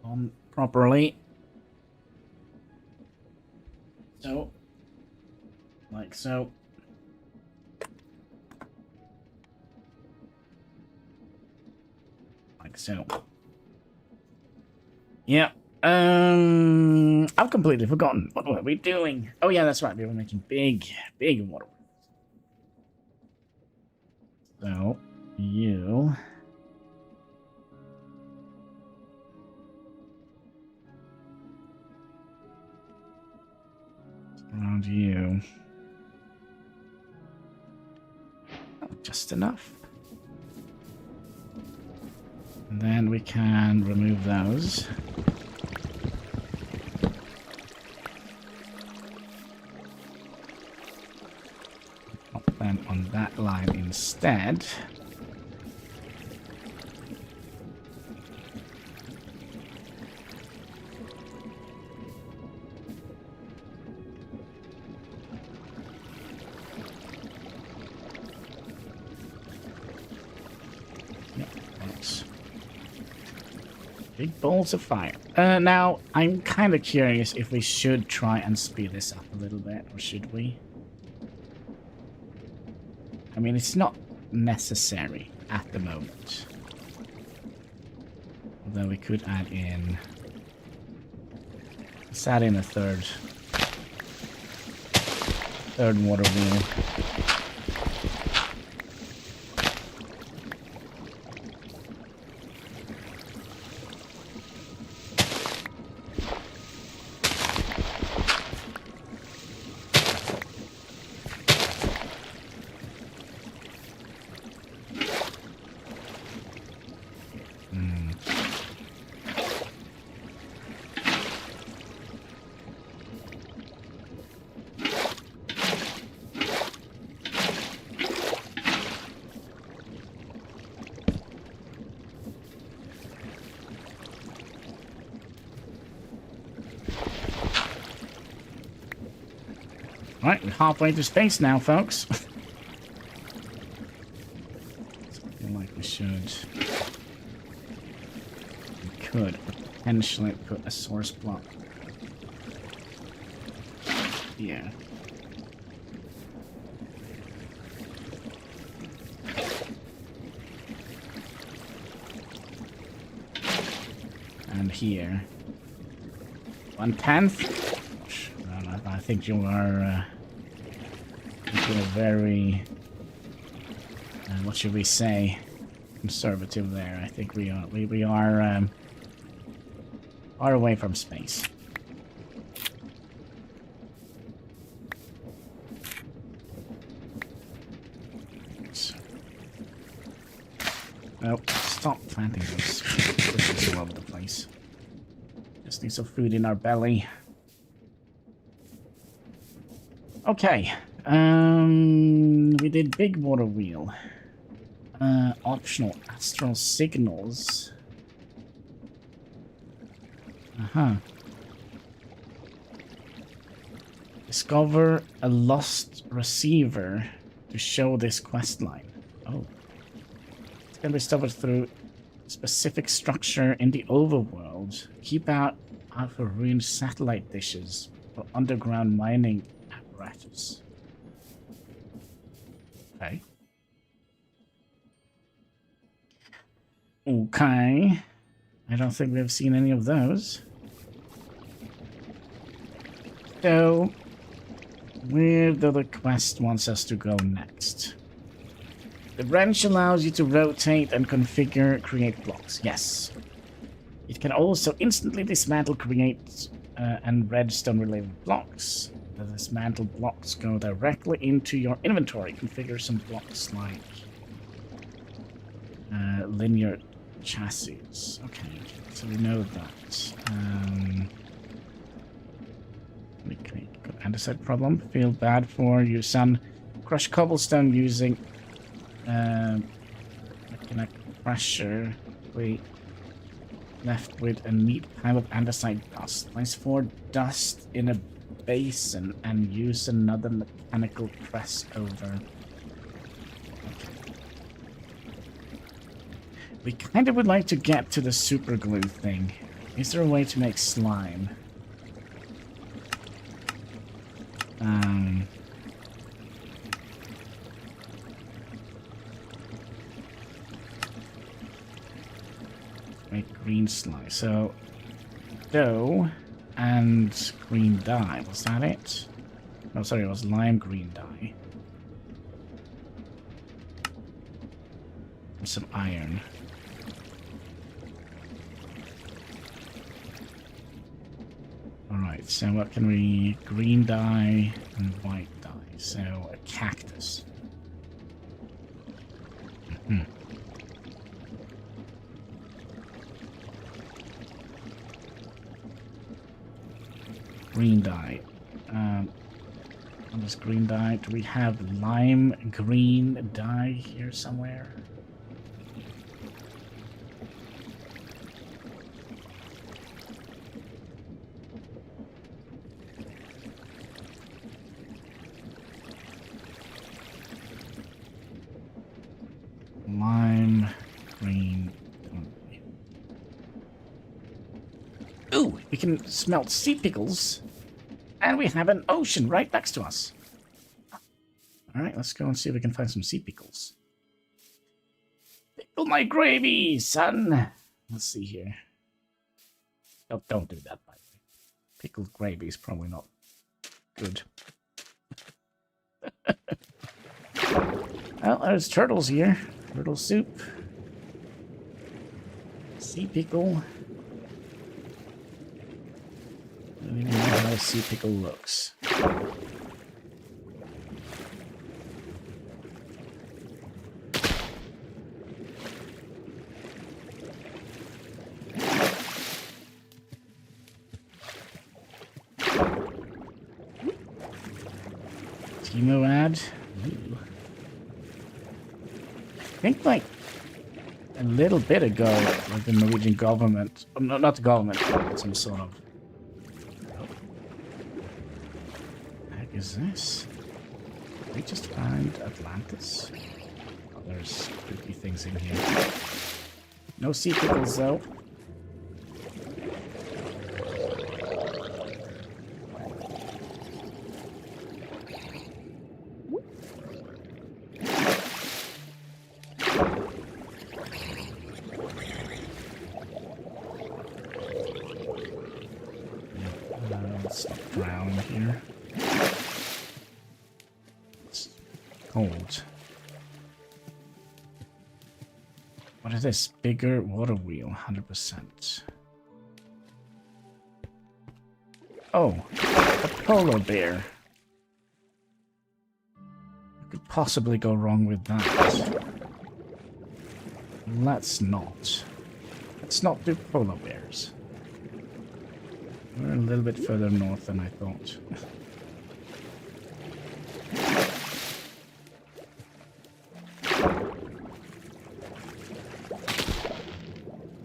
on properly. So, like so. Like so. Yeah. I've completely forgotten. What were we doing? Oh yeah, that's right. We were making big water. So, you... Around you. just enough. And then we can remove those. Pop them on that line instead. Big balls of fire. Now, I'm kind of curious if we should try and speed this up a little bit, or should we? I mean, it's not necessary at the moment. Although we could add in... Let's add in a third water wheel. Right, we're halfway through space now, folks. I feel like we should... We could potentially put a source block here. And here. 1/10. I think you are very, what should we say, conservative there. I think we are far away from space. Oh, stop planting those bushes all over the place. Just need some food in our belly. Okay, we did big water wheel. Optional astral signals. Discover a lost receiver to show this quest line. Oh. It's gonna be discovered through specific structure in the overworld. Keep out for ruined satellite dishes or underground mining apparatus. Okay. Okay. I don't think we've seen any of those. So, where do the quest wants us to go next? The wrench allows you to rotate and configure create blocks. Yes. It can also instantly dismantle create and redstone related blocks. The dismantled blocks go directly into your inventory. Configure some blocks like linear chassis. Okay, so we know that. Okay, good andesite problem. Feel bad for your son. Crush cobblestone using pressure. We left with a neat pile of andesite dust. Place 4 dust in a basin and use another mechanical press over. Okay. We kind of would like to get to the super glue thing. Is there a way to make slime? Make green slime. So, dough and green dye. Was that it? Oh, sorry, it was lime green dye. And some iron. Alright, so what can we... Green dye and white dye. So, a cactus. Hmm. Green dye. What is green dye? Do we have lime green dye here somewhere? Lime green. Ooh, we can smelt sea pickles. And we have an ocean right next to us. Alright, let's go and see if we can find some sea pickles. Pickle my gravy, son! Let's see here. Oh, don't do that, by the way. Pickled gravy is probably not good. Well, there's turtles here. Turtle soup. Sea pickle. I don't even know how a sea pickle looks. Timo ad. Ooh. I think like a little bit ago, like the Norwegian government, no, not the government, but some sort of. What the heck is this? Did we just find Atlantis? Oh, there's creepy things in here. No sea pickles though. Let's not drown here. It's cold. What is this? Bigger water wheel, 100%. Oh, a polar bear. What could possibly go wrong with that? Let's not. Let's not do polar bears. We're a little bit further north than I thought.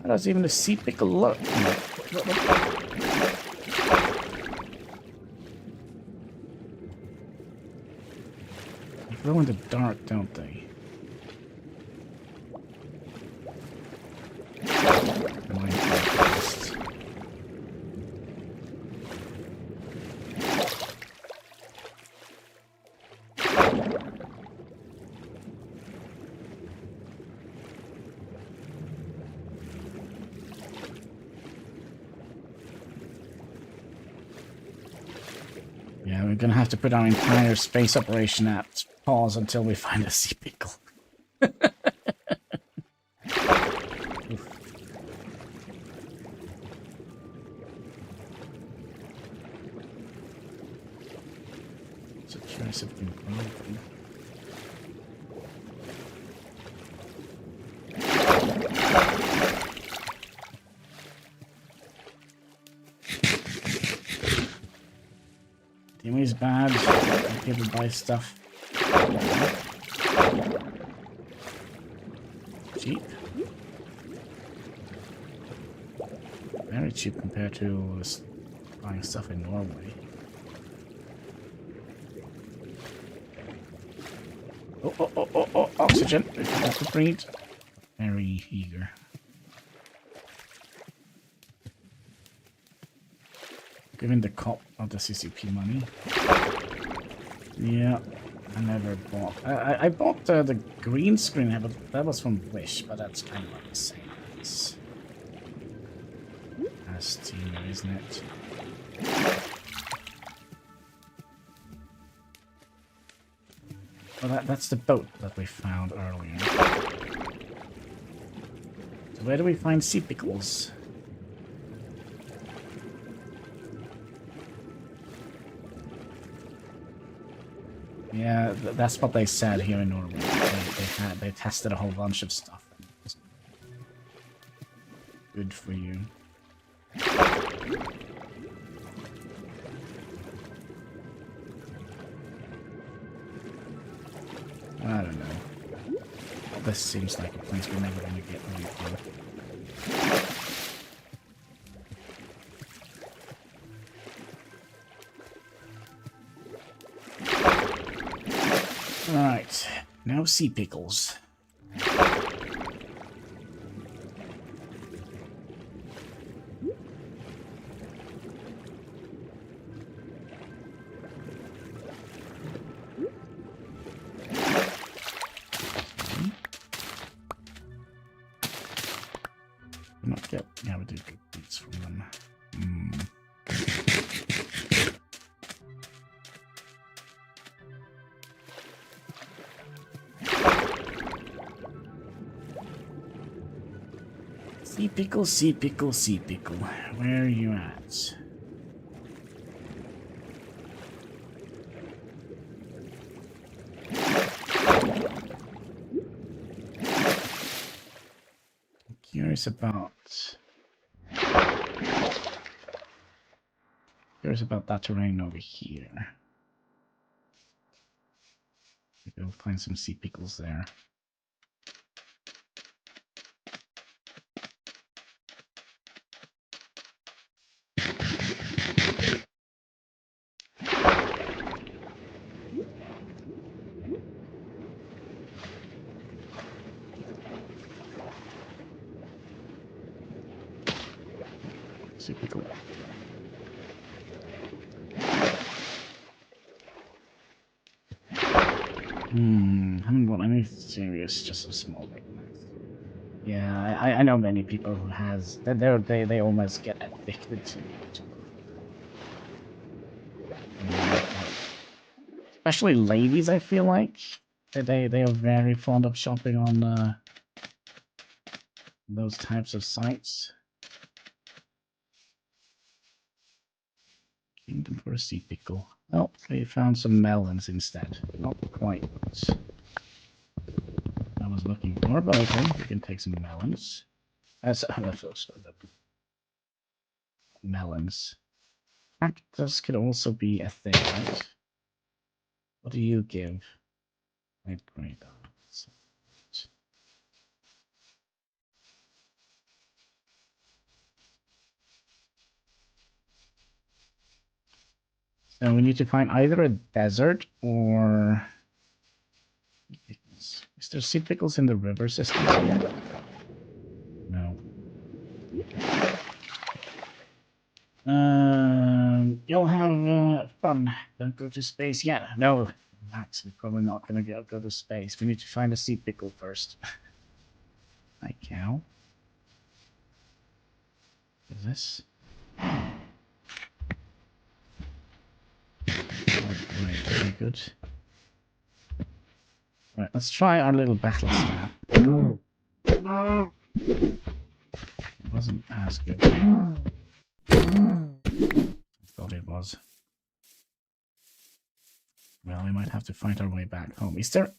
How does even the sea pickle look? They glow in the dark, don't they? Yeah, we're gonna have to put our entire space operation at pause until we find a sea pickle. So curious if we can grow them. Timmy's bad. People buy stuff. Cheap. Very cheap compared to buying stuff in Norway. Oh, oxygen. We forgot to breed. Very eager. Giving the cop of the CCP money. Yeah, I never bought. I bought the green screen, but that was from Wish, but that's kind of like the same as Teamer, isn't it? Well, that's the boat that we found earlier. So where do we find sea pickles? Yeah, that's what they said here in Norway. they tested a whole bunch of stuff. Good for you. I don't know. This seems like a place we're never going to get really far. Alright, now sea pickles. Not get, yeah, we do good beats from them. Sea pickle, sea pickle, sea pickle. Where are you at? I'm curious about that terrain over here. Maybe we'll find some sea pickles there. Super cool. Haven't got any serious, just a small bit. Yeah, I know many people who has they almost get addicted to it. Especially ladies, I feel like they are very fond of shopping on those types of sites. Kingdom for a sea pickle. Oh, we found some melons instead. Not quite what I was looking for, but okay, we can take some melons. Melons. Cactus could also be a thing, right? What do you give? Great. So we need to find either a desert or... Is there sea pickles in the river system here? No. You'll have fun. Don't go to space yet. No, Max, we're probably not going to go to space. We need to find a sea pickle first. Hi, cow. What is this? Right, very good. Right, let's try our little battle snap. It wasn't as good. I thought it was. Well, we might have to find our way back home. Is there...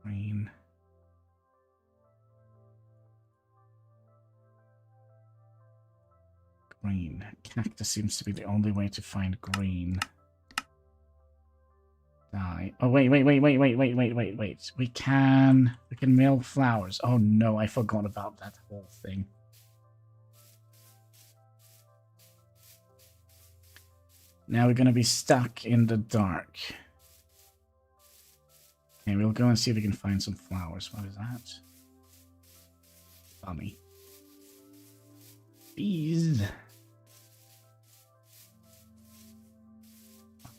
Green. Green. Cactus seems to be the only way to find green. Die. Oh, wait. We can mill flowers. Oh, no, I forgot about that whole thing. Now we're going to be stuck in the dark. Okay, we'll go and see if we can find some flowers. What is that? Bunny. Bees.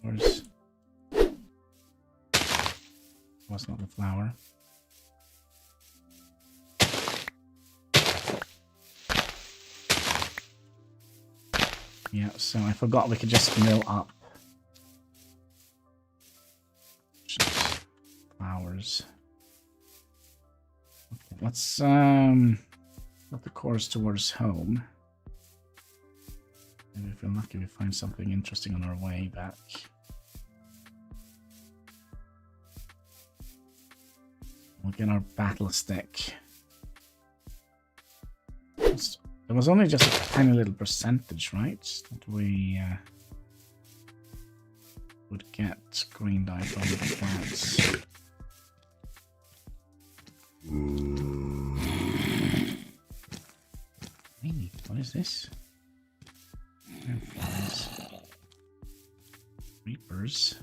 Flowers. Was not the flower. Yeah, so I forgot we could just mill up flowers. Okay, let's put the course towards home. Maybe if we're lucky we find something interesting on our way back. We'll get our battle stick. There was only just a tiny little percentage, right? That we would get green dye from the plants. Hey, what is this? Reapers.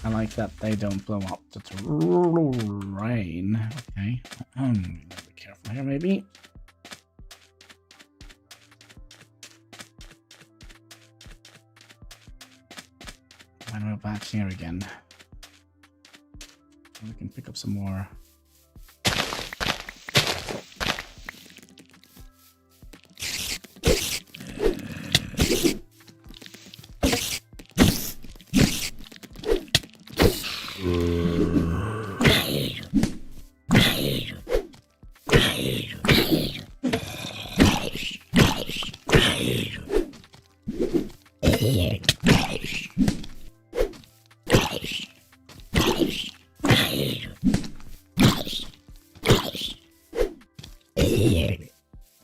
I like that they don't blow up the terrain. Okay. Be careful here, maybe. And we're back here again. We can pick up some more.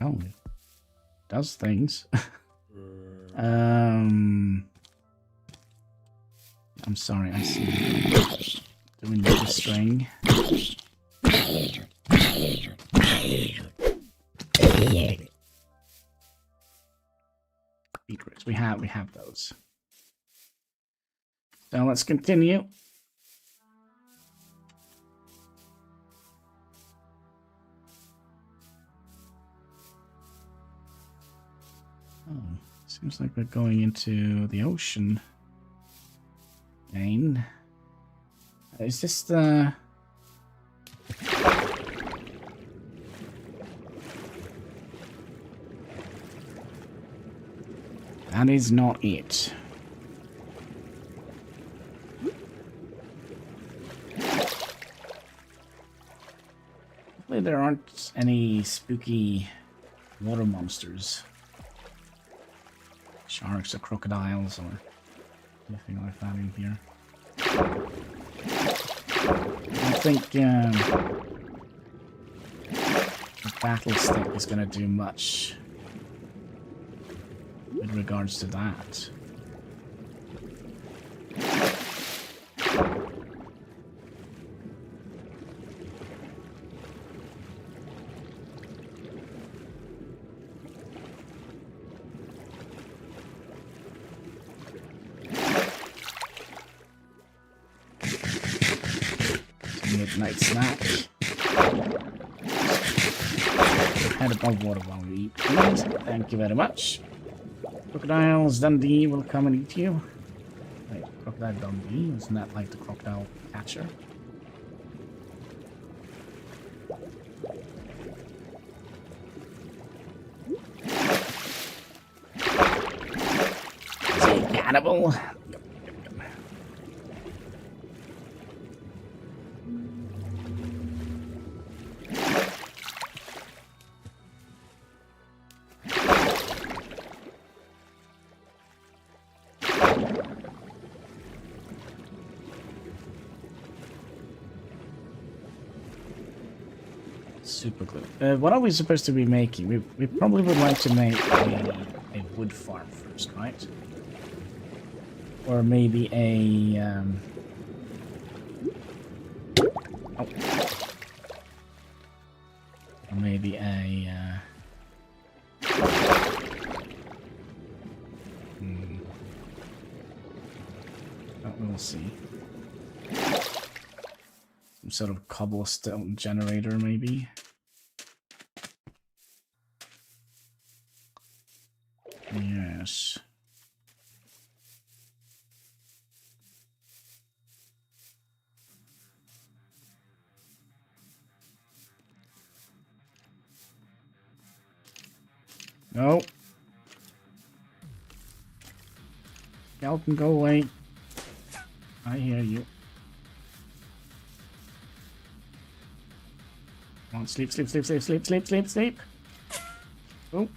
Oh, it does things. I'm sorry, I see. Do we need a string? Beetroots. We have those. So let's continue. Oh, seems like we're going into the ocean. Again. Is this the... That is not it. Hopefully there aren't any spooky water monsters. Sharks or crocodiles or anything like that in here. I don't think the battle stick is going to do much with regards to that. Midnight snack. Head above water while we eat, please. Thank you very much. Crocodiles Dundee will come and eat you. Wait, Crocodile Dundee? Isn't that like the crocodile catcher? Is he a cannibal? Super glue. What are we supposed to be making? We probably would like to make a wood farm first, right? Or maybe a oh. Or maybe a we'll see. Some sort of cobblestone generator, maybe. Yes. No. Skeleton, go away. I hear you. Come on, sleep, sleep, sleep, sleep, sleep, sleep, sleep, sleep. Oh.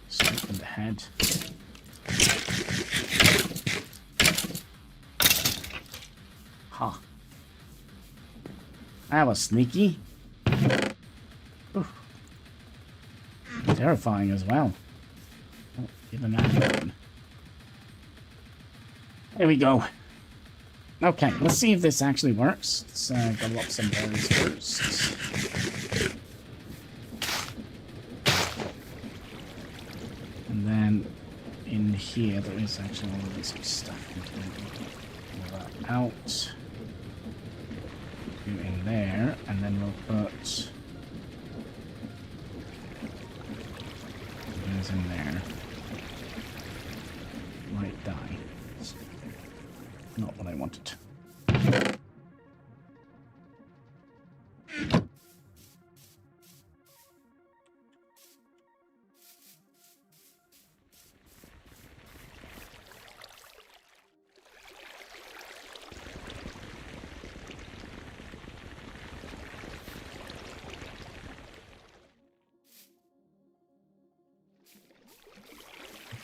Snipe in the head. Huh. That was sneaky. Oof. Terrifying as well. Oh, give him that one. There we go. Okay, let's see if this actually works. Let's go up some berries first. And then in here there is actually already some stuff. Pull that out. Do in there, and then we'll put those in there. Might die. Not what I wanted.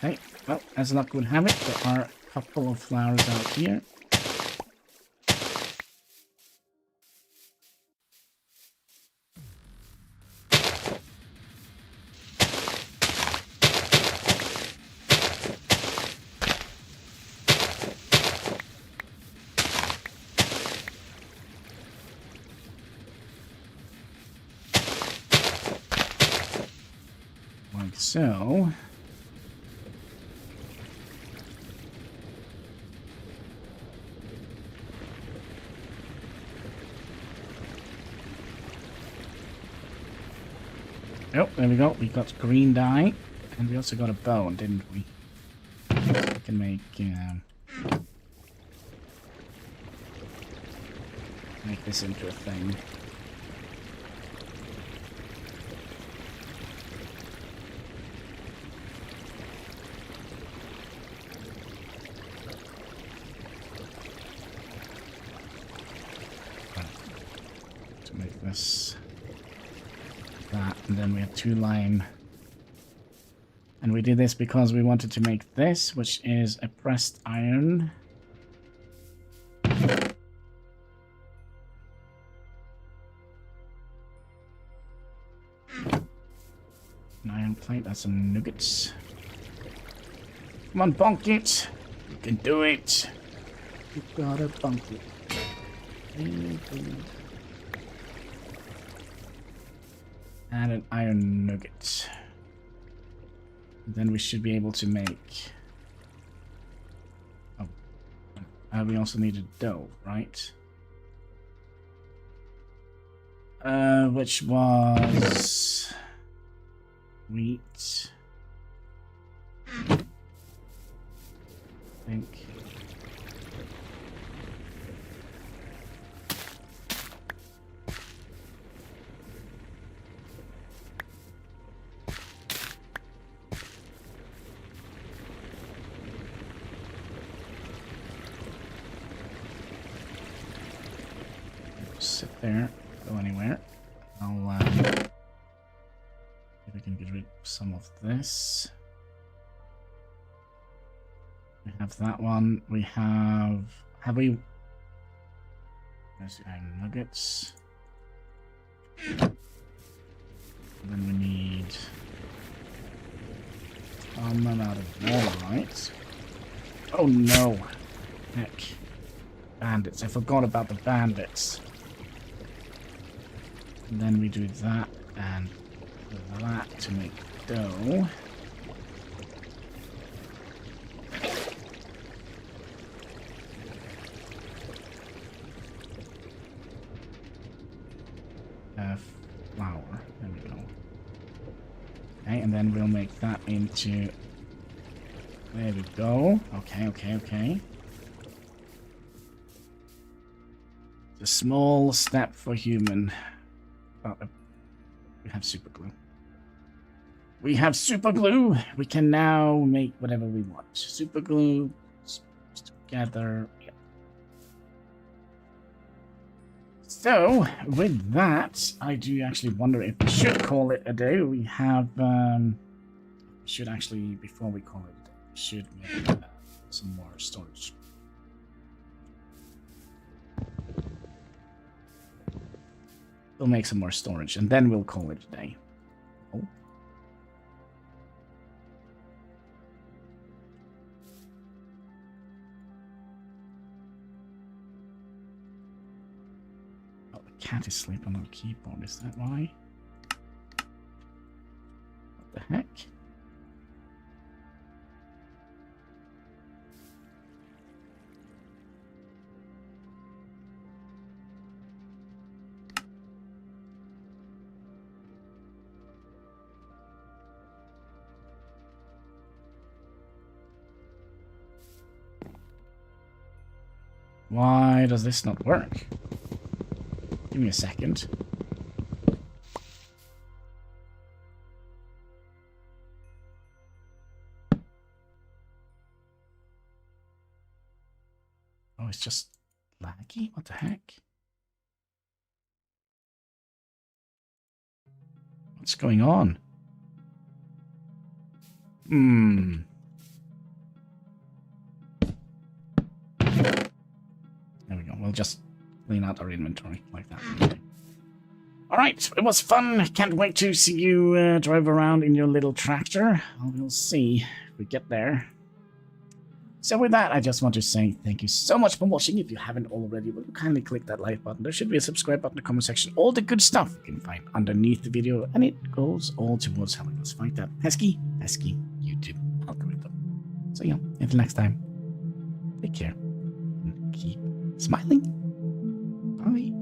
Okay, well, as luck would have it, there are a couple of flowers out here. Like so. Oh, there we go. We got green dye, and we also got a bone, didn't we? We can make this into a thing. To make this. That, and then we have 2 lime. And we did this because we wanted to make this, which is a pressed iron. An iron plate, that's some nuggets. Come on, bonk it! You can do it! You gotta bonk it. And an iron nugget. Then we should be able to make... Oh. We also need a dough, right? Which was... wheat. I think. Sit there, go anywhere. I'll see if we can get rid of some of this. We have that one. We have we? There's the iron nuggets. And then we need them out of Walmart. Oh no! Heck, bandits! I forgot about the bandits. And then we do that and that to make dough. Flour. There we go. Okay, and then we'll make that into... There we go. Okay, okay, okay. It's a small step for human. We have super glue. We have super glue! We can now make whatever we want. Super glue together. Yeah. So, with that, I do actually wonder if we should call it a day. We have should actually, before we call it, we should make some more storage. We'll make some more storage, and then we'll call it a day. Oh. Oh, the cat is sleeping on the keyboard, is that why? What the heck? Why does this not work? Give me a second. Oh, it's just laggy? What the heck? What's going on? There we go. We'll just clean out our inventory like that. Alright, it was fun. Can't wait to see you drive around in your little tractor. We'll see if we get there. So with that, I just want to say thank you so much for watching. If you haven't already, will you kindly click that like button? There should be a subscribe button in the comment section. All the good stuff you can find underneath the video, and it goes all towards helping us fight that pesky YouTube algorithm. So yeah, until next time, take care and keep smiling. Bye.